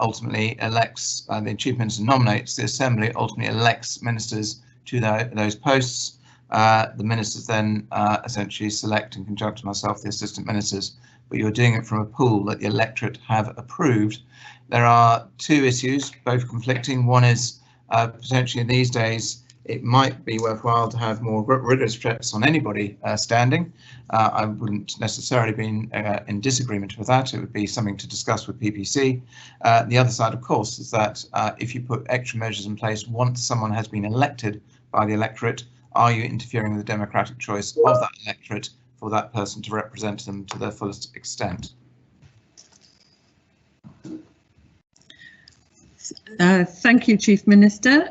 ultimately elects, the Chief Minister nominates, the Assembly ultimately elects ministers to those posts. The ministers then essentially select in conjunction with myself the assistant ministers, but you're doing it from a pool that the electorate have approved. There are two issues, both conflicting. One is potentially in these days it might be worthwhile to have more rigorous checks on anybody standing. I wouldn't necessarily be in disagreement with that. It would be something to discuss with PPC. The other side, of course, is that if you put extra measures in place once someone has been elected by the electorate, are you interfering with the democratic choice of that electorate for that person to represent them to their fullest extent? Thank you, Chief Minister.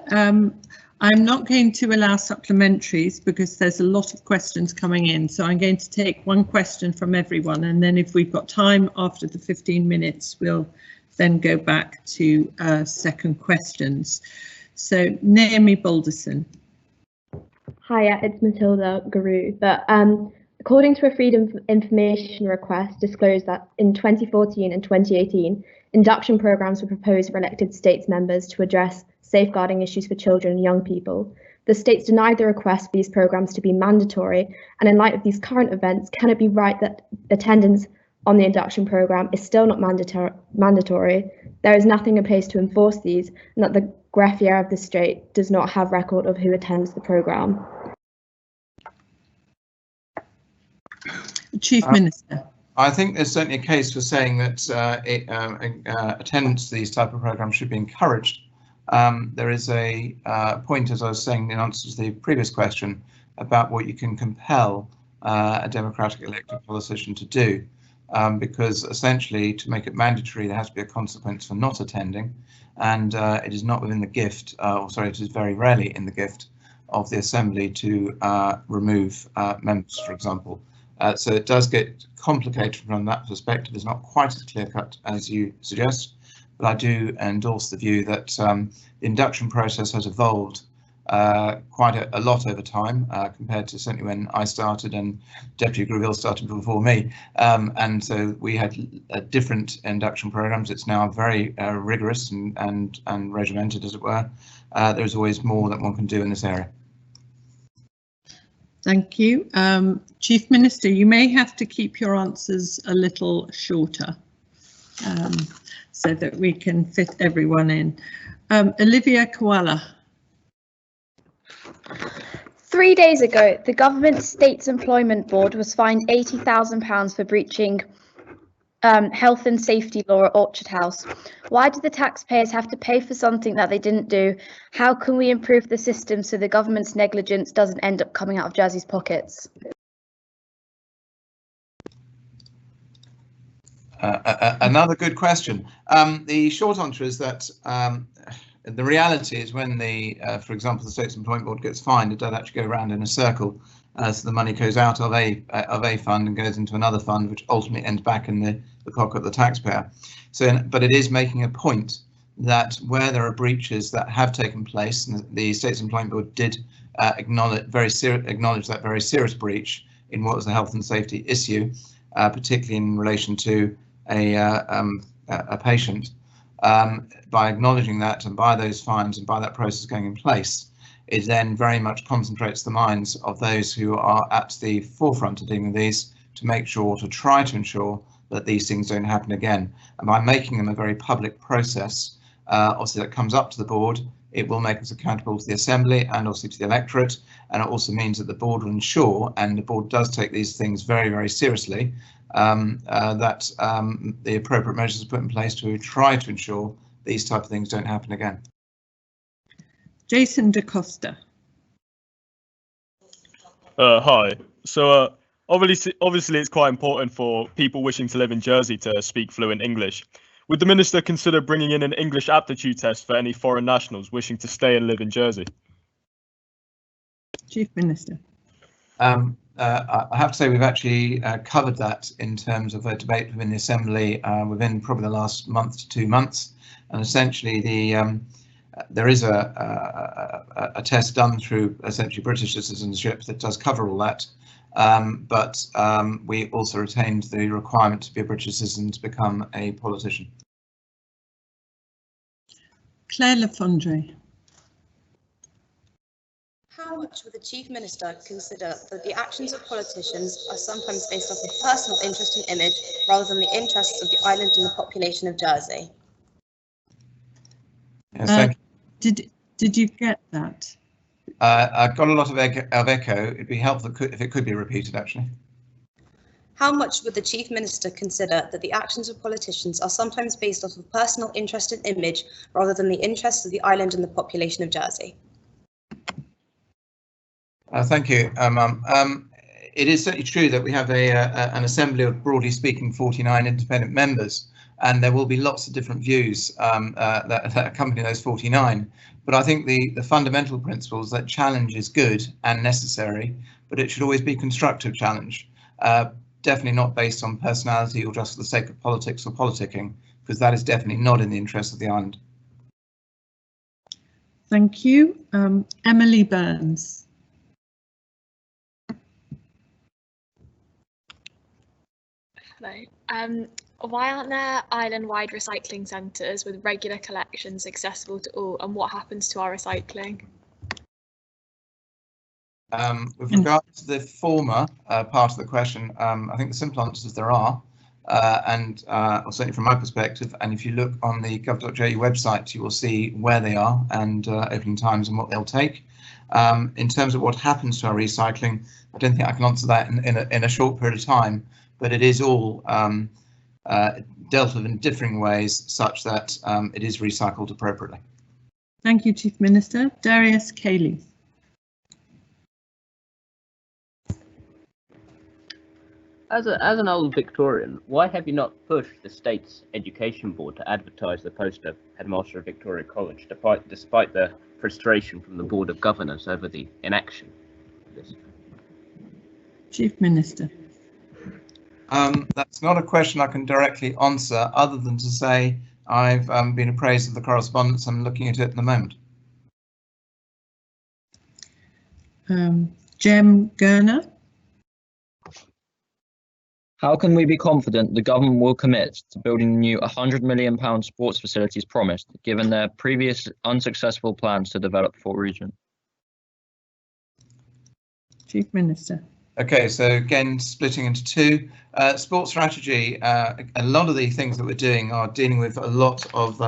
I'm not going to allow supplementaries because there's a lot of questions coming in, so I'm going to take one question from everyone, and then if we've got time after the 15 minutes, we'll then go back to second questions. So Naomi Balderson. Hiya, it's Matilda Guru. But according to a Freedom of Information request disclosed that in 2014 and 2018, induction programs were proposed for elected states members to address safeguarding issues for children and young people. The states denied the request for these programs to be mandatory, and in light of these current events, can it be right that attendance on the induction program is still not mandatory? There is nothing in place to enforce these, and that the greffier of the state does not have record of who attends the program. Chief Minister. I think there's certainly a case for saying that attendance to these type of programs should be encouraged. There is a point, as I was saying in answer to the previous question, about what you can compel a democratic elected politician to do, because essentially to make it mandatory there has to be a consequence for not attending, and it is not within the gift, it is very rarely in the gift of the Assembly to remove members, for example. So it does get complicated from that perspective. It's not quite as clear-cut as you suggest, but I do endorse the view that the induction process has evolved quite a lot over time compared to certainly when I started and Deputy Greville started before me. And so we had different induction programs. It's now very rigorous and regimented, as it were. There's always more that one can do in this area. Thank you. Chief Minister, you may have to keep your answers a little shorter so that we can fit everyone in. Olivia Koala. 3 days ago, the Government States Employment Board was fined £80,000 for breaching health and safety law at Orchard House. Why do the taxpayers have to pay for something that they didn't do? How can we improve the system so the government's negligence doesn't end up coming out of Jersey's pockets? Another good question. The short answer is that the reality is when for example, the States Employment Board gets fined, it does actually go around in a circle. So the money goes out of a fund and goes into another fund, which ultimately ends back in the pocket of the taxpayer. So, but it is making a point that where there are breaches that have taken place, and the States Employment Board did acknowledge that very serious breach in what was the health and safety issue, particularly in relation to a patient. By acknowledging that and by those fines and by that process going in place, it then very much concentrates the minds of those who are at the forefront of dealing with these to try to ensure that these things don't happen again. And by making them a very public process, obviously that comes up to the board, it will make us accountable to the Assembly and also to the electorate. And it also means that the board will ensure, and the board does take these things very, very seriously, that the appropriate measures are put in place to try to ensure these type of things don't happen again. Jason DaCosta. Hi. So obviously it's quite important for people wishing to live in Jersey to speak fluent English. Would the Minister consider bringing in an English aptitude test for any foreign nationals wishing to stay and live in Jersey? Chief Minister. I have to say we've actually covered that in terms of a debate within the Assembly within probably the last month to 2 months, and essentially there is a test done through essentially British citizenship that does cover all that, but we also retained the requirement to be a British citizen to become a politician. Claire Le Fondre. How much would the Chief Minister consider that the actions of politicians are sometimes based off of personal interest and image rather than the interests of the island and the population of Jersey? Yes, thank you. Did you get that? I've got a lot of echo. It'd be helpful if it could be repeated, actually. How much would the Chief Minister consider that the actions of politicians are sometimes based off of personal interest and image rather than the interests of the island and the population of Jersey? Thank you. It is certainly true that we have an Assembly of, broadly speaking, 49 independent members, and there will be lots of different views that accompany those 49. But I think the fundamental principles that challenge is good and necessary, but it should always be constructive challenge. Definitely not based on personality or just for the sake of politics or politicking, because that is definitely not in the interest of the island. Thank you. Emily Burns. Hello. Why aren't there island-wide recycling centres with regular collections accessible to all, and what happens to our recycling? With regard to the former part of the question, I think the simple answer is there are, and certainly from my perspective, and if you look on the gov.je website, you will see where they are and opening times and what they'll take. In terms of what happens to our recycling, I don't think I can answer that in a short period of time, but it is all dealt with in differing ways such that it is recycled appropriately. Thank you, Chief Minister. Darius Cayley. As an old Victorian, why have you not pushed the state's education board to advertise the post of headmaster of Victoria College, despite the frustration from the Board of Governors over the inaction of this? Chief Minister. That's not a question I can directly answer, other than to say I've been appraised of the correspondence. I'm looking at it at the moment. Jem Gerner. How can we be confident the government will commit to building the new £100 million sports facilities promised, given their previous unsuccessful plans to develop Fort Regent? Chief Minister. Okay, so again, splitting into two. Sports strategy, a lot of the things that we're doing are dealing with a lot of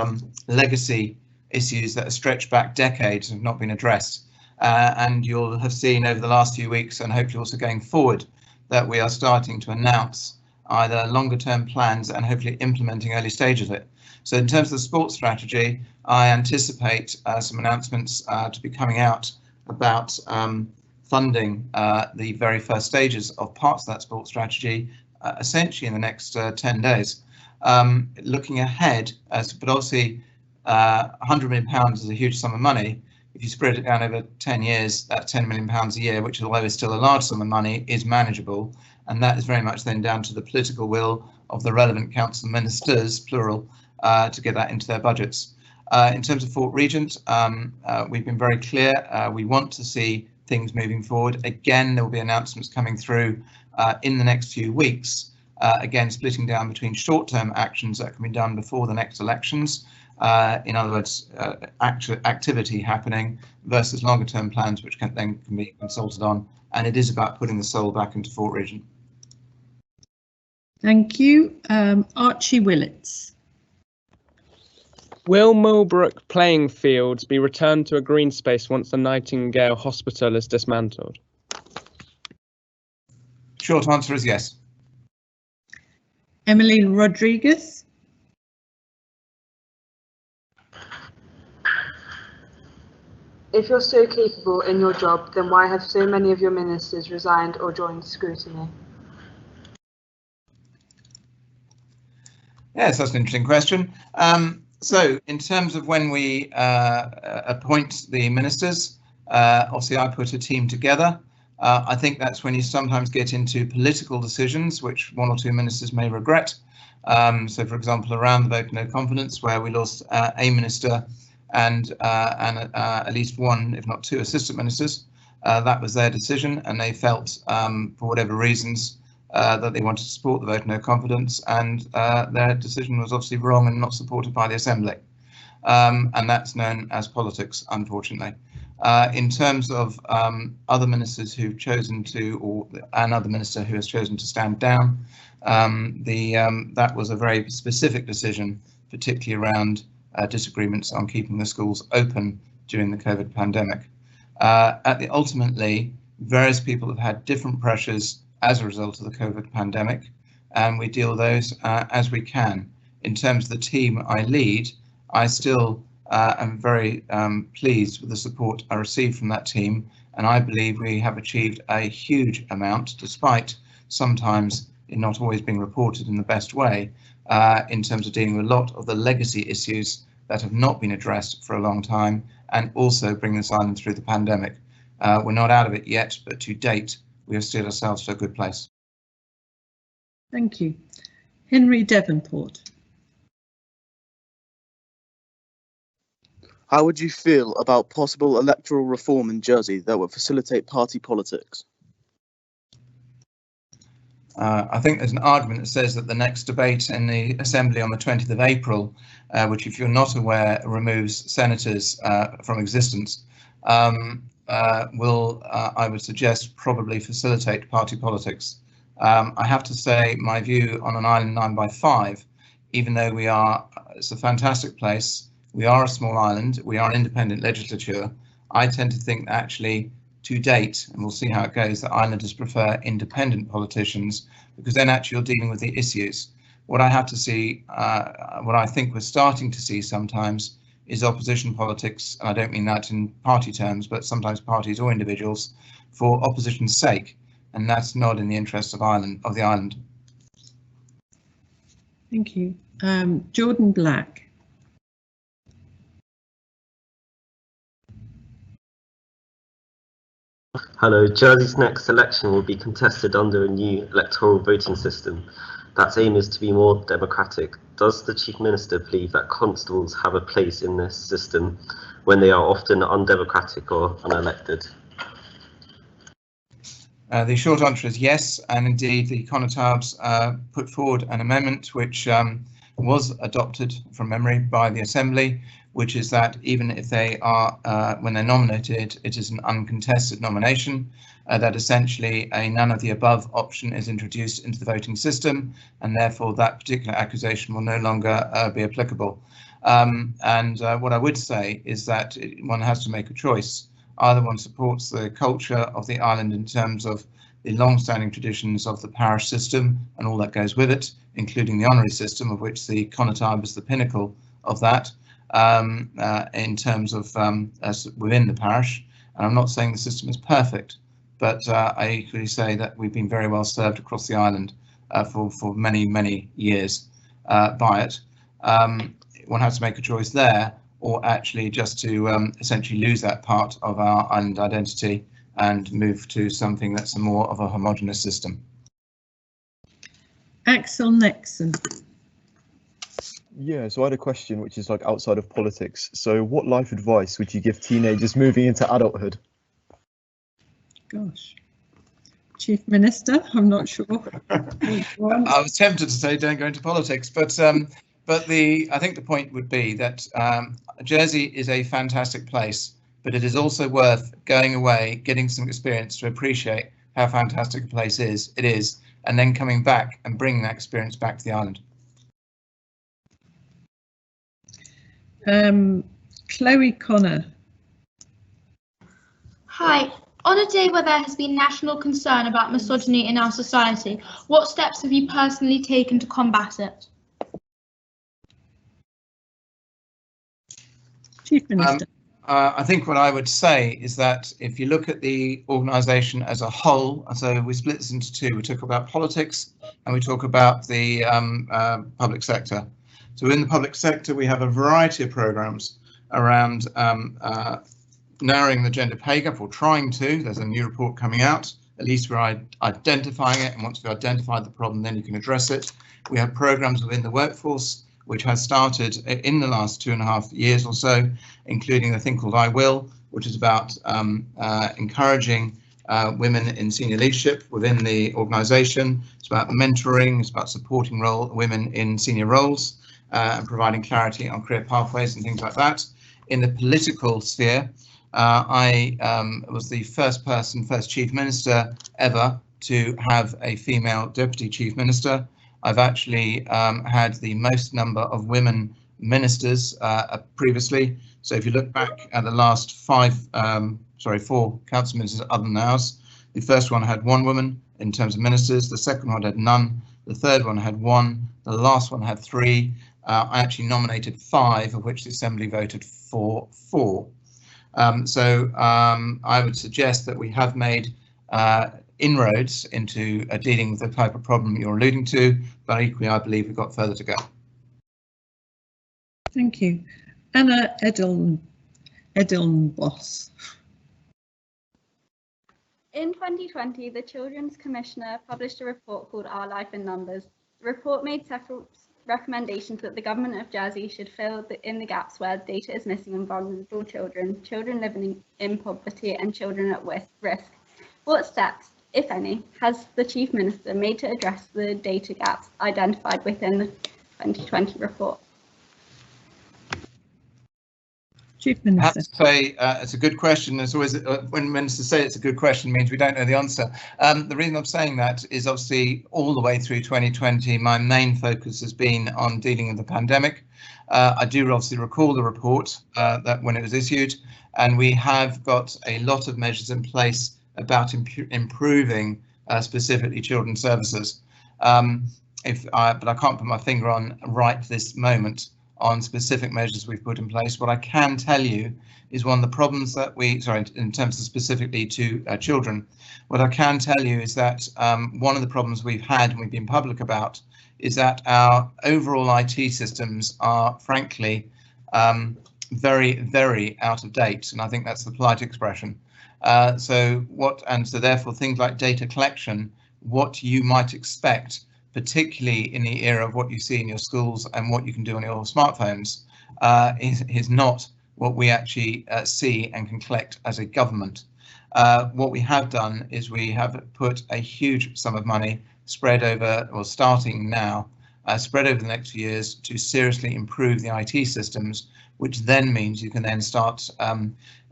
legacy issues that are stretched back decades and have not been addressed. And you'll have seen over the last few weeks, and hopefully also going forward, that we are starting to announce either longer term plans and hopefully implementing early stages of it. So in terms of the sports strategy, I anticipate some announcements to be coming out about funding the very first stages of parts of that sports strategy, essentially in the next 10 days. Looking ahead, but obviously £100 million is a huge sum of money. If you spread it down over 10 years, that's £10 million a year, which, although is still a large sum of money, is manageable. And that is very much then down to the political will of the relevant council ministers, plural, to get that into their budgets. In terms of Fort Regent, we've been very clear. We want to see things moving forward. Again, there will be announcements coming through in the next few weeks. Again, splitting down between short-term actions that can be done before the next elections. In other words, activity happening versus longer-term plans, which then can be consulted on. And it is about putting the soul back into Fort Regent. Thank you. Archie Willits. Will Millbrook playing fields be returned to a green space once the Nightingale Hospital is dismantled? Short answer is yes. Emmeline Rodriguez. If you're so capable in your job, then why have so many of your ministers resigned or joined scrutiny? Yes, that's an interesting question. So in terms of when we appoint the ministers, obviously I put a team together. I think that's when you sometimes get into political decisions, which one or two ministers may regret. So, for example, around the vote of no confidence, where we lost a minister and at least one, if not two, assistant ministers. That was their decision, and they felt, for whatever reasons, that they wanted to support the vote of no confidence, and their decision was obviously wrong and not supported by the Assembly. And that's known as politics, unfortunately. In terms of other ministers who've chosen to, or another minister who has chosen to stand down, that was a very specific decision, particularly around disagreements on keeping the schools open during the COVID pandemic. Ultimately, various people have had different pressures as a result of the COVID pandemic, and we deal with those as we can. In terms of the team I lead, I still am very pleased with the support I received from that team, and I believe we have achieved a huge amount, despite sometimes it not always being reported in the best way, in terms of dealing with a lot of the legacy issues that have not been addressed for a long time, and also bring this island through the pandemic. We're not out of it yet, but to date, we have steered ourselves to a good place. Thank you. Henry Devonport. How would you feel about possible electoral reform in Jersey that would facilitate party politics? I think there's an argument that says that the next debate in the Assembly on the 20th of April, which, if you're not aware, removes senators from existence, will, I would suggest, probably facilitate party politics. I have to say, my view on an island 9x5, even though it's a fantastic place, we are a small island, we are an independent legislature, I tend to think that actually, to date, and we'll see how it goes, that islanders prefer independent politicians, because then actually you're dealing with the issues. What I have to see, what I think we're starting to see sometimes, is opposition politics, and I don't mean that in party terms, but sometimes parties or individuals, for opposition's sake, and that's not in the interest of the island. Thank you. Jordan Black. Hello, Jersey's next election will be contested under a new electoral voting system. That's aim is to be more democratic. Does the Chief Minister believe that constables have a place in this system when they are often undemocratic or unelected? The short answer is yes, and indeed the Connotabs put forward an amendment which was adopted from memory by the Assembly, which is that even if they are, when they're nominated, it is an uncontested nomination, that essentially a none of the above option is introduced into the voting system, and therefore that particular accusation will no longer be applicable. And what I would say is that one has to make a choice. are the one who supports the culture of the island in terms of the long-standing traditions of the parish system and all that goes with it, including the honorary system, of which the Connotab is the pinnacle of that, in terms of as within the parish. And I'm not saying the system is perfect, but I equally say that we've been very well served across the island for many, many years by it. One has to make a choice there, or actually just to essentially lose that part of our island identity and move to something that's more of a homogenous system. Axel Nixon. Yeah, so I had a question which is like outside of politics. So what life advice would you give teenagers moving into adulthood? Gosh. Chief Minister, I'm not sure. I was tempted to say don't go into politics, but I think the point would be that Jersey is a fantastic place, but it is also worth going away, getting some experience to appreciate how fantastic a place it is, and then coming back and bringing that experience back to the island. Chloe Connor. Hi. On a day where there has been national concern about misogyny in our society, what steps have you personally taken to combat it? Chief Minister. I think what I would say is that if you look at the organisation as a whole, so we split this into two, we talk about politics and we talk about the public sector. So in the public sector, we have a variety of programmes around narrowing the gender pay gap, or trying to. There's a new report coming out. At least we're identifying it, and once we've identified the problem, then you can address it. We have programmes within the workforce, which has started in the last 2.5 years or so, including a thing called I Will, which is about encouraging women in senior leadership within the organisation. It's about mentoring, it's about supporting women in senior roles, and providing clarity on career pathways and things like that. In the political sphere, I was the first Chief Minister ever to have a female Deputy Chief Minister. I've actually had the most number of women ministers previously. So if you look back at the last 4 council ministers other than ours, the first one had 1 woman in terms of ministers, the second one had none, the third one had 1, the last one had 3. I actually nominated 5, of which the Assembly voted for 4. I would suggest that we have made inroads into dealing with the type of problem you're alluding to, but equally I believe we've got further to go. Thank you. Anna Edeln-Boss. In 2020, the Children's Commissioner published a report called Our Life in Numbers. The report made several recommendations that the Government of Jersey should fill in the gaps where data is missing on vulnerable children, children living in poverty and children at risk. What steps, if any, has the Chief Minister made to address the data gaps identified within the 2020 report? Chief Minister. I have to say it's a good question. As always, when ministers say it's a good question, means we don't know the answer. The reason I'm saying that is obviously all the way through 2020, my main focus has been on dealing with the pandemic. I do obviously recall the report that when it was issued, and we have got a lot of measures in place about improving specifically children's services. But I can't put my finger on right this moment on specific measures we've put in place. What I can tell you is one of the problems that in terms of specifically to children, what I can tell you is that one of the problems we've had and we've been public about is that our overall IT systems are frankly very, very out of date. And I think that's the polite expression. So therefore things like data collection, what you might expect, particularly in the era of what you see in your schools and what you can do on your smartphones, is not what we actually see and can collect as a government. What we have done is we have put a huge sum of money spread over, or starting now, spread over the next few years to seriously improve the IT systems, which then means you can then start,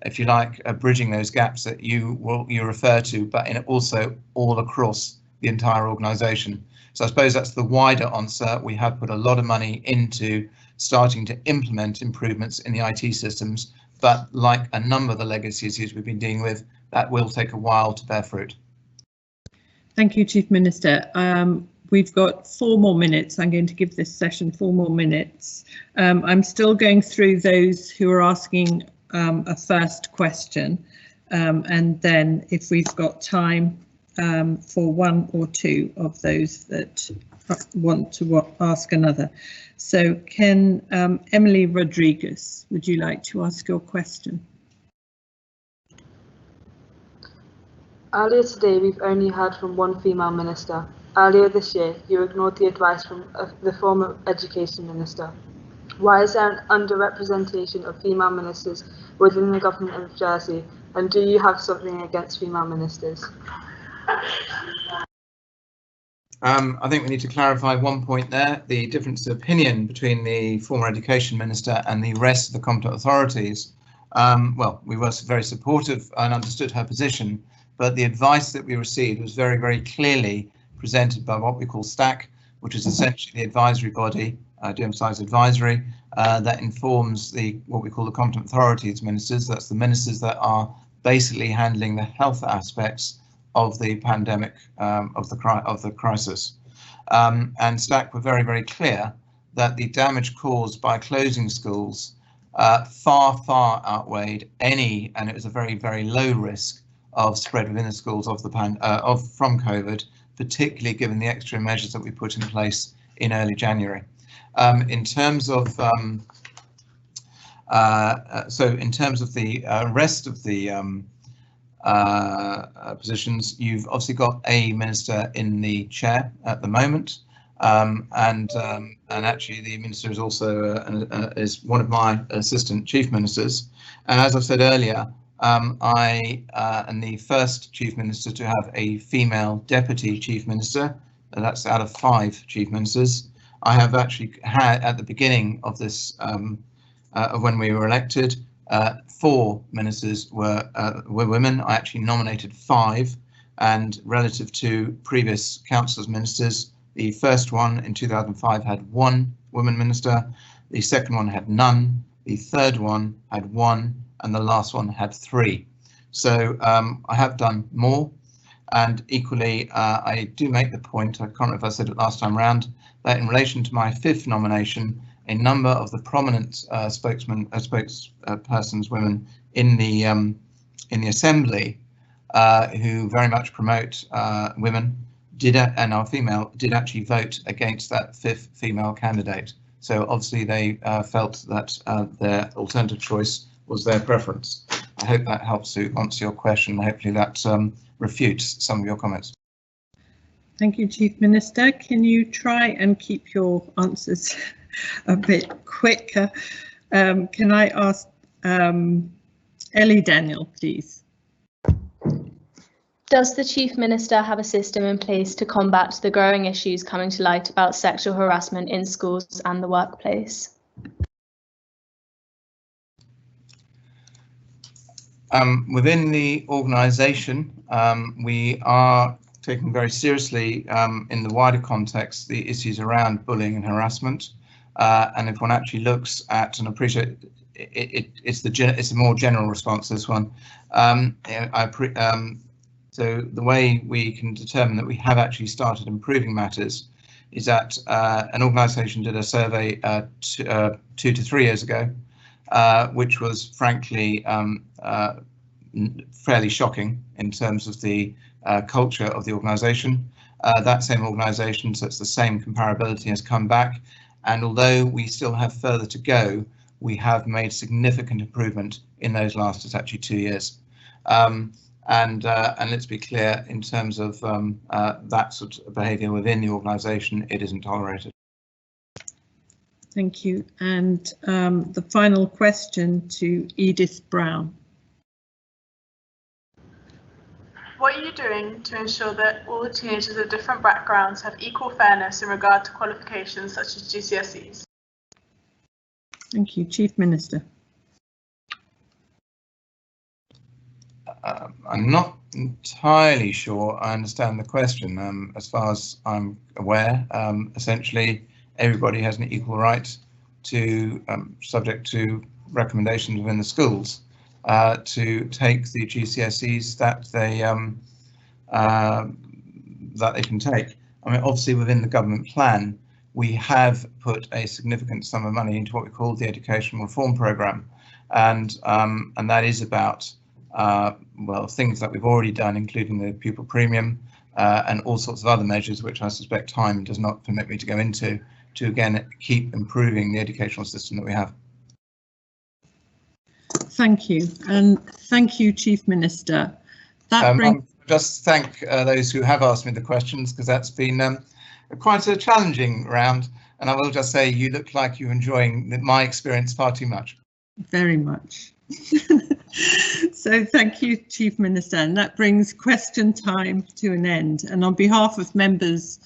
if you like, bridging those gaps that you refer to, but also all across the entire organisation. So I suppose that's the wider answer. We have put a lot of money into starting to implement improvements in the IT systems, but like a number of the legacy issues we've been dealing with, that will take a while to bear fruit. Thank you, Chief Minister. We've got 4 more minutes. I'm going to give this session 4 more minutes. I'm still going through those who are asking a first question, and then if we've got time for 1 or 2 of those that want to ask another. So can Emily Rodriguez, would you like to ask your question? Earlier today, we've only heard from one female minister. Earlier this year, you ignored the advice from the former Education Minister. Why is there an underrepresentation of female ministers within the Government of Jersey, and do you have something against female ministers? I think we need to clarify one point there. The difference of opinion between the former Education Minister and the rest of the competent authorities. Well, we were very supportive and understood her position, but the advice that we received was very, very clearly presented by what we call STAC, which is essentially the advisory body, to emphasise advisory, that informs what we call the competent authorities ministers. That's the ministers that are basically handling the health aspects of the pandemic, of the crisis. And STAC were very, very clear that the damage caused by closing schools far, far outweighed any, and it was a very, very low risk of spread within the schools of from COVID, particularly given the extra measures that we put in place in early January. In terms of the rest of the positions, you've obviously got a minister in the chair at the moment, and actually the minister is also is one of my assistant chief ministers. And as I said earlier, I am the first chief minister to have a female deputy chief minister. That's out of 5 chief ministers. I have actually had, at the beginning of this, of when we were elected, 4 ministers were women. I actually nominated 5, and relative to previous councillors ministers, the first one in 2005 had 1 woman minister, the second one had none, the third one had 1, and the last one had 3. So I have done more, and equally I do make the point, I can't remember if I said it last time round, that in relation to my 5th nomination, a number of the prominent spokespersons, women in the Assembly, who very much promote women, and are female, did actually vote against that 5th female candidate. So obviously they felt that their alternative choice was their preference. I hope that helps to answer your question. Hopefully that refutes some of your comments. Thank you, Chief Minister. Can you try and keep your answers a bit quicker? Can I ask Ellie Daniel, please? Does the Chief Minister have a system in place to combat the growing issues coming to light about sexual harassment in schools and the workplace? Within the organisation, we are taking very seriously, in the wider context, the issues around bullying and harassment. And if one actually looks at, and appreciate it's a more general response, this one. So the way we can determine that we have actually started improving matters is that an organisation did a survey 2 to 3 years ago, which was frankly fairly shocking in terms of the culture of the organisation. That same organisation, so it's the same comparability, has come back, and although we still have further to go, we have made significant improvement in those last, it's actually 2 years. And let's be clear, in terms of that sort of behaviour within the organisation, it isn't tolerated. Thank you. And the final question to Edith Brown. What are you doing to ensure that all the teenagers of different backgrounds have equal fairness in regard to qualifications such as GCSEs? Thank you. Chief Minister. I'm not entirely sure I understand the question. As far as I'm aware, essentially everybody has an equal right to, subject to recommendations within the schools to take the GCSEs that they can take. I mean, obviously within the government plan, we have put a significant sum of money into what we call the Education Reform Programme, and that is about well, things that we've already done, including the pupil premium and all sorts of other measures, which I suspect time does not permit me to go into, to again keep improving the educational system that we have. Thank you, and thank you, Chief Minister. That brings. Just thank those who have asked me the questions, because that's been quite a challenging round, and I will just say you look like you're enjoying my experience far too much. Very much. So thank you, Chief Minister, and that brings question time to an end. And on behalf of members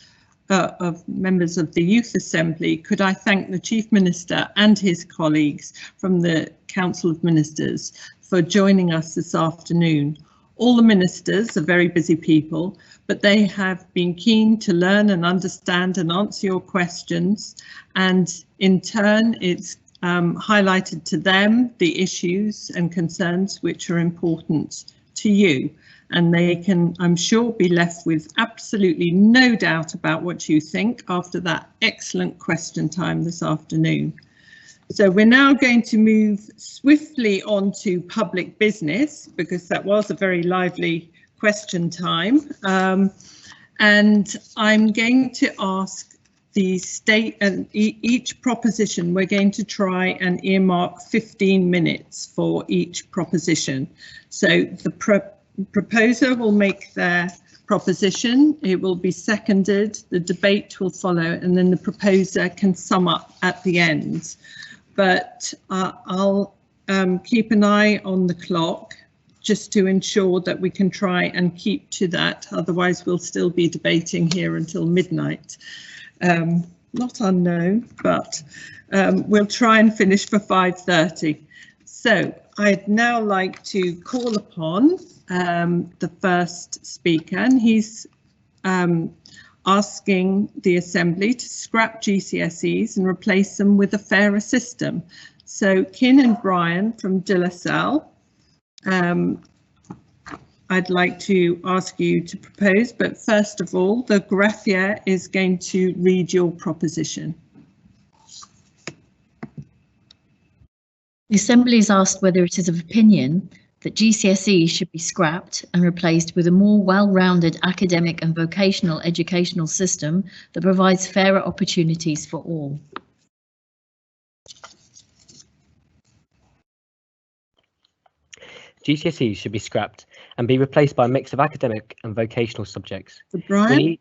of the Youth Assembly, could I thank the Chief Minister and his colleagues from the Council of Ministers for joining us this afternoon. All the ministers are very busy people, but they have been keen to learn and understand and answer your questions, and in turn it's highlighted to them the issues and concerns which are important to you, and they can, I'm sure, be left with absolutely no doubt about what you think after that excellent question time this afternoon. So we're now going to move swiftly on to public business, because that was a very lively question time. And I'm going to ask the state, and each proposition, we're going to try and earmark 15 minutes for each proposition. So the proposer will make their proposition, it will be seconded, the debate will follow, and then the proposer can sum up at the end. But I'll keep an eye on the clock just to ensure that we can try and keep to that. Otherwise, we'll still be debating here until midnight. Not unknown, but we'll try and finish for 5:30. So I'd now like to call upon the first speaker, and he's asking the Assembly to scrap GCSEs and replace them with a fairer system. So Kin and Brian from De La Salle, I'd like to ask you to propose, but first of all, the greffier is going to read your proposition. The Assembly is asked whether it is of opinion that GCSEs should be scrapped and replaced with a more well-rounded academic and vocational educational system that provides fairer opportunities for all. GCSEs should be scrapped and be replaced by a mix of academic and vocational subjects. Brian?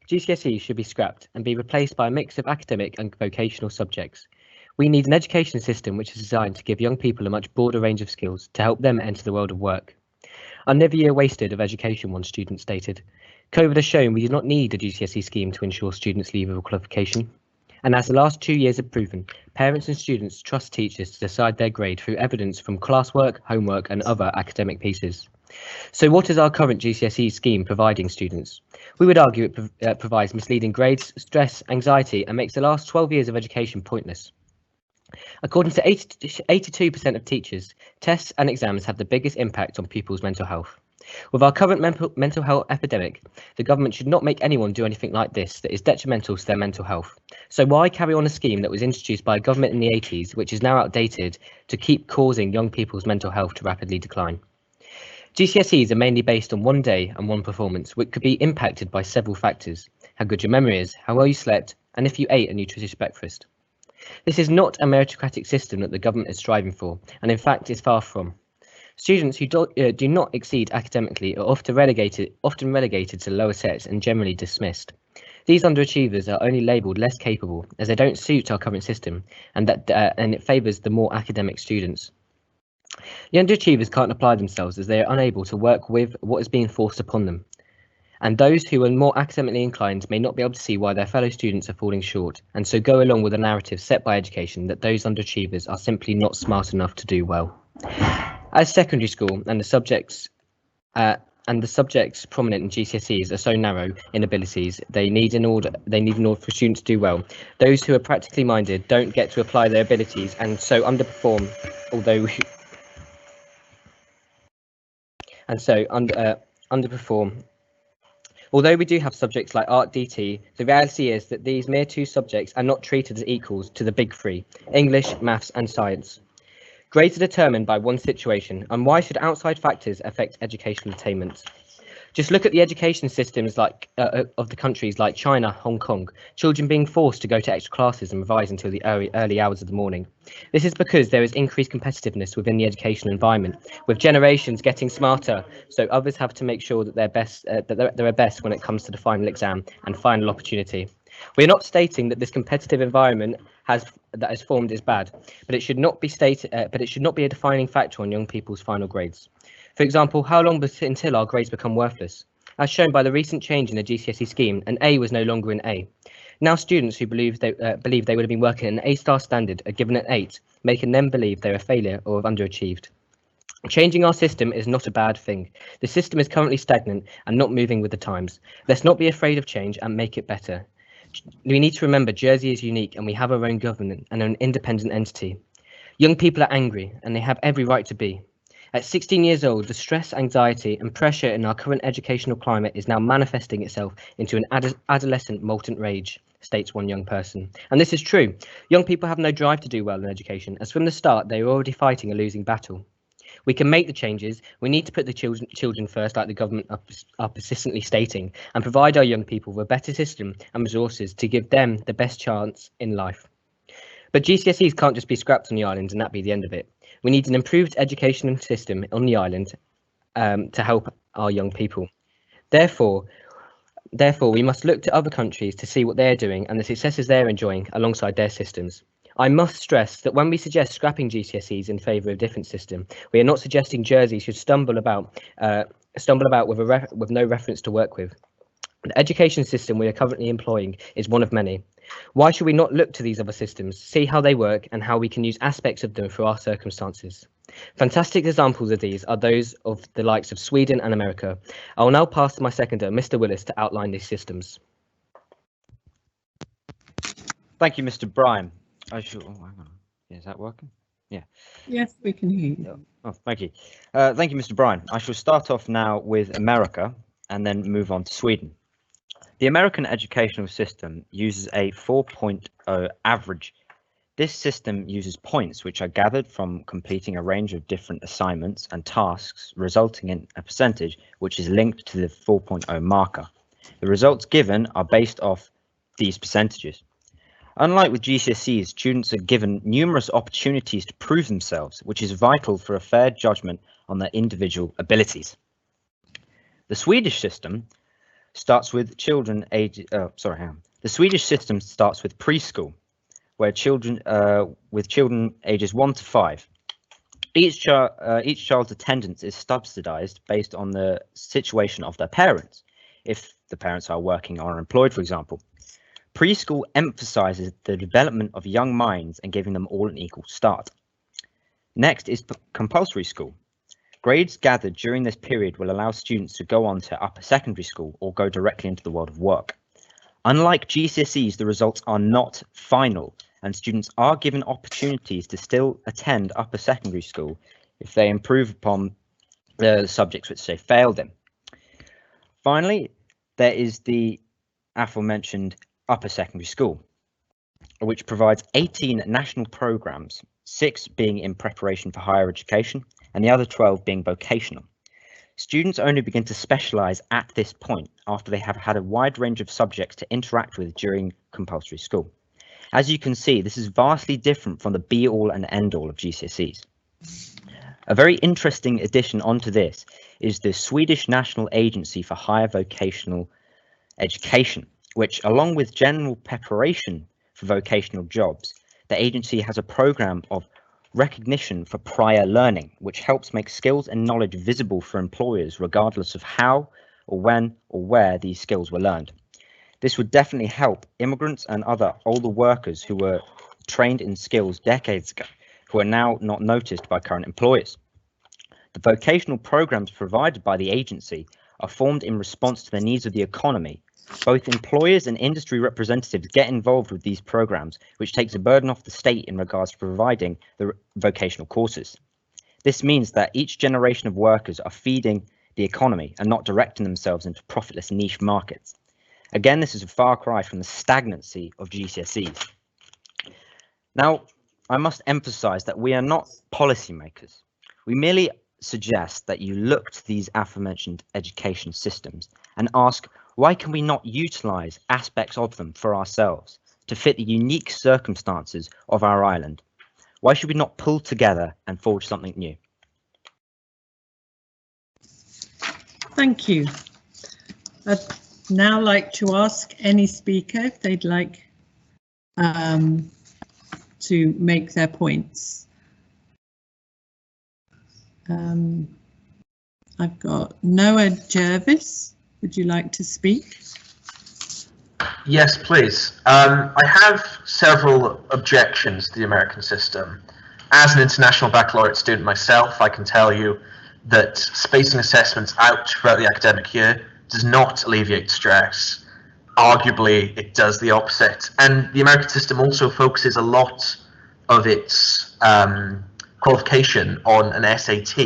GCSEs should be scrapped and be replaced by a mix of academic and vocational subjects. We need an education system which is designed to give young people a much broader range of skills to help them enter the world of work. Another year wasted of education, one student stated. COVID has shown we do not need a GCSE scheme to ensure students leave with a qualification. And as the last 2 years have proven, parents and students trust teachers to decide their grade through evidence from classwork, homework and other academic pieces. So what is our current GCSE scheme providing students? We would argue it provides misleading grades, stress, anxiety and makes the last 12 years of education pointless. According to 82% of teachers, tests and exams have the biggest impact on pupils' mental health. With our current mental health epidemic, the government should not make anyone do anything like this that is detrimental to their mental health. So why carry on a scheme that was introduced by a government in the 80s, which is now outdated, to keep causing young people's mental health to rapidly decline? GCSEs are mainly based on one day and one performance, which could be impacted by several factors: how good your memory is, how well you slept, and if you ate a nutritious breakfast. This is not a meritocratic system that the government is striving for, and in fact is far from. Students who do not exceed academically are often relegated to lower sets and generally dismissed. These underachievers are only labelled less capable as they don't suit our current system, and it favours the more academic students. The underachievers can't apply themselves as they are unable to work with what is being forced upon them. And those who are more academically inclined may not be able to see why their fellow students are falling short, and so go along with a narrative set by education that those underachievers are simply not smart enough to do well. As secondary school and the subjects and the subjects prominent in GCSEs are so narrow in abilities they need in order for students to do well. Those who are practically minded don't get to apply their abilities and so underperform, underperform. Although we do have subjects like Art DT, the reality is that these mere two subjects are not treated as equals to the big three: English, maths and science. Grades are determined by one situation, and why should outside factors affect educational attainment? Just look at the education systems of the countries like China, Hong Kong, children being forced to go to extra classes and revise until the early hours of the morning. This is because there is increased competitiveness within the educational environment, with generations getting smarter, so others have to make sure that they're best when it comes to the final exam and final opportunity. We are not stating that this competitive environment that has formed is bad, but it should not be a defining factor on young people's final grades. For example, how long until our grades become worthless? As shown by the recent change in the GCSE scheme, an A was no longer an A. Now students who believe they would have been working at an A-star standard are given an 8, making them believe they're a failure or have underachieved. Changing our system is not a bad thing. The system is currently stagnant and not moving with the times. Let's not be afraid of change and make it better. We need to remember Jersey is unique and we have our own government and an independent entity. Young people are angry and they have every right to be. At 16 years old, the stress, anxiety and pressure in our current educational climate is now manifesting itself into an adolescent molten rage, states one young person. And this is true. Young people have no drive to do well in education, as from the start they are already fighting a losing battle. We can make the changes. We need to put the children first, like the government are persistently stating, and provide our young people with a better system and resources to give them the best chance in life. But GCSEs can't just be scrapped on the island and that be the end of it. We need an improved education system on the island to help our young people. Therefore, we must look to other countries to see what they're doing and the successes they're enjoying alongside their systems. I must stress that when we suggest scrapping GCSEs in favour of a different system, we are not suggesting Jersey should stumble about with no reference to work with. The education system we are currently employing is one of many. Why should we not look to these other systems, see how they work and how we can use aspects of them for our circumstances? Fantastic examples of these are those of the likes of Sweden and America. I will now pass to my seconder, Mr. Willis, to outline these systems. Thank you, Mr. Bryan. Hang on. Is that working? Yeah. Yes, we can hear you. Oh, thank you. Thank you, Mr. Bryan. I shall start off now with America and then move on to Sweden. The American educational system uses a 4.0 average. This system uses points which are gathered from completing a range of different assignments and tasks, resulting in a percentage which is linked to the 4.0 marker. The results given are based off these percentages. Unlike with GCSEs, students are given numerous opportunities to prove themselves, which is vital for a fair judgment on their individual abilities. The Swedish system starts with children age. The Swedish system starts with preschool, where children ages 1 to 5. Each child's attendance is subsidised based on the situation of their parents, if the parents are working or employed, for example. Preschool emphasises the development of young minds and giving them all an equal start. Next is compulsory school. Grades gathered during this period will allow students to go on to upper secondary school or go directly into the world of work. Unlike GCSEs, the results are not final, and students are given opportunities to still attend upper secondary school if they improve upon the subjects which they failed in. Finally, there is the aforementioned upper secondary school, which provides 18 national programs, 6 being in preparation for higher education, and the other 12 being vocational. Students only begin to specialise at this point after they have had a wide range of subjects to interact with during compulsory school. As you can see, this is vastly different from the be-all and end-all of GCSEs. A very interesting addition onto this is the Swedish National Agency for Higher Vocational Education, which, along with general preparation for vocational jobs, the agency has a programme of recognition for prior learning, which helps make skills and knowledge visible for employers regardless of how or when or where these skills were learned. This would definitely help immigrants and other older workers who were trained in skills decades ago, who are now not noticed by current employers. The vocational programs provided by the agency are formed in response to the needs of the economy. Both employers and industry representatives get involved with these programs, which takes a burden off the state in regards to providing the vocational courses. This means that each generation of workers are feeding the economy and not directing themselves into profitless niche markets. Again, this is a far cry from the stagnancy of GCSEs. Now, I must emphasize that we are not policymakers. We merely suggest that you look to these aforementioned education systems and ask, why can we not utilize aspects of them for ourselves to fit the unique circumstances of our island? Why should we not pull together and forge something new? Thank you. I'd now like to ask any speaker if they'd like to make their points. I've got Noah Jervis. Would you like to speak? Yes, please. I have several objections to the American system. As an international baccalaureate student myself, I can tell you that spacing assessments out throughout the academic year does not alleviate stress. Arguably, it does the opposite. And the American system also focuses a lot of its qualification on an SAT,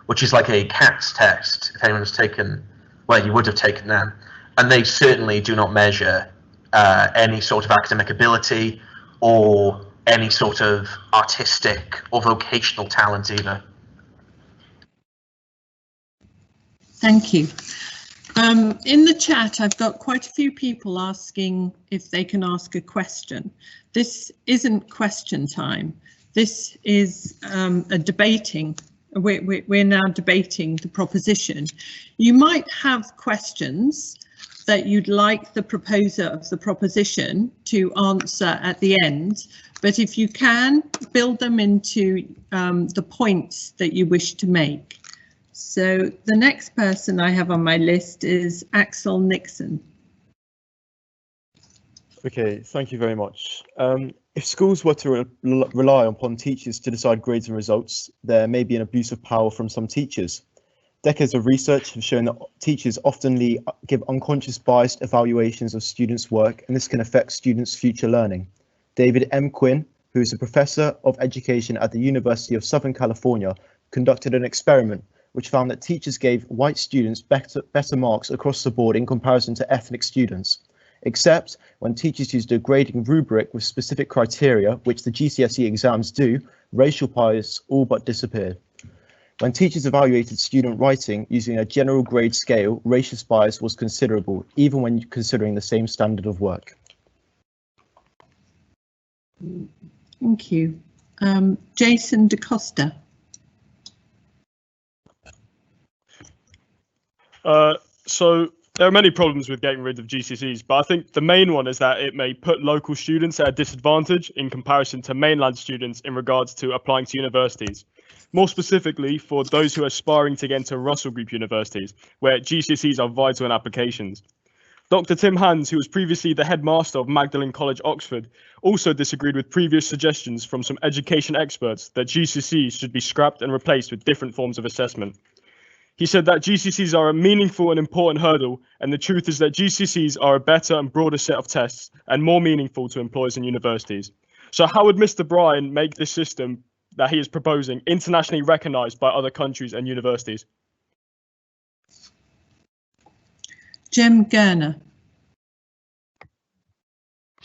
which is like a CATS test, if anyone's taken, well, you would have taken them. And they certainly do not measure any sort of academic ability or any sort of artistic or vocational talent either. Thank you. In the chat, I've got quite a few people asking if they can ask a question. This isn't question time. This is a debating. We're now debating the proposition. You might have questions that you'd like the proposer of the proposition to answer at the end, but if you can, build them into the points that you wish to make. So the next person I have on my list is Axel Nixon. Okay, thank you very much. If schools were to rely upon teachers to decide grades and results, there may be an abuse of power from some teachers. Decades of research have shown that teachers often give unconscious biased evaluations of students' work, and this can affect students' future learning. David M. Quinn, who is a professor of education at the University of Southern California, conducted an experiment which found that teachers gave white students better marks across the board in comparison to ethnic students, except when teachers used a grading rubric with specific criteria, which the GCSE exams do, racial bias all but disappeared. When teachers evaluated student writing using a general grade scale, racial bias was considerable, even when considering the same standard of work. Thank you. Jason DaCosta. So there are many problems with getting rid of GCSEs, but I think the main one is that it may put local students at a disadvantage in comparison to mainland students in regards to applying to universities. More specifically, for those who are aspiring to get into Russell Group universities, where GCSEs are vital in applications. Dr. Tim Hands, who was previously the headmaster of Magdalen College, Oxford, also disagreed with previous suggestions from some education experts that GCSEs should be scrapped and replaced with different forms of assessment. He said that GCSEs are a meaningful and important hurdle, and the truth is that GCSEs are a better and broader set of tests and more meaningful to employers and universities. So how would Mr. Bryan make this system that he is proposing internationally recognised by other countries and universities? Jim Gerner.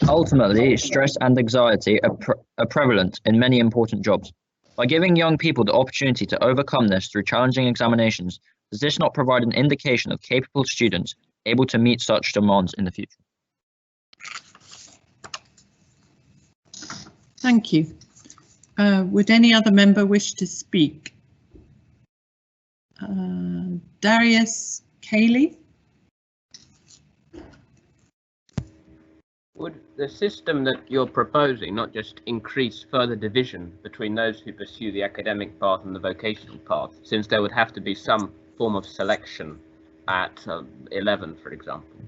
Ultimately, stress and anxiety are prevalent in many important jobs. By giving young people the opportunity to overcome this through challenging examinations, does this not provide an indication of capable students able to meet such demands in the future? Thank you. Would any other member wish to speak? Darius Cayley. Would the system that you're proposing not just increase further division between those who pursue the academic path and the vocational path, since there would have to be some form of selection at 11, for example?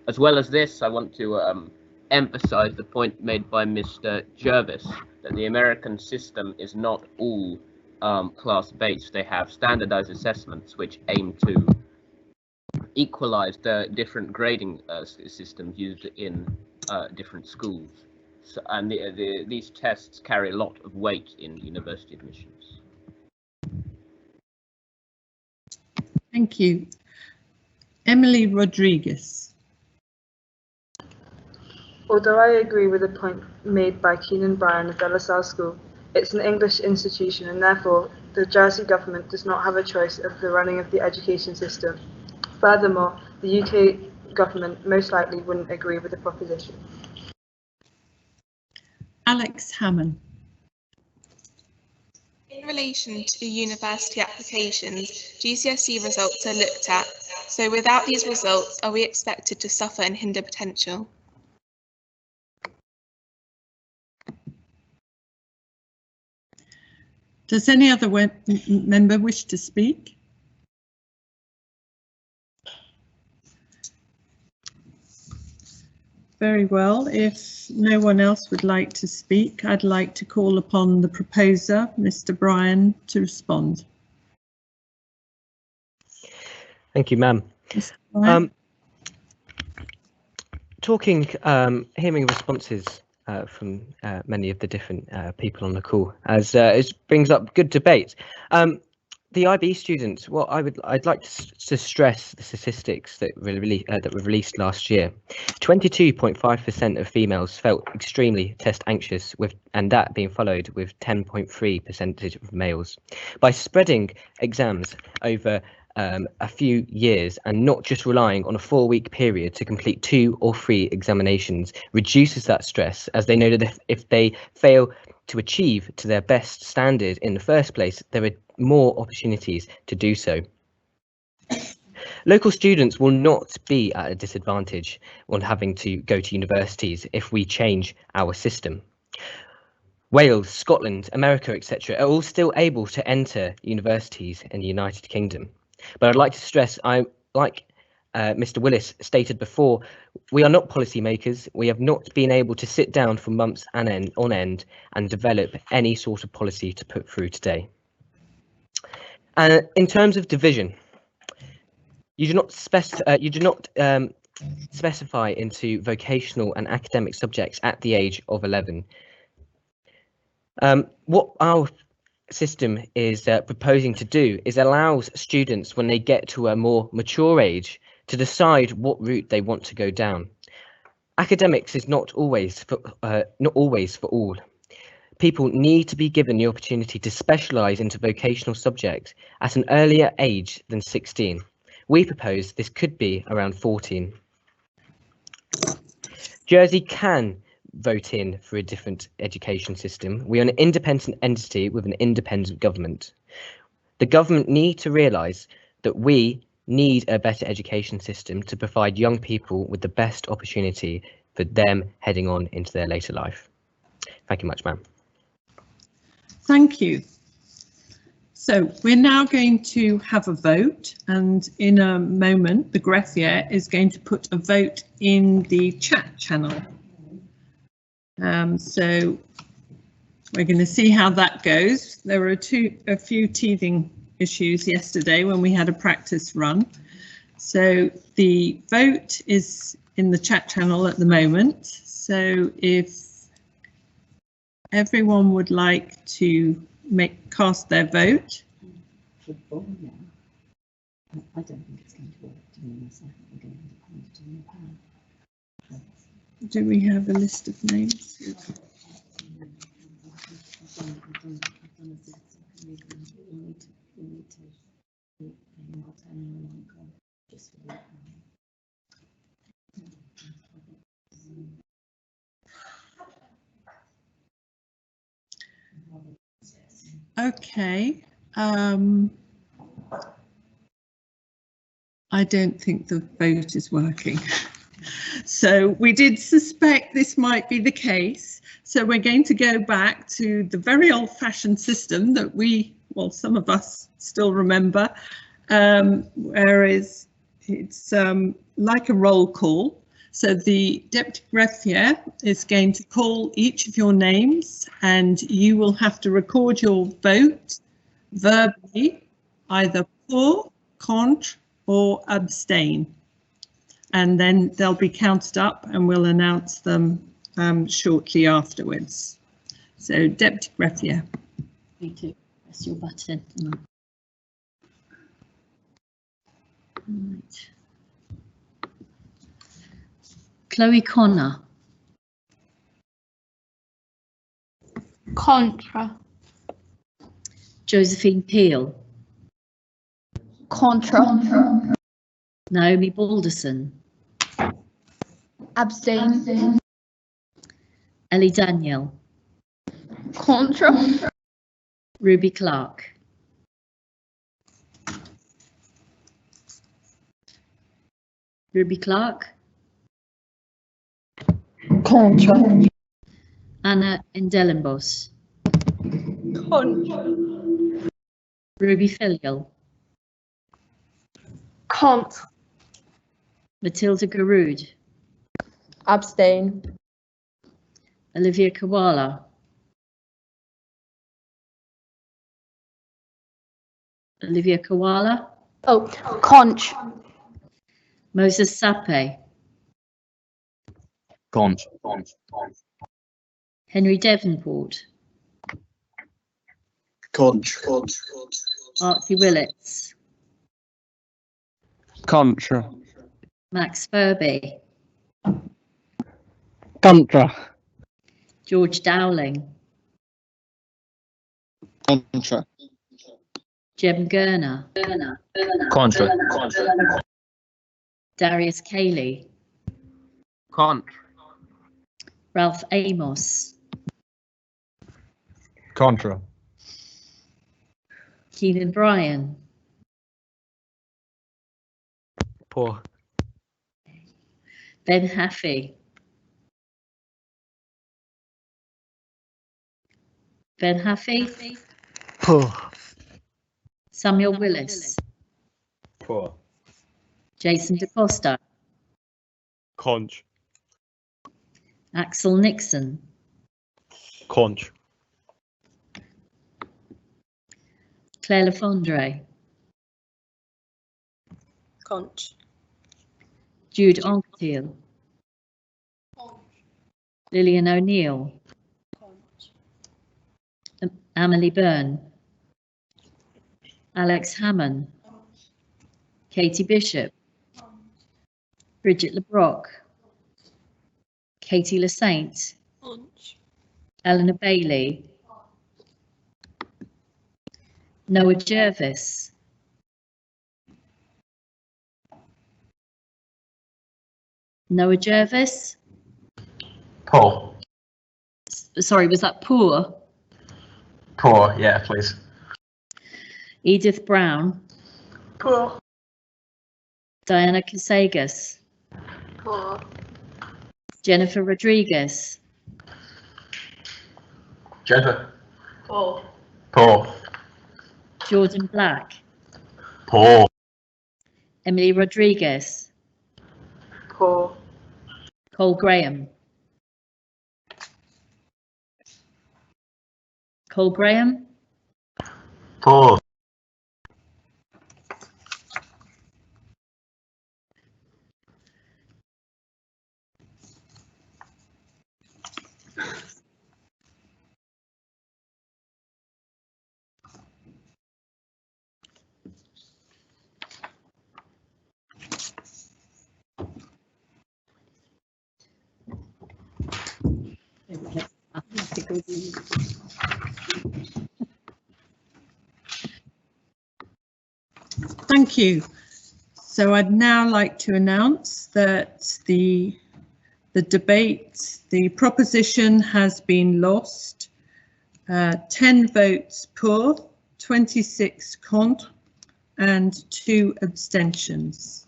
As well as this, I want to emphasize the point made by Mr. Jervis, that the American system is not all class-based. They have standardized assessments which aim to equalize the different grading systems used in different schools. So, and these tests carry a lot of weight in university admissions. Thank you. Emily Rodriguez. Although I agree with the point made by Keenan Bryan of De La Salle School, it's an English institution and therefore the Jersey government does not have a choice of the running of the education system. Furthermore, the UK government most likely wouldn't agree with the proposition. Alex Hammond. In relation to the university applications, GCSE results are looked at, so without these results, are we expected to suffer and hinder potential? Does any other member wish to speak? Very well. If no one else would like to speak, I'd like to call upon the proposer, Mr. Bryan, to respond. Thank you, ma'am. Hearing responses from many of the different people on the call, as it brings up good debate. The IB students, well, I'd like to stress the statistics that were released last year. 22.5% of females felt extremely test anxious, and that being followed with 10.3% of males. By spreading exams over a few years and not just relying on a 4-week period to complete 2 or 3 examinations reduces that stress, as they know that if they fail to achieve to their best standard in the first place, there are more opportunities to do so. Local students will not be at a disadvantage when having to go to universities if we change our system. Wales, Scotland, America, etc. are all still able to enter universities in the United Kingdom. But I'd like to stress, like Mr. Willis stated before, we are not policymakers. We have not been able to sit down for months on end and develop any sort of policy to put through today. And in terms of division, you do not specify into vocational and academic subjects at the age of 11. What our system is proposing to do is allows students, when they get to a more mature age, to decide what route they want to go down. Academics is not always for all. People need to be given the opportunity to specialise into vocational subjects at an earlier age than 16. We propose this could be around 14. Jersey can vote in for a different education system. We are an independent entity with an independent government. The government need to realise that we need a better education system to provide young people with the best opportunity for them heading on into their later life. Thank you much, ma'am. Thank you. So we're now going to have a vote, and in a moment the greffier is going to put a vote in the chat channel. So we're going to see how that goes. There were a few teething issues yesterday when we had a practice run. So the vote is in the chat channel at the moment. So if everyone would like to cast their vote. I don't think it's going to work doing this. I think we're going to do the power. Do we have a list of names? Okay. I don't think the vote is working. So we did suspect this might be the case. So we're going to go back to the very old-fashioned system that some of us still remember, whereas it's like a roll call. So the Deputy Greffier is going to call each of your names, and you will have to record your vote verbally, either pour, contre, or abstain. And then they'll be counted up and we'll announce them shortly afterwards. So, Deputy Greffier. Me too. Press your button. Right. Chloe Connor. Contra. Josephine Peel. Contra. Naomi Balderson. Abstain. Ellie Daniel. Contra. Ruby Clark. Ruby Clark. Contra. Anna Indellenbos. Contra. Ruby Filial. Cont. Matilda Garud. Abstain. Olivia Koala. Olivia Koala. Oh, conch. Moses Sape. Conch. Henry Devonport. Conch. Archie Willits. Contra. Max Furby. Contra. George Dowling. Contra. Jem Gurner. Contra. Darius Cayley. Contra. Ralph Amos. Contra. Keenan Bryan. Poor. Ben Haffey. Ben Haffey. Poor. Samuel Willis. Poor. Jason DaCosta. Conch. Axel Nixon. Conch. Claire Lefondre. Conch. Jude Anquetil. Lillian O'Neill. Amelie Byrne. Alex Hammond. Katie Bishop. Bridget LeBrock. Katie LeSaint. Eleanor Bailey. Noah Jervis. Noah Jervis. Paul. Sorry, was that poor? Poor, yeah, please. Edith Brown. Poor. Diana Casagas. Poor. Jennifer Rodriguez. Jennifer. Poor. Poor. Jordan Black. Poor. Emily Rodriguez. Poor. Cole Graham. Cole Graham. Poor. Thank you. So I'd now like to announce that the debate, the proposition has been lost. 10 votes pour, 26 contre, and 2 abstentions.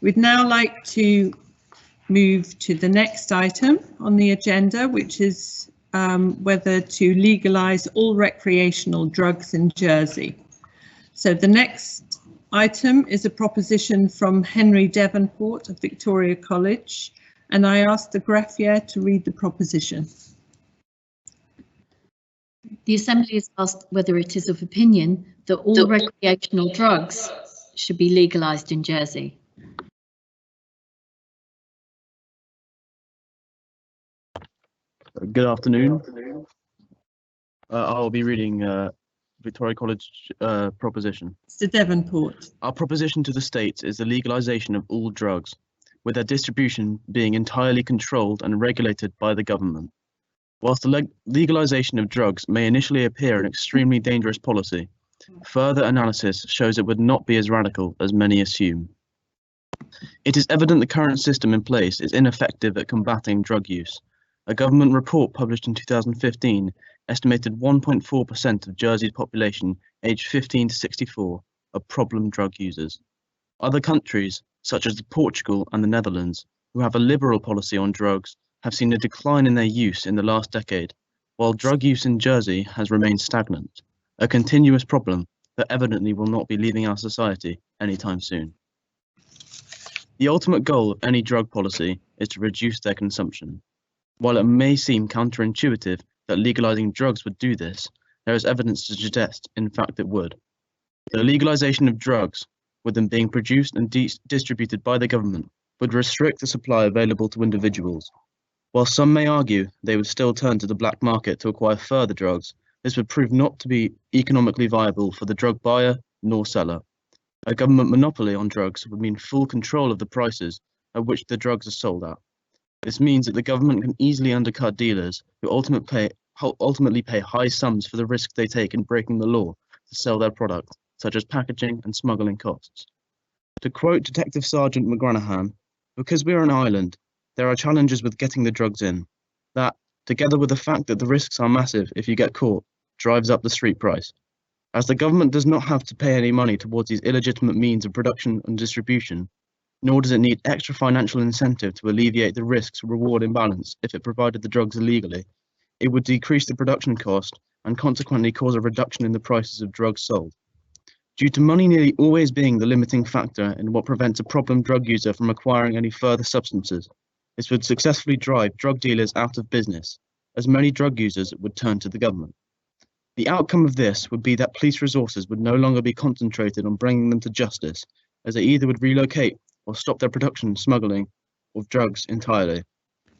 We'd now like to move to the next item on the agenda, which is whether to legalise all recreational drugs in Jersey. So the next item is a proposition from Henry Devonport of Victoria College, and I ask the greffier to read the proposition. The Assembly has asked whether it is of opinion that all recreational drugs should be legalised in Jersey. Good afternoon. I'll be reading Victoria College proposition. Mr. Devonport. Our proposition to the states is the legalisation of all drugs, with their distribution being entirely controlled and regulated by the government. Whilst the legalisation of drugs may initially appear an extremely dangerous policy, further analysis shows it would not be as radical as many assume. It is evident the current system in place is ineffective at combating drug use. A government report published in 2015 estimated 1.4% of Jersey's population aged 15 to 64 are problem drug users. Other countries, such as Portugal and the Netherlands, who have a liberal policy on drugs, have seen a decline in their use in the last decade, while drug use in Jersey has remained stagnant, a continuous problem that evidently will not be leaving our society anytime soon. The ultimate goal of any drug policy is to reduce their consumption. While it may seem counterintuitive that legalizing drugs would do this, there is evidence to suggest, in fact, it would. The legalization of drugs, with them being produced and distributed by the government, would restrict the supply available to individuals. While some may argue they would still turn to the black market to acquire further drugs, this would prove not to be economically viable for the drug buyer nor seller. A government monopoly on drugs would mean full control of the prices at which the drugs are sold at. This means that the government can easily undercut dealers who ultimately pay high sums for the risk they take in breaking the law to sell their product, such as packaging and smuggling costs. To quote Detective Sergeant McGranahan, "Because we are an island, there are challenges with getting the drugs in. That, together with the fact that the risks are massive if you get caught, drives up the street price. As the government does not have to pay any money towards these illegitimate means of production and distribution, nor does it need extra financial incentive to alleviate the risks-reward imbalance if it provided the drugs illegally, it would decrease the production cost and consequently cause a reduction in the prices of drugs sold. Due to money nearly always being the limiting factor in what prevents a problem drug user from acquiring any further substances, this would successfully drive drug dealers out of business, as many drug users would turn to the government. The outcome of this would be that police resources would no longer be concentrated on bringing them to justice, as they either would relocate or stop their production and smuggling of drugs entirely,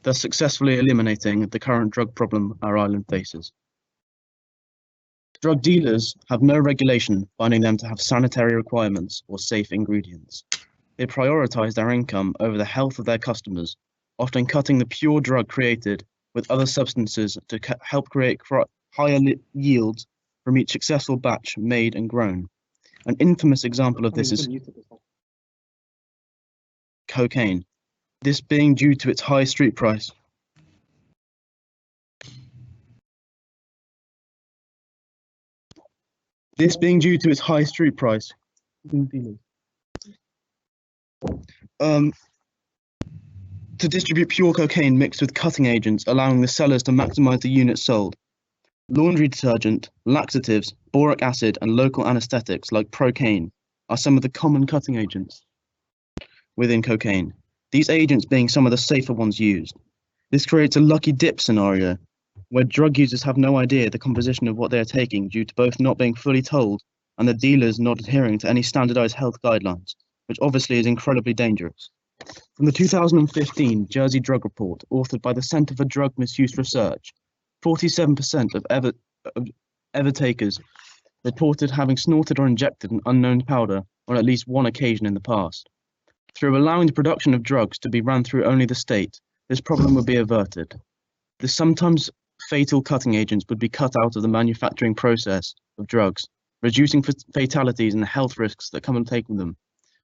thus successfully eliminating the current drug problem our island faces. Drug dealers have no regulation binding them to have sanitary requirements or safe ingredients. They prioritize their income over the health of their customers, often cutting the pure drug created with other substances to help create higher yields from each successful batch made and grown. An infamous example of this is cocaine, this being due to its high street price. To distribute pure cocaine mixed with cutting agents, allowing the sellers to maximize the units sold. Laundry detergent, laxatives, boric acid, and local anesthetics like Procaine are some of the common cutting agents within cocaine, these agents being some of the safer ones used. This creates a lucky dip scenario, where drug users have no idea the composition of what they are taking due to both not being fully told and the dealers not adhering to any standardized health guidelines, which obviously is incredibly dangerous. From the 2015 Jersey Drug Report, authored by the Center for Drug Misuse Research, 47% of ever takers reported having snorted or injected an unknown powder on at least one occasion in the past. Through allowing the production of drugs to be run through only the state, this problem would be averted. The sometimes fatal cutting agents would be cut out of the manufacturing process of drugs, reducing fatalities and the health risks that come in taking them.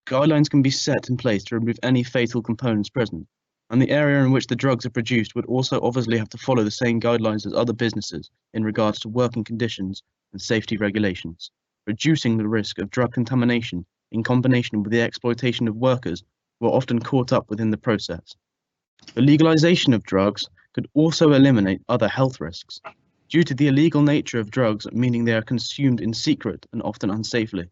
Guidelines can be set in place to remove any fatal components present, and the area in which the drugs are produced would also obviously have to follow the same guidelines as other businesses in regards to working conditions and safety regulations, reducing the risk of drug contamination in combination with the exploitation of workers who are often caught up within the process. The legalization of drugs could also eliminate other health risks, due to the illegal nature of drugs, meaning they are consumed in secret and often unsafely.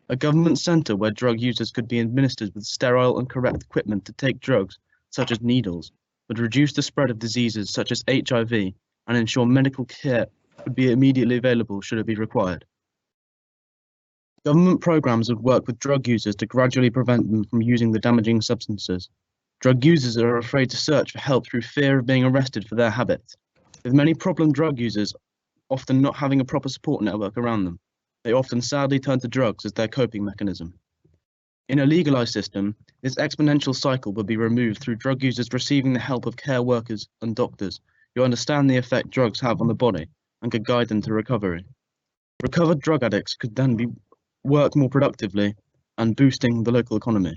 A government centre where drug users could be administered with sterile and correct equipment to take drugs, such as needles, would reduce the spread of diseases such as HIV and ensure medical care would be immediately available should it be required. Government programs would work with drug users to gradually prevent them from using the damaging substances. Drug users are afraid to search for help through fear of being arrested for their habits. With many problem drug users often not having a proper support network around them, they often sadly turn to drugs as their coping mechanism. In a legalized system, this exponential cycle would be removed through drug users receiving the help of care workers and doctors who understand the effect drugs have on the body and could guide them to recovery. Recovered drug addicts could then work more productively and boosting the local economy.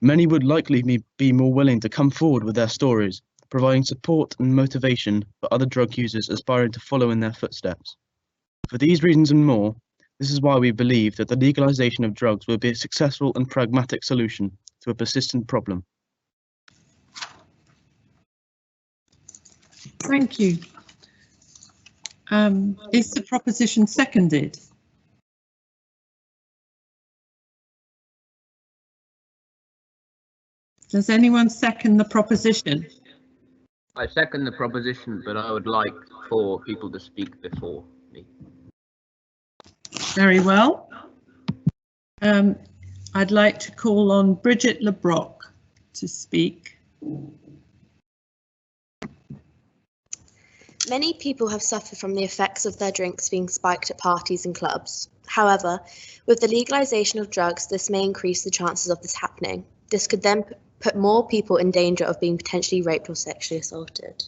Many would likely be more willing to come forward with their stories, providing support and motivation for other drug users aspiring to follow in their footsteps. For these reasons and more, this is why we believe that the legalization of drugs will be a successful and pragmatic solution to a persistent problem. Thank you. Is the proposition seconded? Does anyone second the proposition? I second the proposition, but I would like for people to speak before me. Very well. I'd like to call on Bridget LeBrock to speak. Many people have suffered from the effects of their drinks being spiked at parties and clubs. However, with the legalization of drugs, this may increase the chances of this happening. This could then put more people in danger of being potentially raped or sexually assaulted.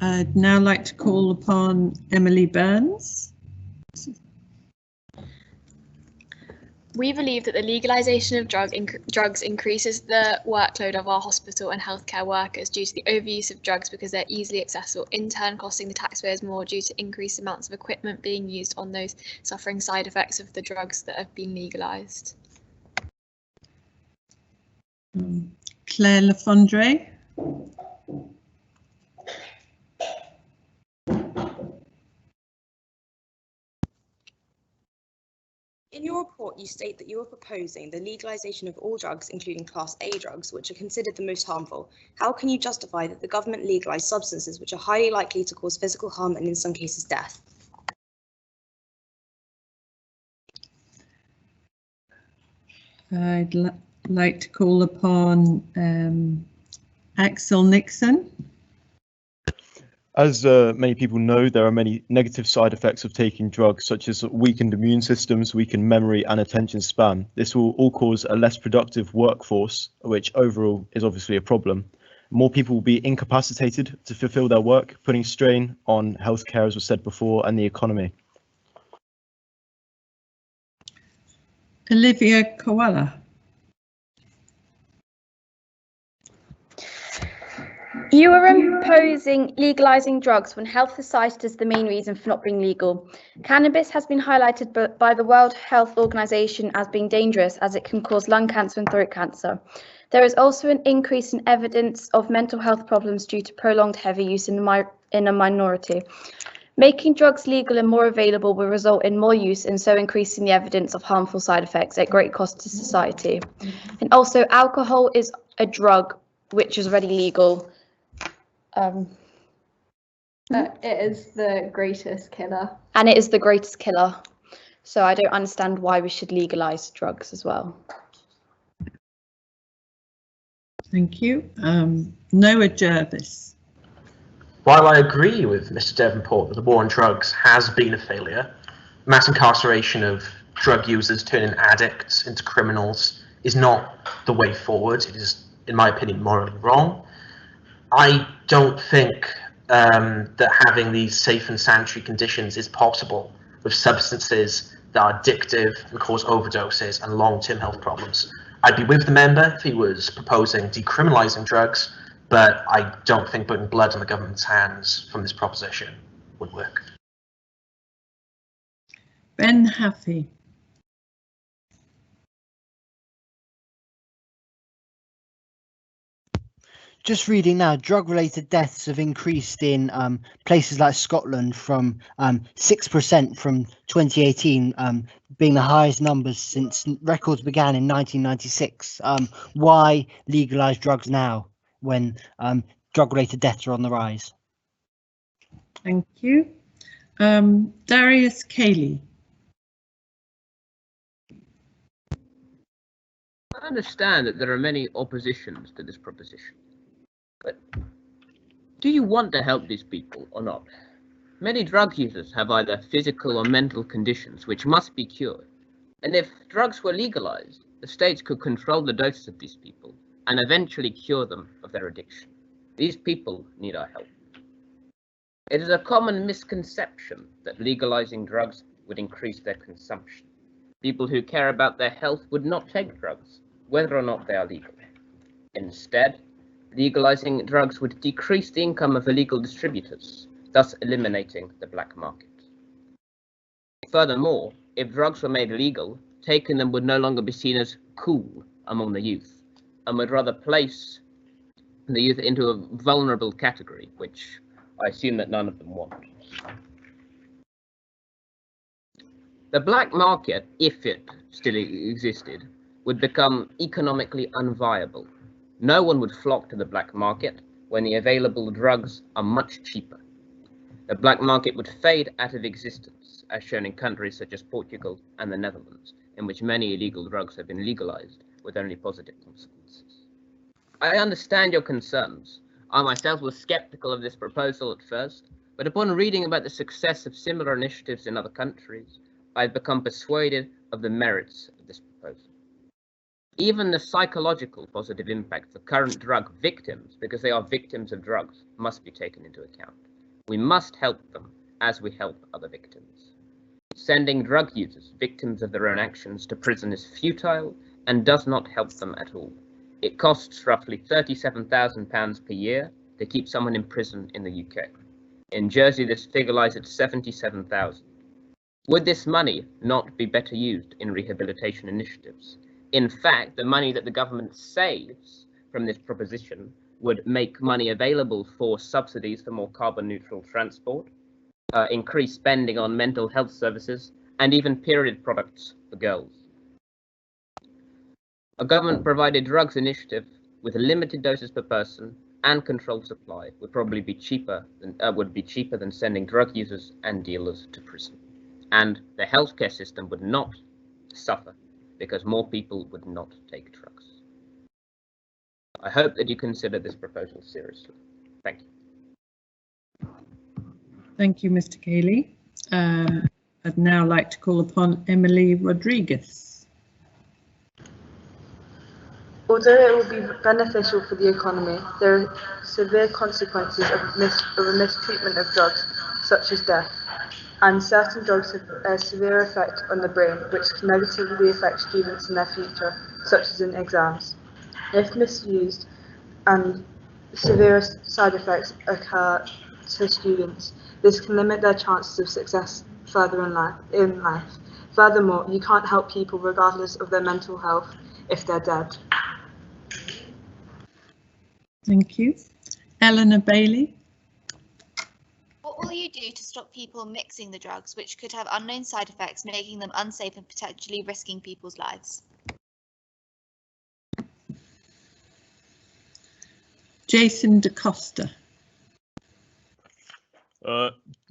I'd now like to call upon Emily Burns. We believe that the legalisation of drugs increases the workload of our hospital and healthcare workers due to the overuse of drugs because they're easily accessible, in turn costing the taxpayers more due to increased amounts of equipment being used on those suffering side effects of the drugs that have been legalised. Claire Lefondre. In your report, you state that you are proposing the legalisation of all drugs, including Class A drugs, which are considered the most harmful. How can you justify that the government legalised substances which are highly likely to cause physical harm and in some cases death? I'd like to call upon Axel Nixon. As many people know, there are many negative side effects of taking drugs, such as weakened immune systems, weakened memory and attention span. This will all cause a less productive workforce, which overall is obviously a problem. More people will be incapacitated to fulfill their work, putting strain on healthcare, as was said before, and the economy. Olivia Koala. You are imposing legalising drugs when health is cited as the main reason for not being legal. Cannabis has been highlighted by the World Health Organization as being dangerous as it can cause lung cancer and throat cancer. There is also an increase in evidence of mental health problems due to prolonged heavy use in a minority. Making drugs legal and more available will result in more use and so increasing the evidence of harmful side effects at great cost to society. And also, alcohol is a drug which is already legal. It is the greatest killer. And it is the greatest killer. So I don't understand why we should legalise drugs as well. Thank you. Noah Jervis. While I agree with Mr. Davenport that the war on drugs has been a failure, mass incarceration of drug users turning addicts into criminals is not the way forward. It is, in my opinion, morally wrong. I don't think that having these safe and sanitary conditions is possible with substances that are addictive and cause overdoses and long-term health problems. I'd be with the member if he was proposing decriminalising drugs, but I don't think putting blood on the government's hands from this proposition would work. Ben Haffey. Just reading now, drug-related deaths have increased in places like Scotland from 6% from 2018, being the highest numbers since records began in 1996. Why legalise drugs now when drug-related deaths are on the rise. Thank you. Darius Cayley. I understand that there are many oppositions to this proposition, but do you want to help these people or not? Many drug users have either physical or mental conditions which must be cured, and if drugs were legalized, the states could control the doses of these people and eventually cure them of their addiction. These people need our help. It is a common misconception that legalizing drugs would increase their consumption. People who care about their health would not take drugs, whether or not they are legal. Instead, legalizing drugs would decrease the income of illegal distributors, thus eliminating the black market. Furthermore, if drugs were made legal, taking them would no longer be seen as cool among the youth, and would rather place the youth into a vulnerable category, which I assume that none of them want. The black market, if it still existed, would become economically unviable. No one would flock to the black market when the available drugs are much cheaper. The black market would fade out of existence, as shown in countries such as Portugal and the Netherlands, in which many illegal drugs have been legalized with only positive consequences. I understand your concerns. I myself was skeptical of this proposal at first, but upon reading about the success of similar initiatives in other countries, I've become persuaded of the merits of this proposal. Even the psychological positive impact for current drug victims, because they are victims of drugs, must be taken into account. We must help them as we help other victims. Sending drug users, victims of their own actions, to prison is futile and does not help them at all. It costs roughly £37,000 per year to keep someone in prison in the UK. In Jersey, this figure lies at £77,000. Would this money not be better used in rehabilitation initiatives? In fact, the money that the government saves from this proposition would make money available for subsidies for more carbon-neutral transport, increase spending on mental health services, and even period products for girls. A government-provided drugs initiative with limited doses per person and controlled supply would probably be cheaper than sending drug users and dealers to prison. And the healthcare system would not suffer because more people would not take drugs. I hope that you consider this proposal seriously. Thank you. Thank you, Mr. Cayley. I'd now like to call upon Emily Rodriguez. Although it will be beneficial for the economy, there are severe consequences of a mistreatment of drugs, such as death, and certain drugs have a severe effect on the brain, which can negatively affect students in their future, such as in exams. If misused and severe side effects occur to students, this can limit their chances of success further in life. Furthermore, you can't help people regardless of their mental health if they're dead. Thank you. Eleanor Bailey. What will you do to stop people mixing the drugs, which could have unknown side effects, making them unsafe and potentially risking people's lives? Jason DaCosta.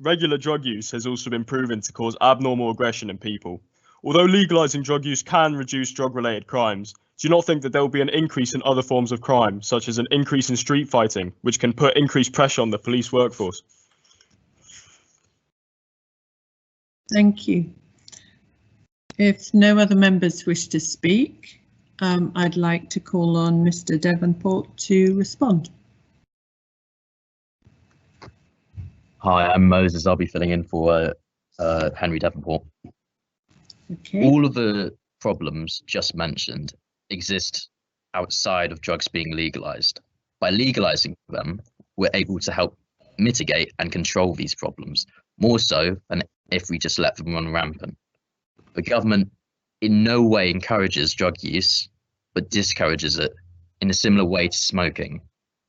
Regular drug use has also been proven to cause abnormal aggression in people. Although legalizing drug use can reduce drug-related crimes, do you not think that there will be an increase in other forms of crime, such as an increase in street fighting, which can put increased pressure on the police workforce? Thank you. If no other members wish to speak, I'd like to call on Mr. Davenport to respond. Hi, I'm Moses. I'll be filling in for Henry Davenport. Okay. All of the problems just mentioned exist outside of drugs being legalized. By legalizing them, we're able to help mitigate and control these problems, more so than if we just let them run rampant. The government in no way encourages drug use, but discourages it in a similar way to smoking.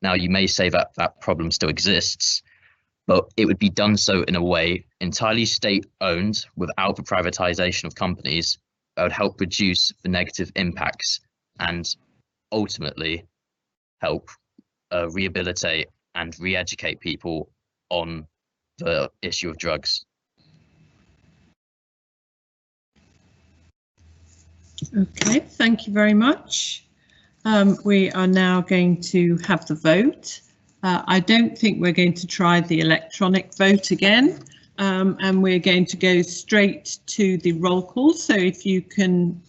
Now, you may say that that problem still exists, but it would be done so in a way entirely state-owned without the privatization of companies that would help reduce the negative impacts and ultimately help rehabilitate and re-educate people on the issue of drugs. Okay, thank you very much. We are now going to have the vote. I don't think we're going to try the electronic vote again, and we're going to go straight to the roll call. So if you can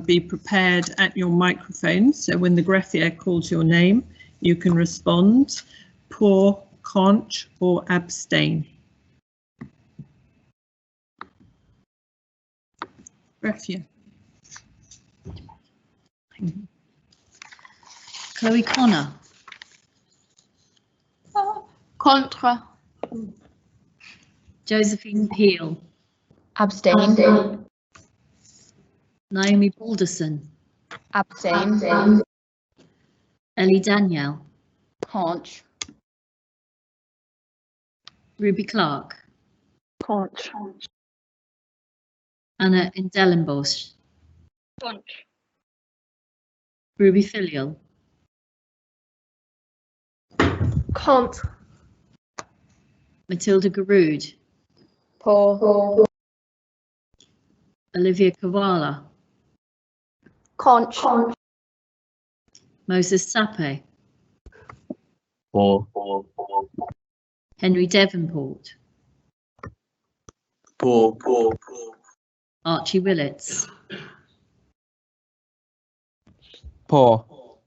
be prepared at your microphone, so when the greffier calls your name, you can respond pour, contre, or abstain. Greffier. Chloe Connor. Contre. Josephine Peel. Abstain. Naomi Balderson. Abstain. Ellie Danielle. Contre. Ruby Clark. Contre. Anna Indellenbosch. Contre. Ruby Filial. Contre. Matilda Garoud. Pour. Olivia Kavala. Contre. Moses Sape. Pour. Henry Devonport. Pour. Archie Willits. Pour.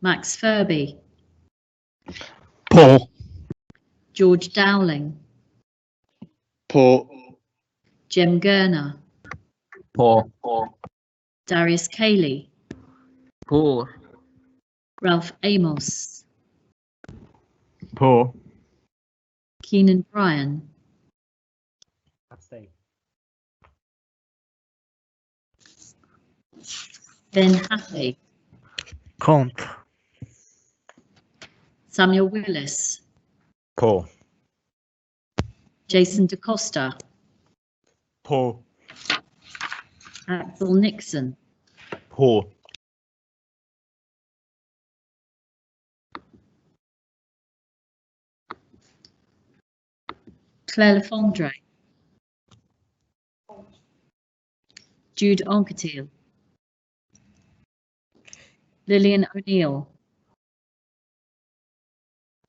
Max Furby. Pour. George Dowling. Pour. Jem Gurner. Pour. Darius Cayley. Pour. Ralph Amos. Pour. Keenan Bryan. Abstain. Ben Happy. Contre. Samuel Willis. Pour. Jason DaCosta. Pour. Axel Nixon. Pour. Claire Lefondre. Jude Anquetil. Lillian O'Neill.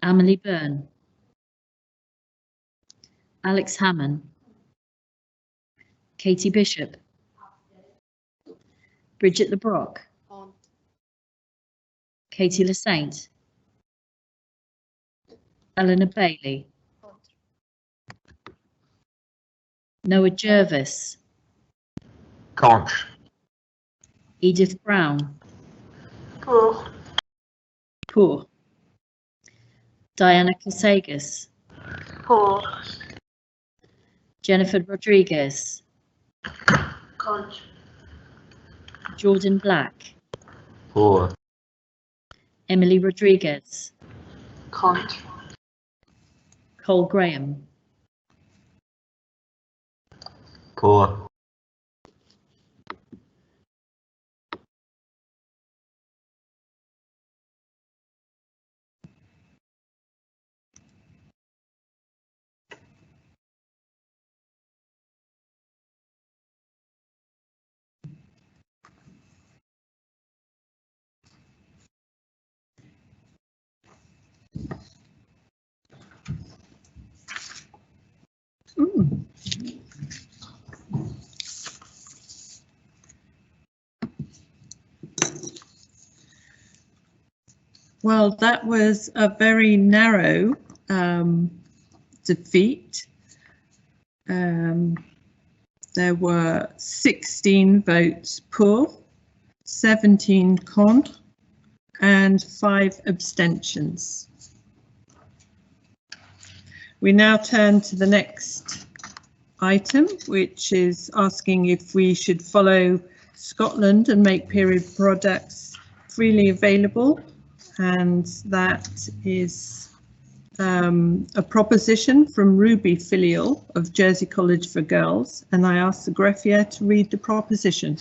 Amelie Byrne. Alex Hammond. Katie Bishop. Bridget LeBrock. Katie LeSaint. Eleanor Bailey. Noah Jervis. Contre. Edith Brown. Pour. Pour. Diana Casagas. Pour. Jennifer Rodriguez. Contre. Jordan Black. Pour. Emily Rodriguez. Contre. Cole Graham. Pour. Well, that was a very narrow defeat. There were 16 votes pour, 17 contre, and 5 abstentions. We now turn to the next item, which is asking if we should follow Scotland and make period products freely available. And that is a proposition from Ruby Filial of Jersey College for Girls. And I ask the greffier to read the proposition.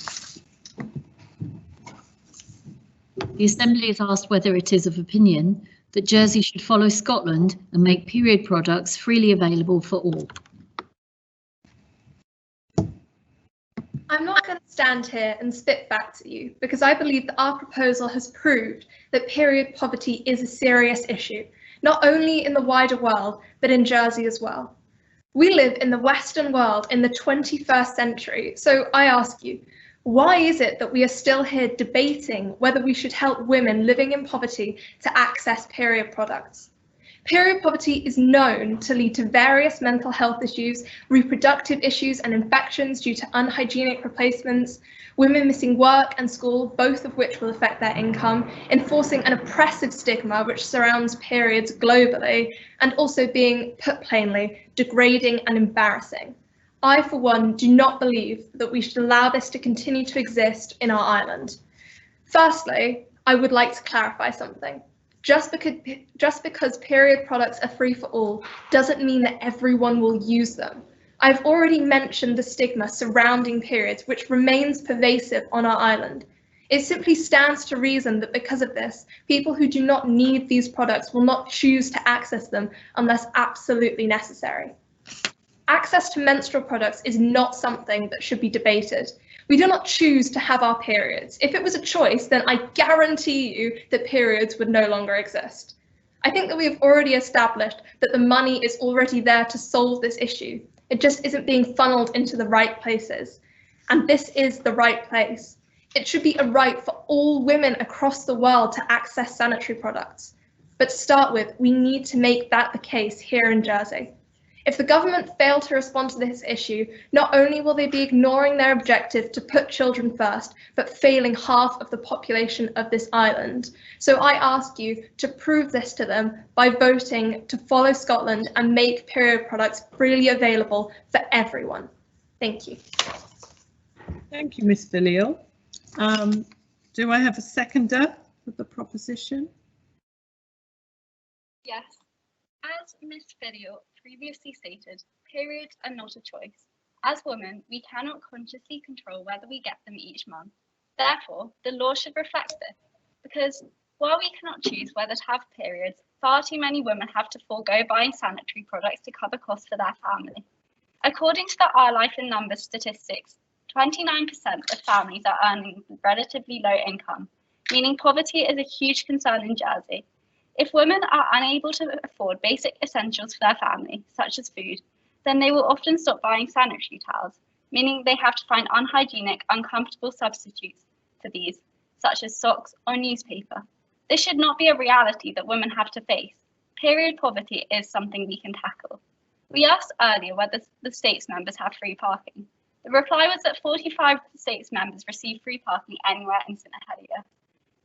The Assembly is asked whether it is of opinion that Jersey should follow Scotland and make period products freely available for all. I'm not going to stand here and spit back to you because I believe that our proposal has proved that period poverty is a serious issue, not only in the wider world, but in Jersey as well. We live in the Western world in the 21st century, so I ask you, why is it that we are still here debating whether we should help women living in poverty to access period products? Period poverty is known to lead to various mental health issues, reproductive issues and infections due to unhygienic replacements, women missing work and school, both of which will affect their income, enforcing an oppressive stigma which surrounds periods globally, and also being, put plainly, degrading and embarrassing. I, for one, do not believe that we should allow this to continue to exist in our island. Firstly, I would like to clarify something. Just because period products are free for all doesn't mean that everyone will use them. I've already mentioned the stigma surrounding periods, which remains pervasive on our island. It simply stands to reason that because of this, people who do not need these products will not choose to access them unless absolutely necessary. Access to menstrual products is not something that should be debated. We do not choose to have our periods. If it was a choice, then I guarantee you that periods would no longer exist. I think that we have already established that the money is already there to solve this issue. It just isn't being funneled into the right places. And this is the right place. It should be a right for all women across the world to access sanitary products. But to start with, we need to make that the case here in Jersey. If the government fail to respond to this issue, not only will they be ignoring their objective to put children first, but failing half of the population of this island. So I ask you to prove this to them by voting to follow Scotland and make period products freely available for everyone. Thank you. Thank you, Ms. Villiel. Do I have a seconder for the proposition? Yes. As Ms. Villiel previously stated, periods are not a choice. As women, we cannot consciously control whether we get them each month. Therefore, the law should reflect this, because while we cannot choose whether to have periods, far too many women have to forego buying sanitary products to cover costs for their family. According to the Our Life in Numbers statistics, 29% of families are earning relatively low income, meaning poverty is a huge concern in Jersey. If women are unable to afford basic essentials for their family, such as food, then they will often stop buying sanitary towels, meaning they have to find unhygienic, uncomfortable substitutes for these, such as socks or newspaper. This should not be a reality that women have to face. Period poverty is something we can tackle. We asked earlier whether the states members have free parking. The reply was that 45 states members receive free parking anywhere in St Helier.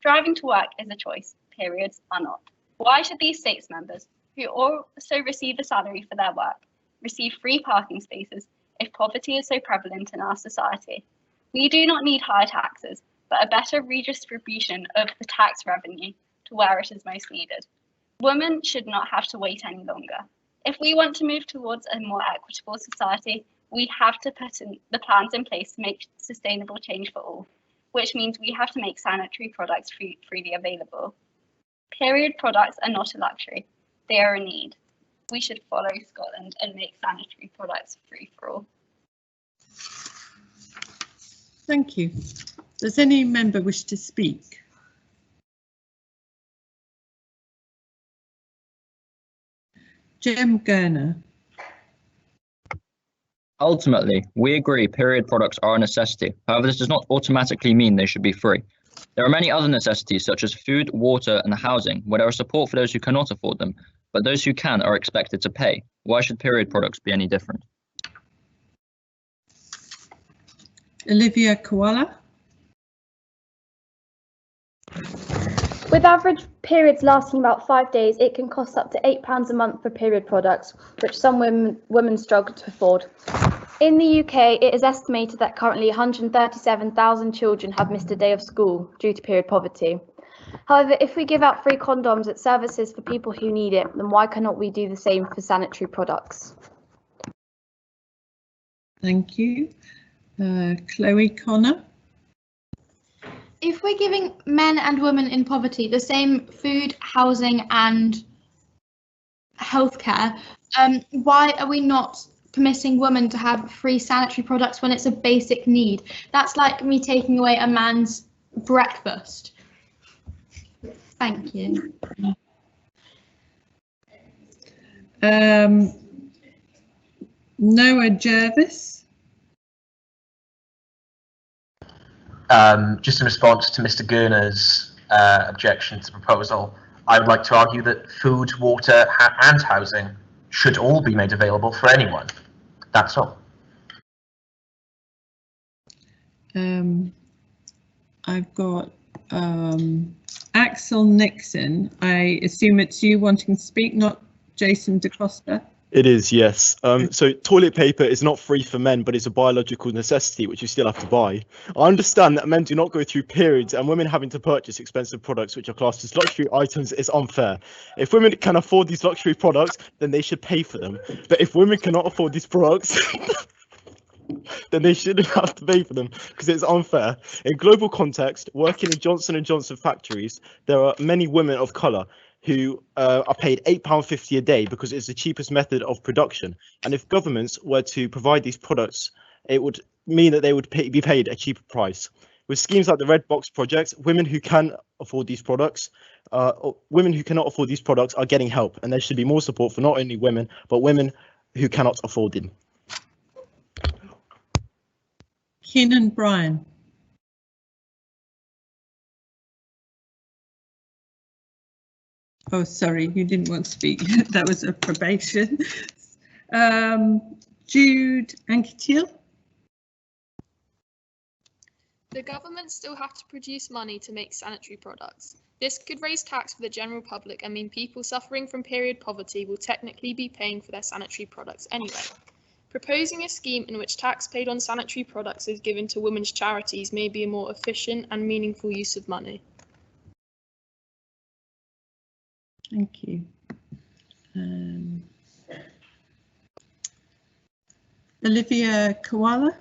Driving to work is a choice, periods are not. Why should these states members, who also receive a salary for their work, receive free parking spaces if poverty is so prevalent in our society? We do not need higher taxes, but a better redistribution of the tax revenue to where it is most needed. Women should not have to wait any longer. If we want to move towards a more equitable society, we have to put the plans in place to make sustainable change for all, which means we have to make sanitary products freely available. Period products are not a luxury, they are a need. We should follow Scotland and make sanitary products free for all. Thank you. Does any member wish to speak? Jem Gerner. Ultimately, we agree period products are a necessity. However, this does not automatically mean they should be free. There are many other necessities such as food, water and housing where there is support for those who cannot afford them, but those who can are expected to pay. Why should period products be any different? Olivia Koala. With average periods lasting about 5 days, it can cost up to £8 a month for period products, which some women struggle to afford. In the UK, it is estimated that currently 137,000 children have missed a day of school due to period poverty. However, if we give out free condoms at services for people who need it, then why cannot we do the same for sanitary products? Thank you. Chloe Connor. if we're giving men and women in poverty the same food, housing and healthcare, why are we not permitting women to have free sanitary products when it's a basic need? That's like me taking away a man's breakfast. Thank you. Noah Jervis. Just in response to Mr. Gurner's objection to the proposal, I would like to argue that food, water and housing should all be made available for anyone. That's all. I've got Axel Nixon. I assume it's you wanting to speak, not Jason DaCosta. It is, yes. So toilet paper is not free for men, but it's a biological necessity, which you still have to buy. I understand that men do not go through periods, and women having to purchase expensive products, which are classed as luxury items, is unfair. If women can afford these luxury products, then they should pay for them. But if women cannot afford these products, then they shouldn't have to pay for them, because it's unfair. In global context, working in Johnson & Johnson factories, there are many women of colour who are paid £8.50 a day because it's the cheapest method of production. And if governments were to provide these products, it would mean that they would be paid a cheaper price. With schemes like the Red Box project, women who can afford these products, women who cannot afford these products are getting help, and there should be more support for not only women, but women who cannot afford them. Keenan Bryan. Oh, sorry, you didn't want to speak. That was a probation. Jude Anquetil. The government still have to produce money to make sanitary products. This could raise tax for the general public and mean people suffering from period poverty will technically be paying for their sanitary products anyway. Proposing a scheme in which tax paid on sanitary products is given to women's charities may be a more efficient and meaningful use of money. Thank you. Olivia Koala.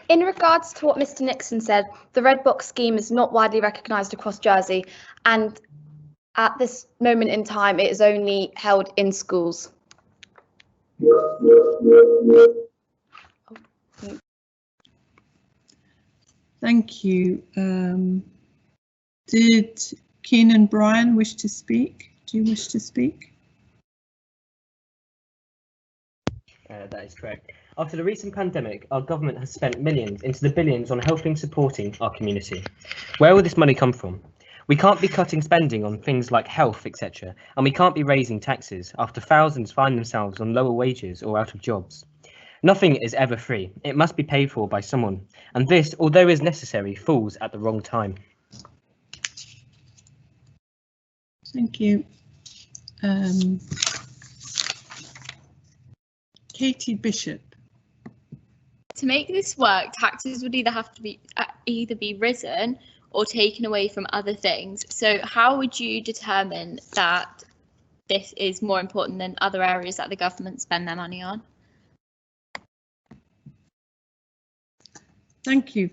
In regards to what Mr. Nixon said, the Red Box scheme is not widely recognised across Jersey, and at this moment in time, it is only held in schools. Thank you. Did Keenan Bryan wish to speak? Do you wish to speak? That is correct. After the recent pandemic, our government has spent millions into the billions on helping supporting our community. Where will this money come from? We can't be cutting spending on things like health, etc., and we can't be raising taxes after thousands find themselves on lower wages or out of jobs. Nothing is ever free. It must be paid for by someone, and this, although is necessary, falls at the wrong time. Thank you. Katie Bishop. To make this work, taxes would either have to be risen or taken away from other things. So how would you determine that this is more important than other areas that the government spend their money on? Thank you.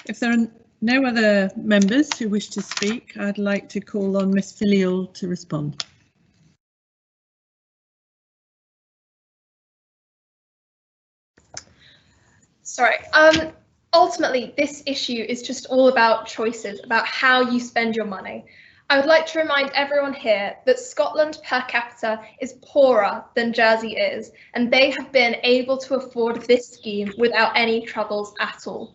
If there are no other members who wish to speak, I'd like to call on Ms. Filial to respond. Sorry. Ultimately, this issue is just all about choices, about how you spend your money. I would like to remind everyone here that Scotland per capita is poorer than Jersey is, and they have been able to afford this scheme without any troubles at all.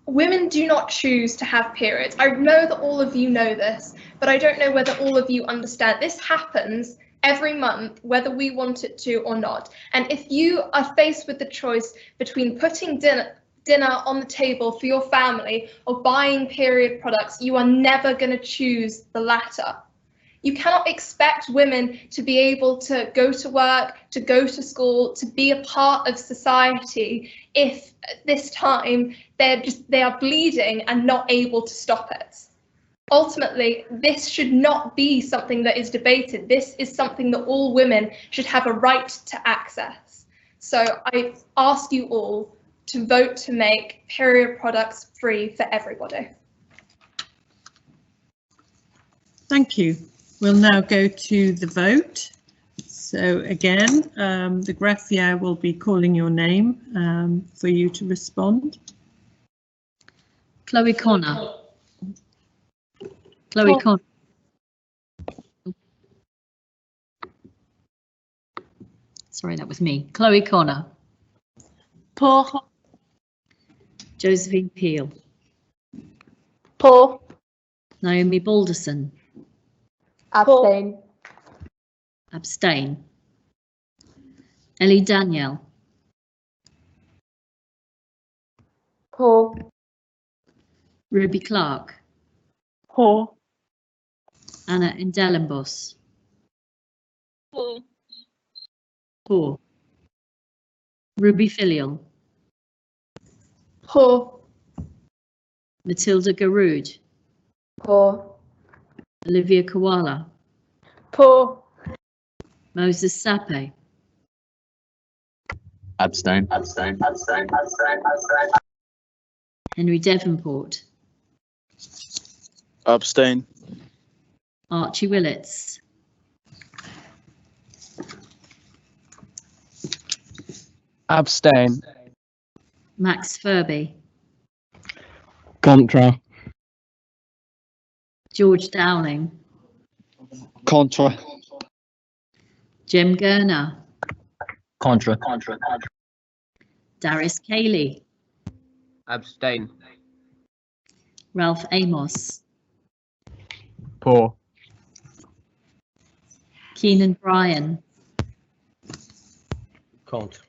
Women do not choose to have periods. I know that all of you know this, but I don't know whether all of you understand. This happens every month, whether we want it to or not. And if you are faced with the choice between putting dinner on the table for your family or buying period products, you are never going to choose the latter. You cannot expect women to be able to go to work, to go to school, to be a part of society if at this time they are bleeding and not able to stop it. Ultimately, this should not be something that is debated. This is something that all women should have a right to access. So I ask you all, to vote to make period products free for everybody. Thank you. We'll now go to the vote. So again, the graphier will be calling your name for you to respond. Chloe Connor. Chloe Connor. Sorry, that was me. Chloe Connor. Paul. Josephine Peel. Paul. Naomi Balderson. Abstain. Abstain. Ellie Danielle. Paul. Ruby Clark. Paul. Anna Indellenbos. Paul. Paul. Ruby Filial. Paul. Matilda Garud. Paul. Olivia Koala. Paul. Moses Sape. Abstain. Henry Devonport. Abstain. Archie Willits. Abstain. Max Furby. Contra. George Dowling. Contra. Jem Gurner. Contra. Darius Cayley. Abstain. Ralph Amos. Poor. Keenan Bryan. Contre.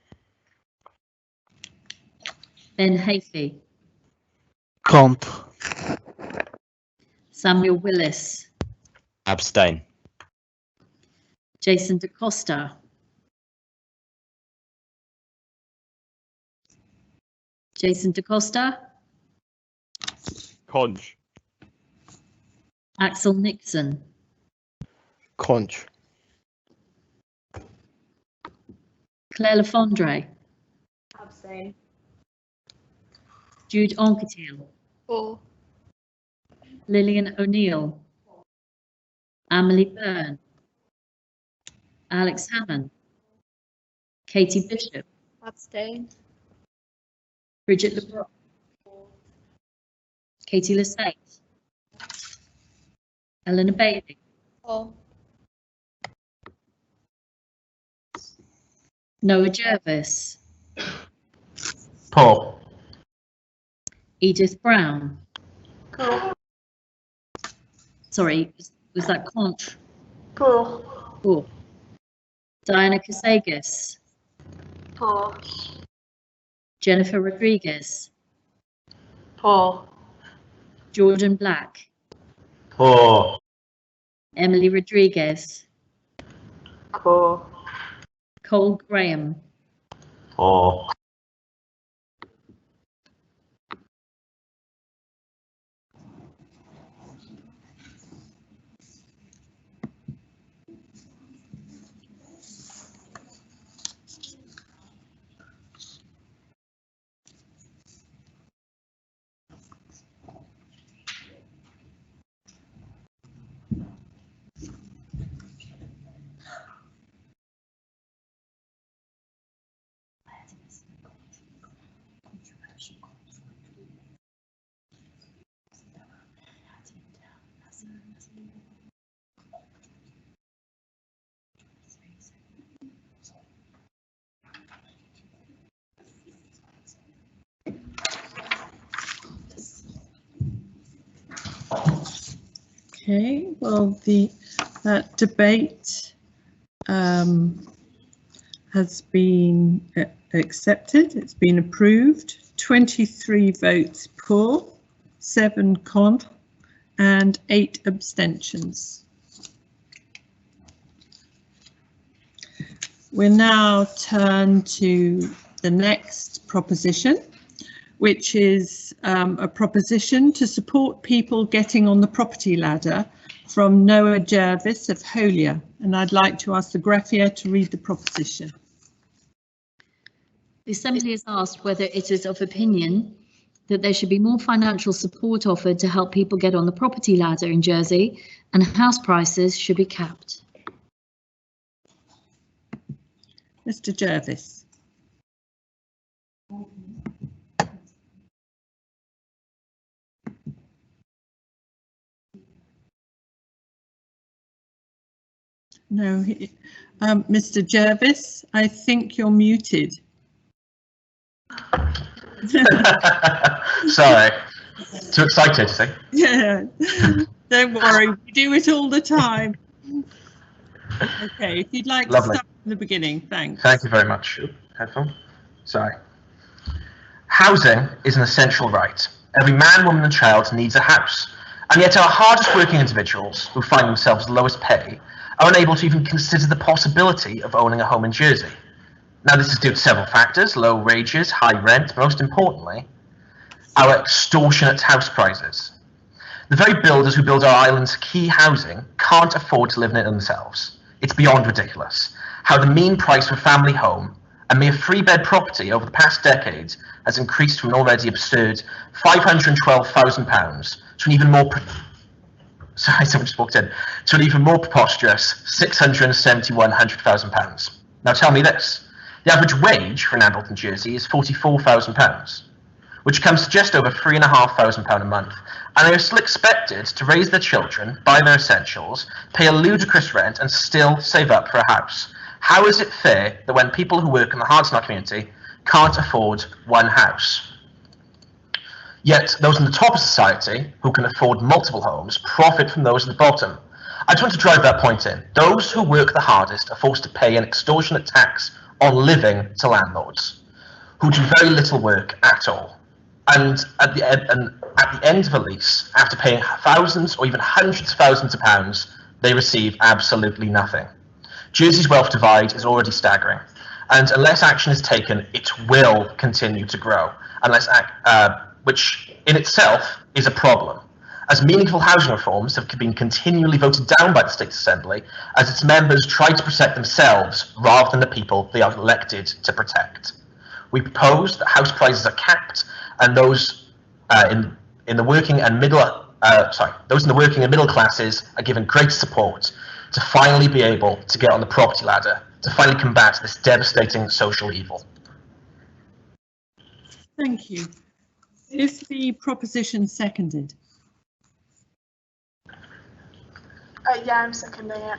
Ben Hafey. Contre. Samuel Willis. Abstain. Jason DaCosta. Jason DaCosta. Conch. Axel Nixon. Conch. Claire Lefondre. Abstain. Jude Anquetil. Paul. Lillian O'Neill. Amelie Byrne. Alex Hammond. Katie Bishop. Abstain. Bridget LeBrock. Katie Lesate. Eleanor Bailey. Paul. Noah Jervis. Paul. Edith Brown. Paul. Sorry, was that Conch? Paul. Paul. Diana Casagas. Paul. Jennifer Rodriguez. Paul. Jordan Black. Paul. Emily Rodriguez. Paul. Cole Graham. Paul. Okay, well, that debate has been accepted. It's been approved. 23 votes for, 7 con, and 8 abstentions. We'll now turn to the next proposition, which is a proposition to support people getting on the property ladder, from Noah Jervis of Holier. And I'd like to ask the graphier to read the proposition. The Assembly has asked whether it is of opinion that there should be more financial support offered to help people get on the property ladder in Jersey, and house prices should be capped. Mr. Jervis. No, Mr. Jervis, I think you're muted. Sorry, too excited, see? Yeah, don't worry, we do it all the time. Okay, if you'd like Lovely. to start from the beginning, thanks. Thank you very much. Headphone? Sorry. Housing is an essential right. Every man, woman and child needs a house. And yet our hardest working individuals, who find themselves lowest pay, are unable to even consider the possibility of owning a home in Jersey. Now this is due to several factors: low wages, high rent, but most importantly, our extortionate house prices. The very builders who build our island's key housing can't afford to live in it themselves. It's beyond ridiculous how the mean price for a family home, a mere 3-bed property, over the past decades has increased from an already absurd £512,000 to an even more sorry, someone just walked in, to an even more preposterous £671,000. Now tell me this, the average wage for an adult in Jersey is £44,000, which comes to just over £3,500 a month, and they are still expected to raise their children, buy their essentials, pay a ludicrous rent, and still save up for a house. How is it fair that when people who work in the hardest in our community can't afford one house, yet those in the top of society, who can afford multiple homes, profit from those at the bottom? I just want to drive that point in. Those who work the hardest are forced to pay an extortionate tax on living to landlords, who do very little work at all. And at the end of a lease, after paying thousands or even hundreds of thousands of pounds, they receive absolutely nothing. Jersey's wealth divide is already staggering, and unless action is taken, it will continue to grow, which in itself is a problem, as meaningful housing reforms have been continually voted down by the State Assembly as its members try to protect themselves rather than the people they are elected to protect. We propose that house prices are capped, and those in the working and middle classes are given great support to finally be able to get on the property ladder, to finally combat this devastating social evil. Thank you. Is the proposition seconded? Yeah, I'm seconding it.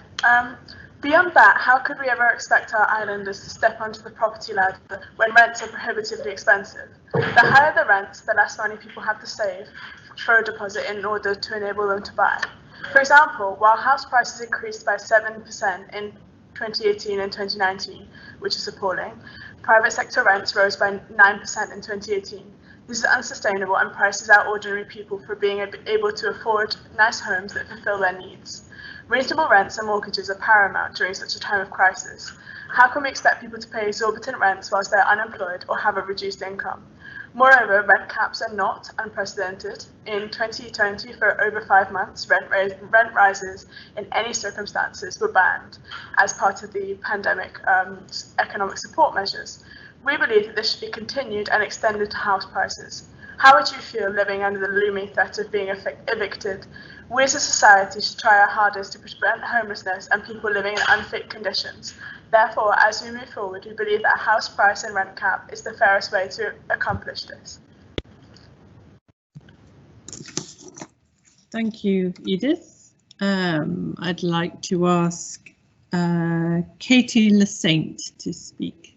Beyond that, how could we ever expect our islanders to step onto the property ladder when rents are prohibitively expensive? The higher the rents, the less money people have to save for a deposit in order to enable them to buy. For example, while house prices increased by 7% in 2018 and 2019, which is appalling, private sector rents rose by 9% in 2018. This is unsustainable and prices out ordinary people for being able to afford nice homes that fulfill their needs. Reasonable rents and mortgages are paramount during such a time of crisis. How can we expect people to pay exorbitant rents whilst they're unemployed or have a reduced income? Moreover, rent caps are not unprecedented. In 2020, for over 5 months, rent rises in any circumstances were banned as part of the pandemic economic support measures. We believe that this should be continued and extended to house prices. How would you feel living under the looming threat of being evicted? We as a society should try our hardest to prevent homelessness and people living in unfit conditions. Therefore, as we move forward, we believe that a house price and rent cap is the fairest way to accomplish this. Thank you, Edith. I'd like to ask Katie Lasaint to speak.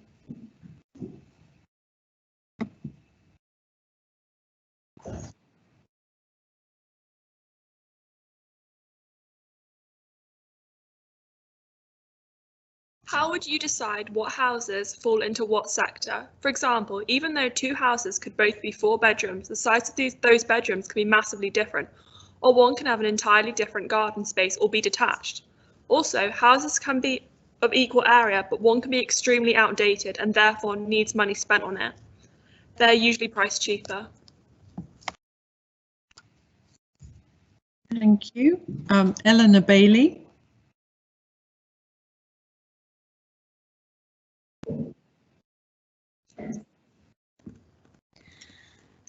How would you decide what houses fall into what sector? For example, even though 2 houses could both be 4 bedrooms, the size of those bedrooms can be massively different, or one can have an entirely different garden space or be detached. Also, houses can be of equal area, but one can be extremely outdated and therefore needs money spent on it. They're usually priced cheaper. Thank you. Eleanor Bailey.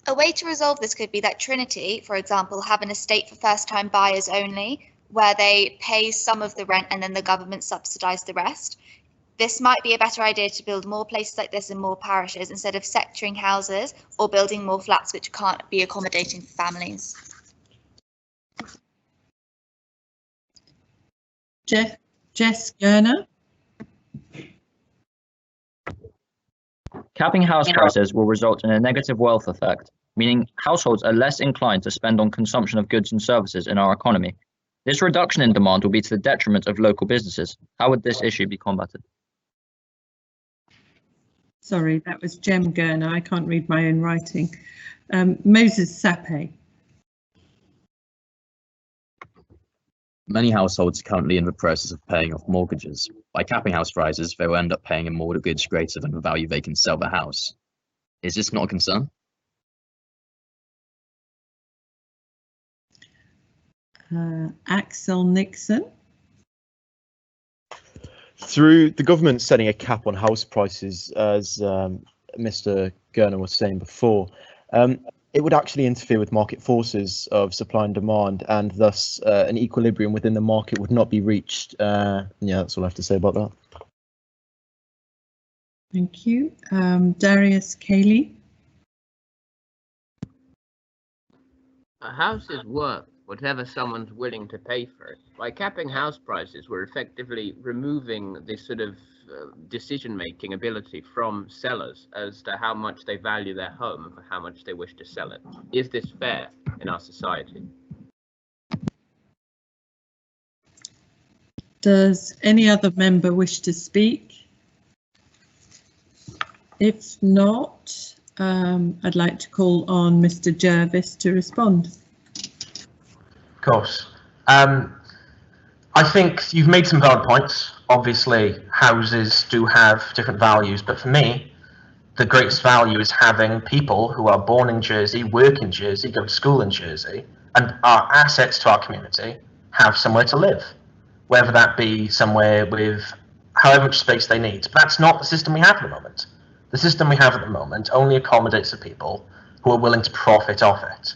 A way to resolve this could be that Trinity, for example, have an estate for first-time buyers only, where they pay some of the rent and then the government subsidise the rest. This might be a better idea to build more places like this in more parishes instead of sectoring houses or building more flats which can't be accommodating for families. Jess Gerner. Capping house prices will result in a negative wealth effect, meaning households are less inclined to spend on consumption of goods and services in our economy. This reduction in demand will be to the detriment of local businesses. How would this issue be combated? Sorry, that was Jem Gerner. I can't read my own writing. Moses Sape. Many households are currently in the process of paying off mortgages. By capping house prices, they will end up paying a mortgage greater than the value they can sell the house. Is this not a concern? Axel Nixon. Through the government setting a cap on house prices, as Mr. Gerner was saying before, it would actually interfere with market forces of supply and demand, and thus an equilibrium within the market would not be reached. Yeah, that's all I have to say about that. Thank you. Darius Cayley. A house is worth whatever someone's willing to pay for it. By capping house prices, we're effectively removing this sort of decision-making ability from sellers as to how much they value their home and for how much they wish to sell it. Is this fair in our society? Does any other member wish to speak? If not, I'd like to call on Mr. Jervis to respond. Of course. I think you've made some valid points. Obviously, houses do have different values, but for me, the greatest value is having people who are born in Jersey, work in Jersey, go to school in Jersey, and are assets to our community, have somewhere to live, whether that be somewhere with however much space they need. But that's not the system we have at the moment. The system we have at the moment only accommodates the people who are willing to profit off it.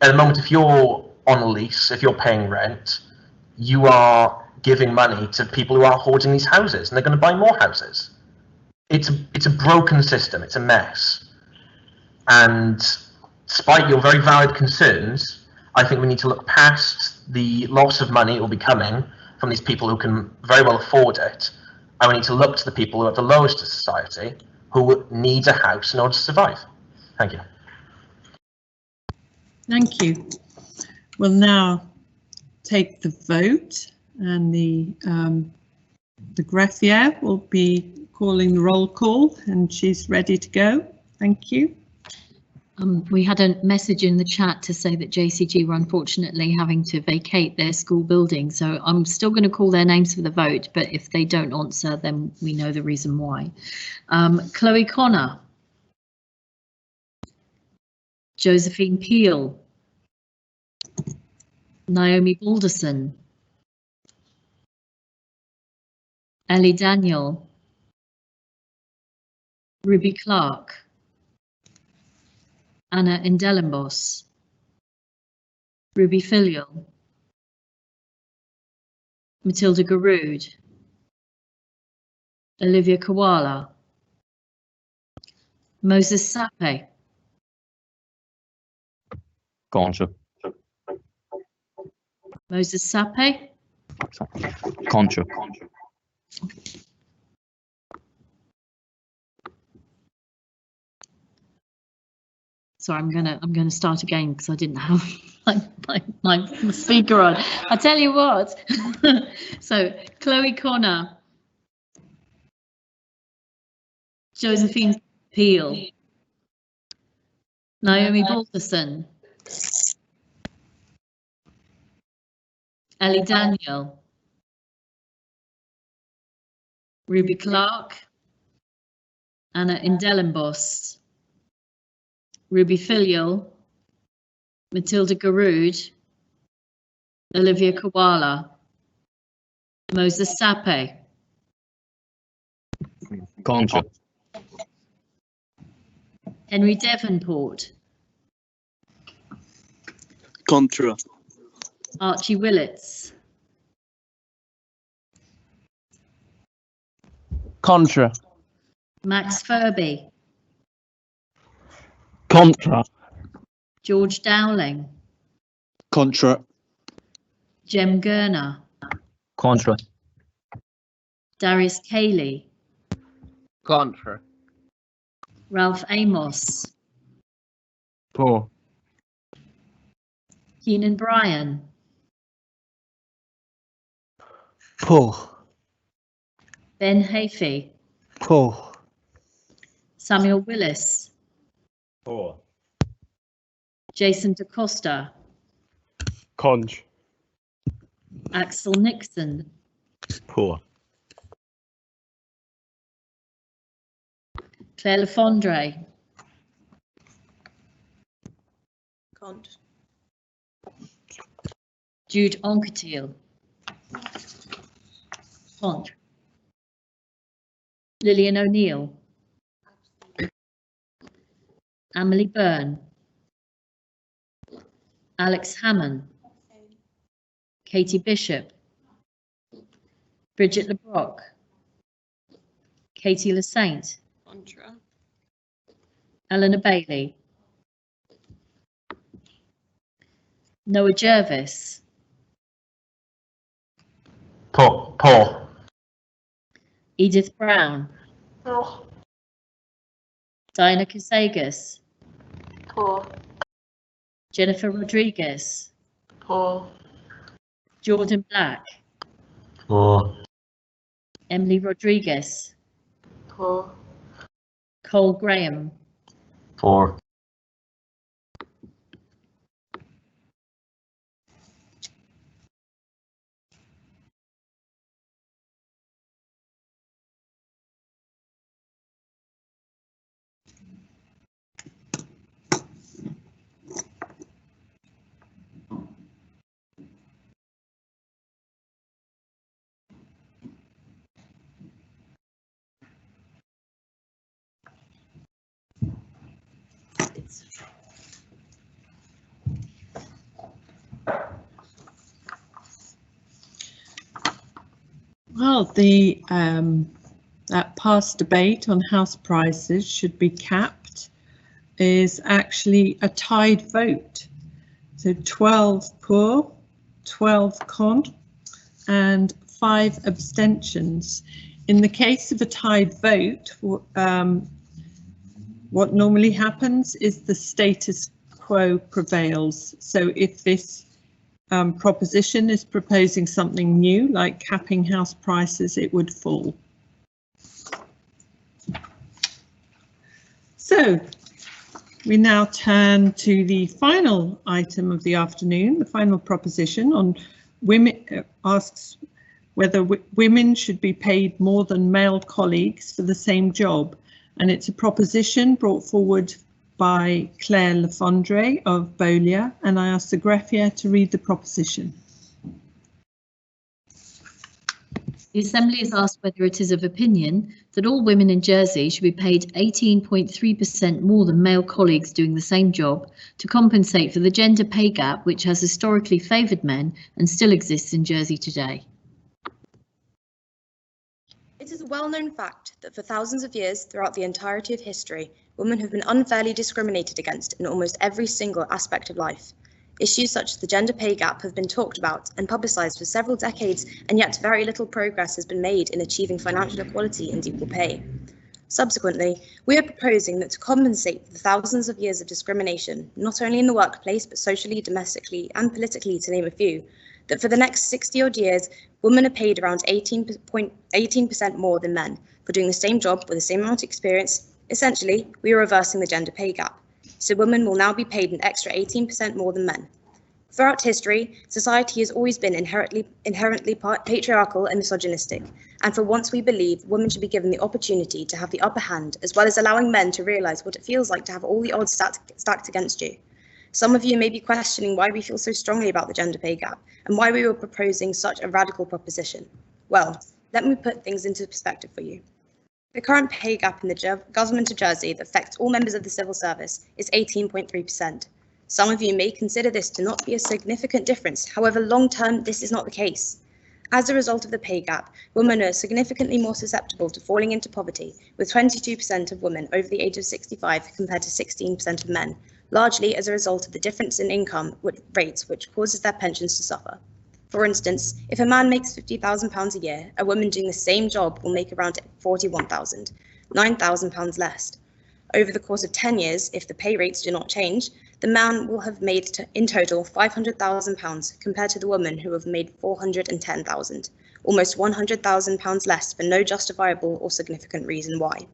At the moment, if you're on a lease, if you're paying rent, you are giving money to people who are hoarding these houses, and they're going to buy more houses. It's a broken system. It's a mess. And despite your very valid concerns, I think we need to look past the loss of money that will be coming from these people who can very well afford it, and we need to look to the people who are at the lowest of society, who need a house in order to survive. Thank you. Thank you. We'll now take the vote, and the greffier will be calling the roll call, and she's ready to go. Thank you. We had a message in the chat to say that JCG were unfortunately having to vacate their school building, so I'm still going to call their names for the vote, but if they don't answer, then we know the reason why. Chloe Connor. Josephine Peel. Naomi Balderson. Ellie Daniel. Ruby Clark. Anna Indellenbos. Ruby Filial. Matilda Garud. Olivia Koala. Moses Sape. Contra. Moses Sape. Contra. Sorry, I'm gonna start again because I didn't have my speaker on. I tell you what. So Chloe Connor, Josephine Peel, Naomi Balderson, Ellie Daniel, Ruby Clark, Anna Indellenbos, Ruby Filial, Matilda Garud, Olivia Koala, Moses Sape. Contra. Henry Devonport, Contra. Archie Willits, Contra. Max Furby, Contra. George Dowling, Contra. Jem Gurner, Contra. Darius Cayley, Contra. Ralph Amos, For. Keenan Bryan, Pour. Ben Hafey, Pour. Samuel Willis, For. Jason DaCosta, Conj. Axel Nixon, Pour. Claire Lefondre, Cont. Jude Oncatil, Cont, Lillian O'Neill, Amelie Byrne, Alex Hammond, Katie Bishop, Bridget LeBrock, Katie LeSaint, Contra. Eleanor Bailey, Noah Jervis, Paul. Edith Brown, Oh, Diana Casagas, poor, Jennifer Rodriguez, poor, Jordan Black, Pour. Emily Rodriguez, poor, Cole Graham, Pour. Well, that past debate on house prices should be capped is actually a tied vote. So 12 pour, 12 con, and 5 abstentions. In the case of a tied vote, what normally happens is the status quo prevails. So if this proposition is proposing something new, like capping house prices, it would fall. So we now turn to the final item of the afternoon. The final proposition on women asks whether women should be paid more than male colleagues for the same job. And it's a proposition brought forward by Claire Lefondre of Beaulieu, and I ask the greffier to read the proposition. The Assembly has asked whether it is of opinion that all women in Jersey should be paid 18.3% more than male colleagues doing the same job to compensate for the gender pay gap which has historically favoured men and still exists in Jersey today. It is a well-known fact that for thousands of years throughout the entirety of history, women have been unfairly discriminated against in almost every single aspect of life. Issues such as the gender pay gap have been talked about and publicised for several decades, and yet very little progress has been made in achieving financial equality and equal pay. Subsequently, we are proposing that to compensate for the thousands of years of discrimination, not only in the workplace but socially, domestically and politically, to name a few, that for the next 60-odd years, women are paid around 18% more than men for doing the same job with the same amount of experience. Essentially, we are reversing the gender pay gap, so women will now be paid an extra 18% more than men. Throughout history, society has always been inherently patriarchal and misogynistic, and for once we believe women should be given the opportunity to have the upper hand, as well as allowing men to realise what it feels like to have all the odds stacked against you. Some of you may be questioning why we feel so strongly about the gender pay gap and why we were proposing such a radical proposition. Well, let me put things into perspective for you. The current pay gap in the government of Jersey that affects all members of the civil service is 18.3%. Some of you may consider this to not be a significant difference. However, long term, this is not the case. As a result of the pay gap, women are significantly more susceptible to falling into poverty, with 22% of women over the age of 65 compared to 16% of men, largely as a result of the difference in income rates which causes their pensions to suffer. For instance, if a man makes £50,000 a year, a woman doing the same job will make around £41,000, £9,000 less. Over the course of 10 years, if the pay rates do not change, the man will have made in total £500,000 compared to the woman who have made £410,000, almost £100,000 less for no justifiable or significant reason why.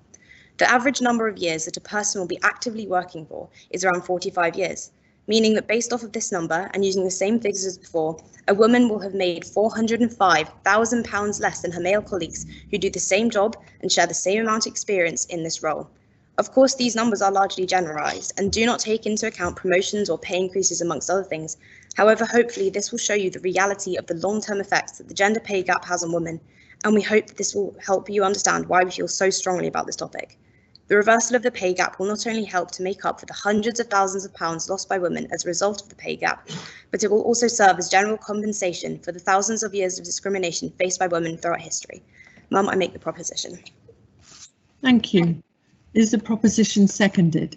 The average number of years that a person will be actively working for is around 45 years, meaning that based off of this number and using the same figures as before, a woman will have made £405,000 less than her male colleagues who do the same job and share the same amount of experience in this role. Of course, these numbers are largely generalised and do not take into account promotions or pay increases amongst other things. However, hopefully this will show you the reality of the long-term effects that the gender pay gap has on women, and we hope that this will help you understand why we feel so strongly about this topic. The reversal of the pay gap will not only help to make up for the hundreds of thousands of pounds lost by women as a result of the pay gap, but it will also serve as general compensation for the thousands of years of discrimination faced by women throughout history. Mum, I make the proposition. Thank you. Is the proposition seconded?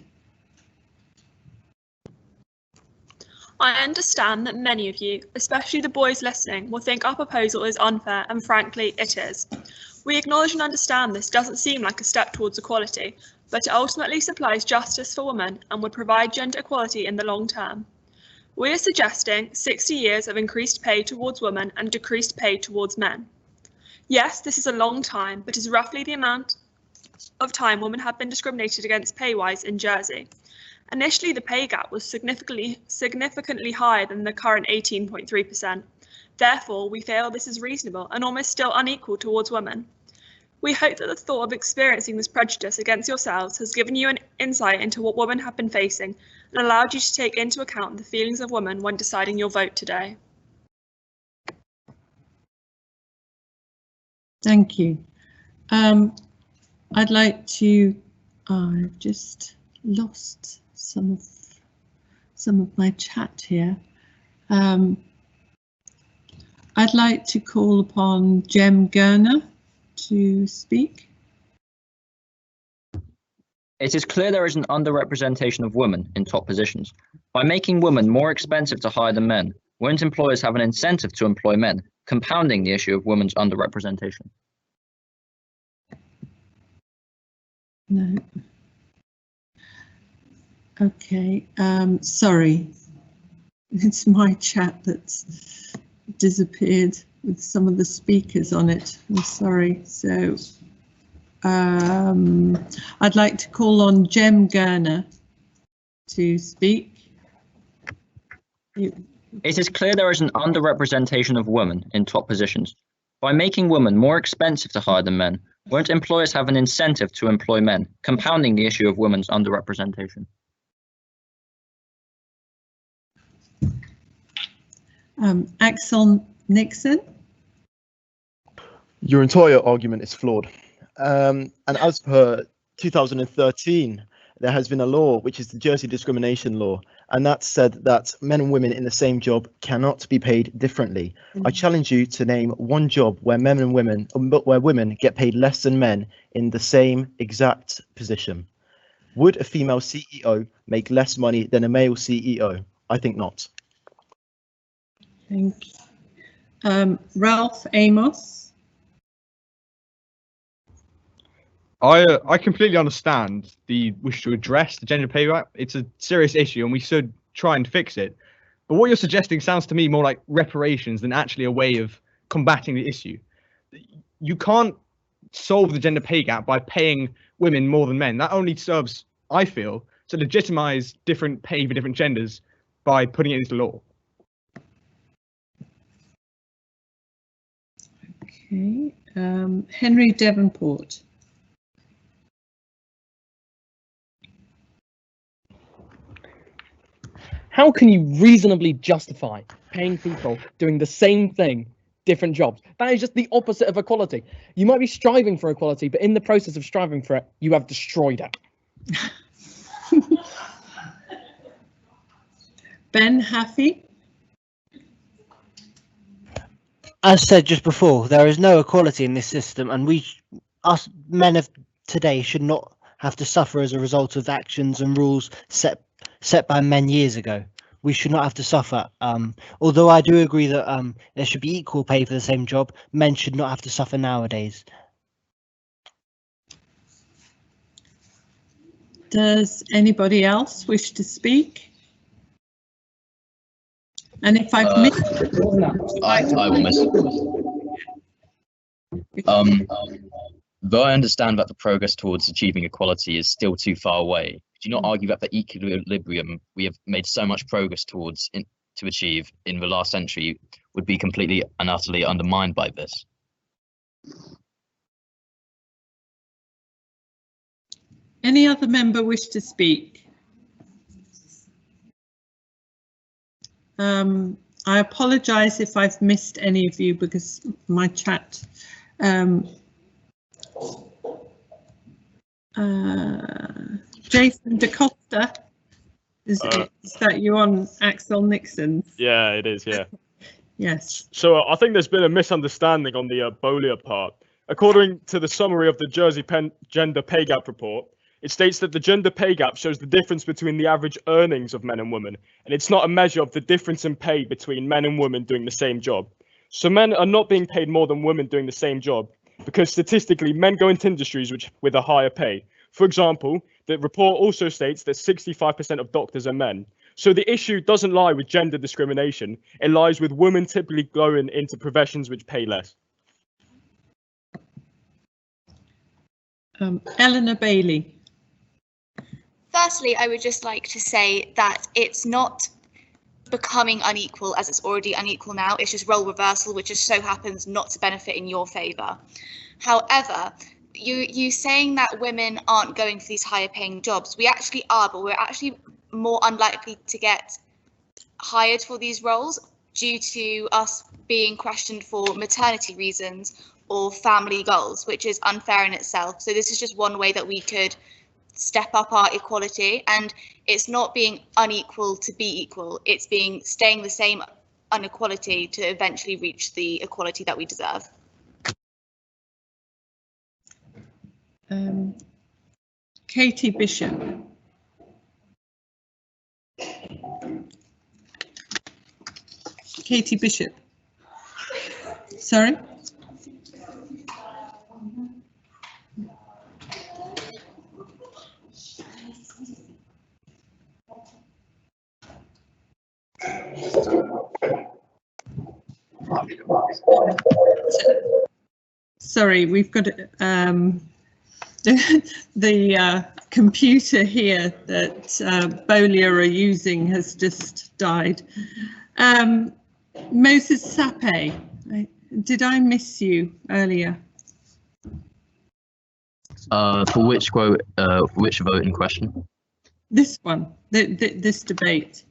I understand that many of you, especially the boys listening, will think our proposal is unfair, and frankly, it is. We acknowledge and understand this doesn't seem like a step towards equality, but it ultimately supplies justice for women and would provide gender equality in the long term. We are suggesting 60 years of increased pay towards women and decreased pay towards men. Yes, this is a long time, but is roughly the amount of time women have been discriminated against pay-wise in Jersey. Initially, the pay gap was significantly higher than the current 18.3%. Therefore, we feel this is reasonable and almost still unequal towards women. We hope that the thought of experiencing this prejudice against yourselves has given you an insight into what women have been facing and allowed you to take into account the feelings of women when deciding your vote today. Thank you. I'd like to, I've just lost some of my chat here. I'd like to call upon Jem Gerner to speak. It is clear there is an underrepresentation of women in top positions. By making women more expensive to hire than men, won't employers have an incentive to employ men, compounding the issue of women's underrepresentation? No. Okay, sorry. It's my chat that's disappeared with some of the speakers on it. I'm sorry. So I'd like to call on Jem Gerner to speak. It is clear there is an underrepresentation of women in top positions. By making women more expensive to hire than men, won't employers have an incentive to employ men, compounding the issue of women's underrepresentation? Axel Nixon. Your entire argument is flawed. And as per 2013, there has been a law, which is the Jersey Discrimination Law, and that said that men and women in the same job cannot be paid differently. I challenge you to name one job where women get paid less than men in the same exact position. Would a female CEO make less money than a male CEO? I think not. Thank you. Ralph Amos. I completely understand the wish to address the gender pay gap. It's a serious issue and we should try and fix it. But what you're suggesting sounds to me more like reparations than actually a way of combating the issue. You can't solve the gender pay gap by paying women more than men. That only serves, I feel, to legitimize different pay for different genders by putting it into law. Okay, Henry Devonport. How can you reasonably justify paying people doing the same thing different jobs. That is just the opposite of equality. You might be striving for equality, but in the process of striving for it, you have destroyed it. Ben Haffey? As said just before, there is no equality in this system, and us men of today should not have to suffer as a result of actions and rules set by men years ago. We should not have to suffer. Although I do agree that there should be equal pay for the same job, men should not have to suffer nowadays. Does anybody else wish to speak? And if I've missed... I will miss. Though I understand that the progress towards achieving equality is still too far away, do you not argue that the equilibrium we have made so much progress towards to achieve in the last century would be completely and utterly undermined by this? Any other member wish to speak? I apologise if I've missed any of you because my chat. Jason DaCosta, is that you on Axel Nixon? Yeah, it is, yeah. Yes. So I think there's been a misunderstanding on the Bowlia part. According to the summary of the Jersey Gender Pay Gap report, it states that the gender pay gap shows the difference between the average earnings of men and women, and it's not a measure of the difference in pay between men and women doing the same job. So men are not being paid more than women doing the same job, because statistically men go into industries with a higher pay. For example, the report also states that 65% of doctors are men. So the issue doesn't lie with gender discrimination, it lies with women typically going into professions which pay less. Eleanor Bailey. Firstly, I would just like to say that it's not becoming unequal as it's already unequal now. It's just role reversal, which just so happens not to benefit in your favour. However, you saying that women aren't going for these higher paying jobs, we actually are, but we're actually more unlikely to get hired for these roles due to us being questioned for maternity reasons or family goals, which is unfair in itself. So this is just one way that we could step up our equality, and it's not being unequal to be equal, it's staying the same inequality to eventually reach the equality that we deserve. Katie Bishop. Katie Bishop. Sorry? Sorry, we've got the computer here that Bowlia are using has just died. Moses Sape, did I miss you earlier? For which vote in question? This one, this debate.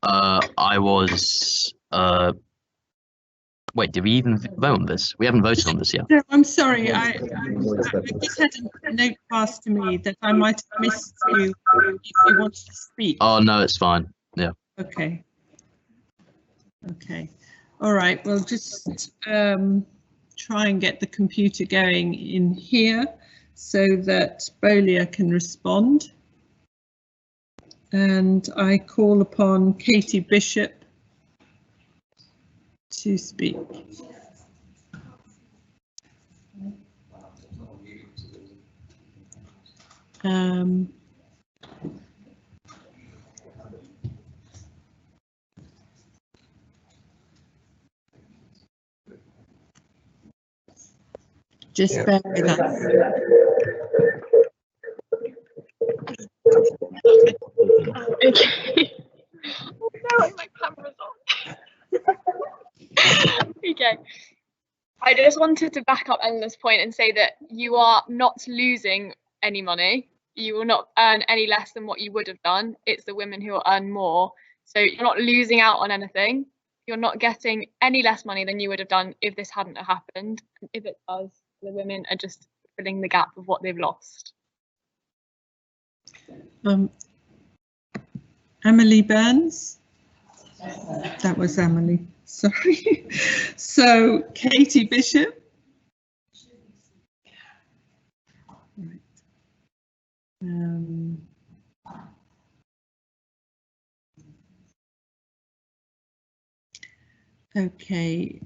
I was. Wait, did we even vote on this? We haven't voted on this yet. No, I'm sorry. I just had a note passed to me that I might have missed you if you wanted to speak. Oh no, it's fine. Yeah. Okay. Okay. All right. Well, just try and get the computer going in here so that Bowlia can respond. And I call upon Katie Bishop to speak. Just bear with us. Okay. No, my camera's on. Okay. I just wanted to back up Eleanor's point and say that you are not losing any money. You will not earn any less than what you would have done. It's the women who will earn more. So you're not losing out on anything. you're not getting any less money than you would have done if this hadn't happened. And if it does, the women are just filling the gap of what they've lost. Emily Burns. That was Emily, sorry. So Katie Bishop. Right. Okay,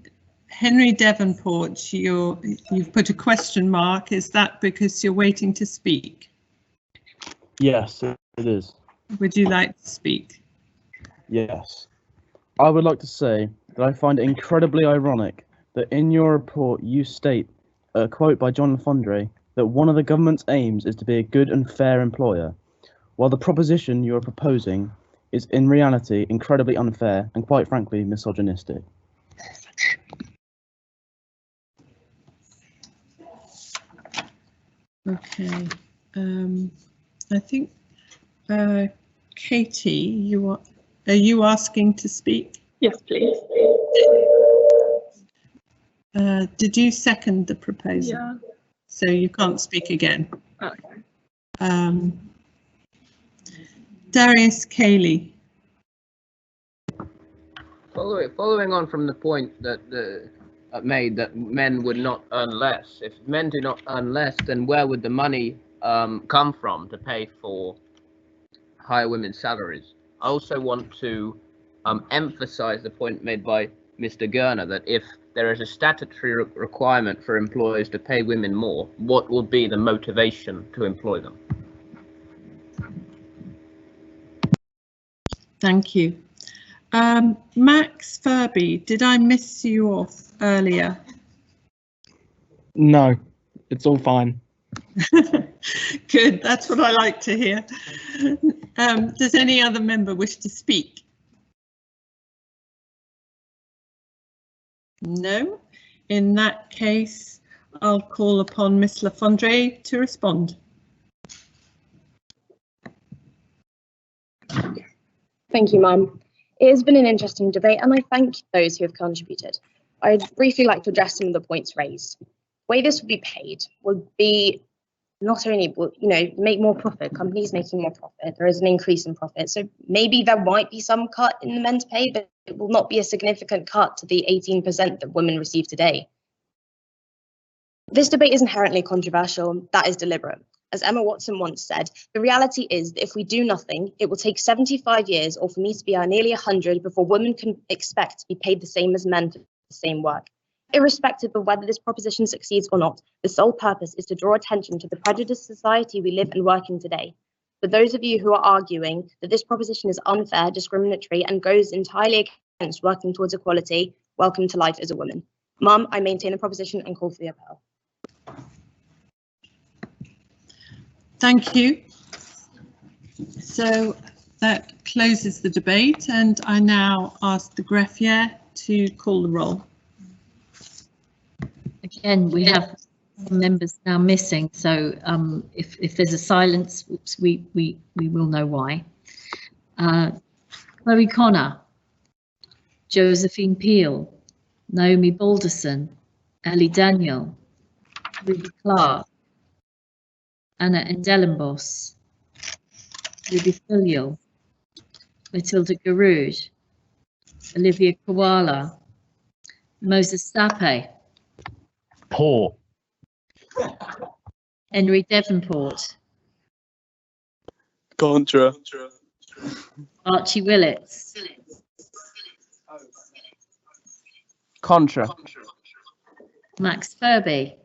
Henry Devonport, you've put a question mark. Is that because you're waiting to speak? Yes, it is. Would you like to speak? Yes. I would like to say that I find it incredibly ironic that in your report you state, a quote by John Fondre, that one of the government's aims is to be a good and fair employer, while the proposition you are proposing is in reality incredibly unfair and quite frankly misogynistic. Okay, I think Katie, are you asking to speak? Yes, please. Did you second the proposal? Yeah. So you can't speak again. Okay. Darius Cayley. Following on from the point that made that men would not earn less. If men do not earn less, then where would the money come from to pay for higher women's salaries? I also want to emphasize the point made by Mr. Gerner that if there is a statutory requirement for employers to pay women more, what will be the motivation to employ them? Thank you. Max Furby, did I miss you off earlier? No, it's all fine. Good, that's what I like to hear. Does any other member wish to speak? No? In that case, I'll call upon Ms. Le Fondre to respond. Thank you, Mum. It has been an interesting debate, and I thank those who have contributed. I'd briefly like to address some of the points raised. The way this would be paid would be not only, make more profit, companies making more profit, there is an increase in profit. So maybe there might be some cut in the men's pay, but it will not be a significant cut to the 18% that women receive today. This debate is inherently controversial. That is deliberate. As Emma Watson once said, the reality is that if we do nothing, it will take 75 years or for me to be nearly 100 before women can expect to be paid the same as men for the same work. Irrespective of whether this proposition succeeds or not, the sole purpose is to draw attention to the prejudiced society we live and work in today. For those of you who are arguing that this proposition is unfair, discriminatory, and goes entirely against working towards equality, welcome to life as a woman. Mum, I maintain the proposition and call for the appeal. Thank you. So that closes the debate, and I now ask the greffier to call the roll. Again, we have some members now missing, so if there's a silence, we will know why. Chloe Connor, Josephine Peel, Naomi Balderson, Ellie Daniel, Ruby Clark, Anna Endelenbos, Ruby Filial, Matilda Garoud, Olivia Koala, Moses Sape, Poor. Henry Devonport, Contra. Archie Willits, Contra. Max Furby,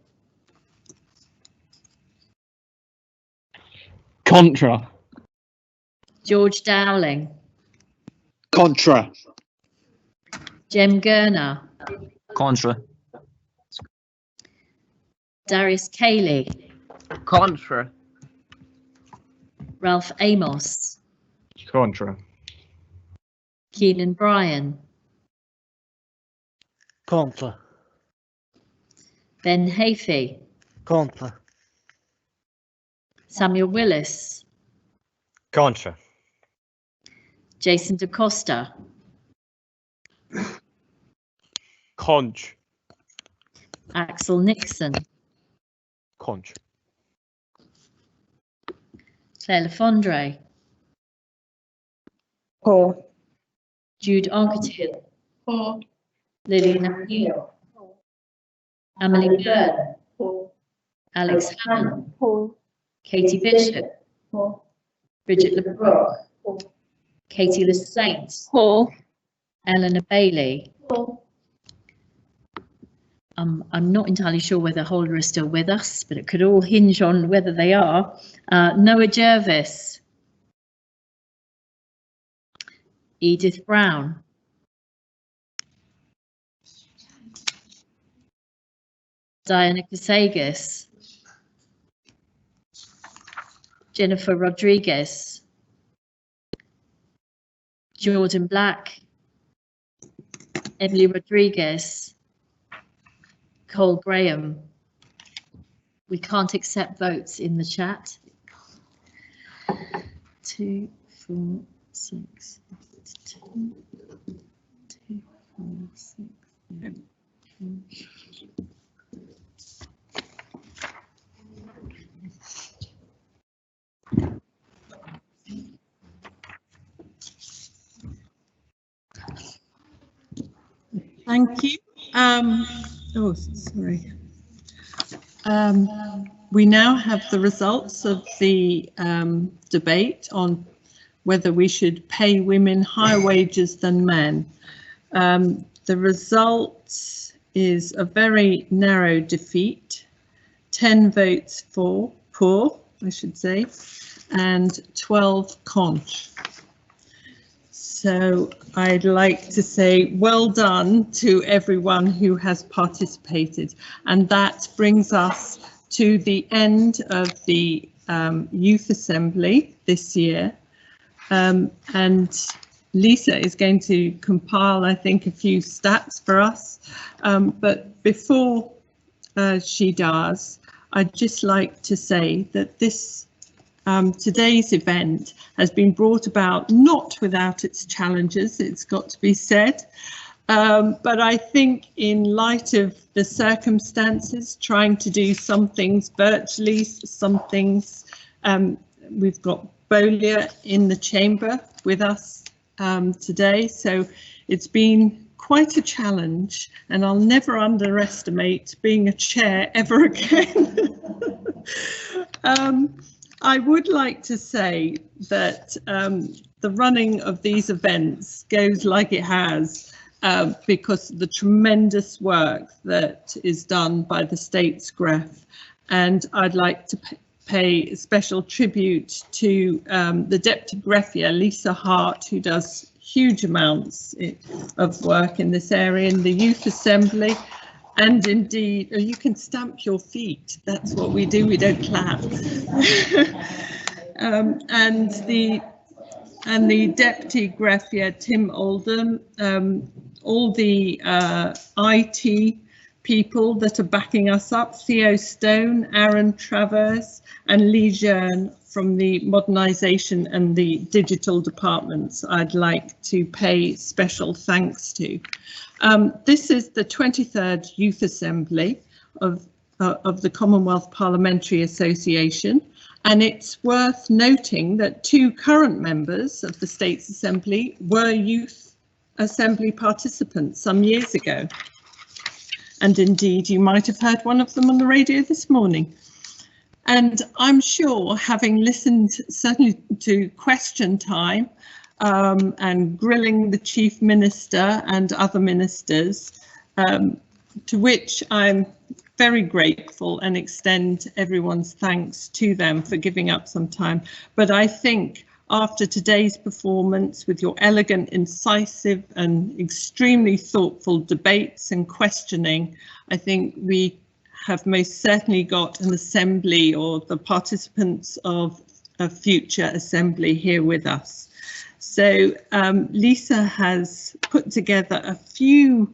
Contra. George Dowling, Contra. Jem Gerner, Contra. Darius Cayley, Contra. Ralph Amos, Contra. Keenan Bryan, Contra. Ben Hafey, Contra. Samuel Willis, Contra. Jason DaCosta, Conch. Axel Nixon. Conch. Claire Le Fondre. Poor. Jude Anquetil. Poor. Lillian O'Neill. Emily Byrne. Poor. Alex Hammond. Poor. Katie Bishop. Poor. Bridget LeBrock. Poor. Katie LeSaint. Poor. Eleanor Bailey. Poor. I'm not entirely sure whether Holder is still with us, but it could all hinge on whether they are. Noah Jervis. Edith Brown. Diana Casagas. Jennifer Rodriguez. Jordan Black. Emily Rodriguez. Cole Graham. We can't accept votes in the chat. 2, 4, 6, 2, 2, 4, 6, 7, 8. Thank you. Oh, sorry. We now have the results of the debate on whether we should pay women higher wages than men. The result is a very narrow defeat, 10 votes for, poor, I should say, and 12 conch. So I'd like to say well done to everyone who has participated, and that brings us to the end of the Youth Assembly this year. And Lisa is going to compile, I think, a few stats for us. But before she does, I'd just like to say that this today's event has been brought about not without its challenges, it's got to be said, but I think in light of the circumstances, trying to do some things virtually, some things, we've got Bolia in the chamber with us today, so it's been quite a challenge, and I'll never underestimate being a chair ever again. I would like to say that the running of these events goes like it has because of the tremendous work that is done by the State's Gref, and I'd like to pay special tribute to the Deputy Greffier, Lisa Hart, who does huge amounts of work in this area in the Youth Assembly. And indeed, you can stamp your feet. That's what we do. We don't clap. And the Deputy Greffier, Tim Oldham, all the IT people that are backing us up, Theo Stone, Aaron Travers, and Lee Jern from the modernisation and the digital departments, I'd like to pay special thanks to. This is the 23rd Youth Assembly of the Commonwealth Parliamentary Association, and it's worth noting that 2 current members of the States Assembly were Youth Assembly participants some years ago. And indeed, you might have heard one of them on the radio this morning. And I'm sure, having listened certainly to question time, and grilling the Chief Minister and other ministers, to which I'm very grateful and extend everyone's thanks to them for giving up some time. But I think after today's performance, with your elegant, incisive and extremely thoughtful debates and questioning, I think we have most certainly got an assembly, or the participants of a future assembly, here with us. So Lisa has put together a few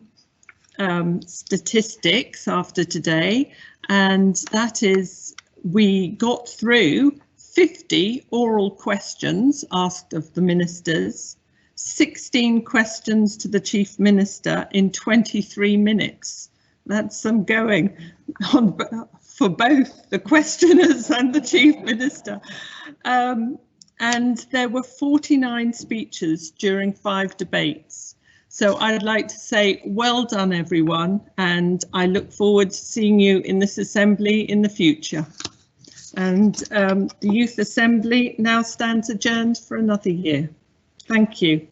statistics after today, and that is, we got through 50 oral questions asked of the ministers, 16 questions to the Chief Minister in 23 minutes. That's some going on for both the questioners and the Chief Minister. And there were 49 speeches during 5 debates. So I'd like to say well done, everyone, and I look forward to seeing you in this Assembly in the future. And the Youth Assembly now stands adjourned for another year. Thank you.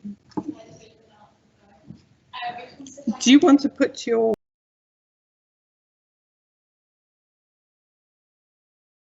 Do you want to put your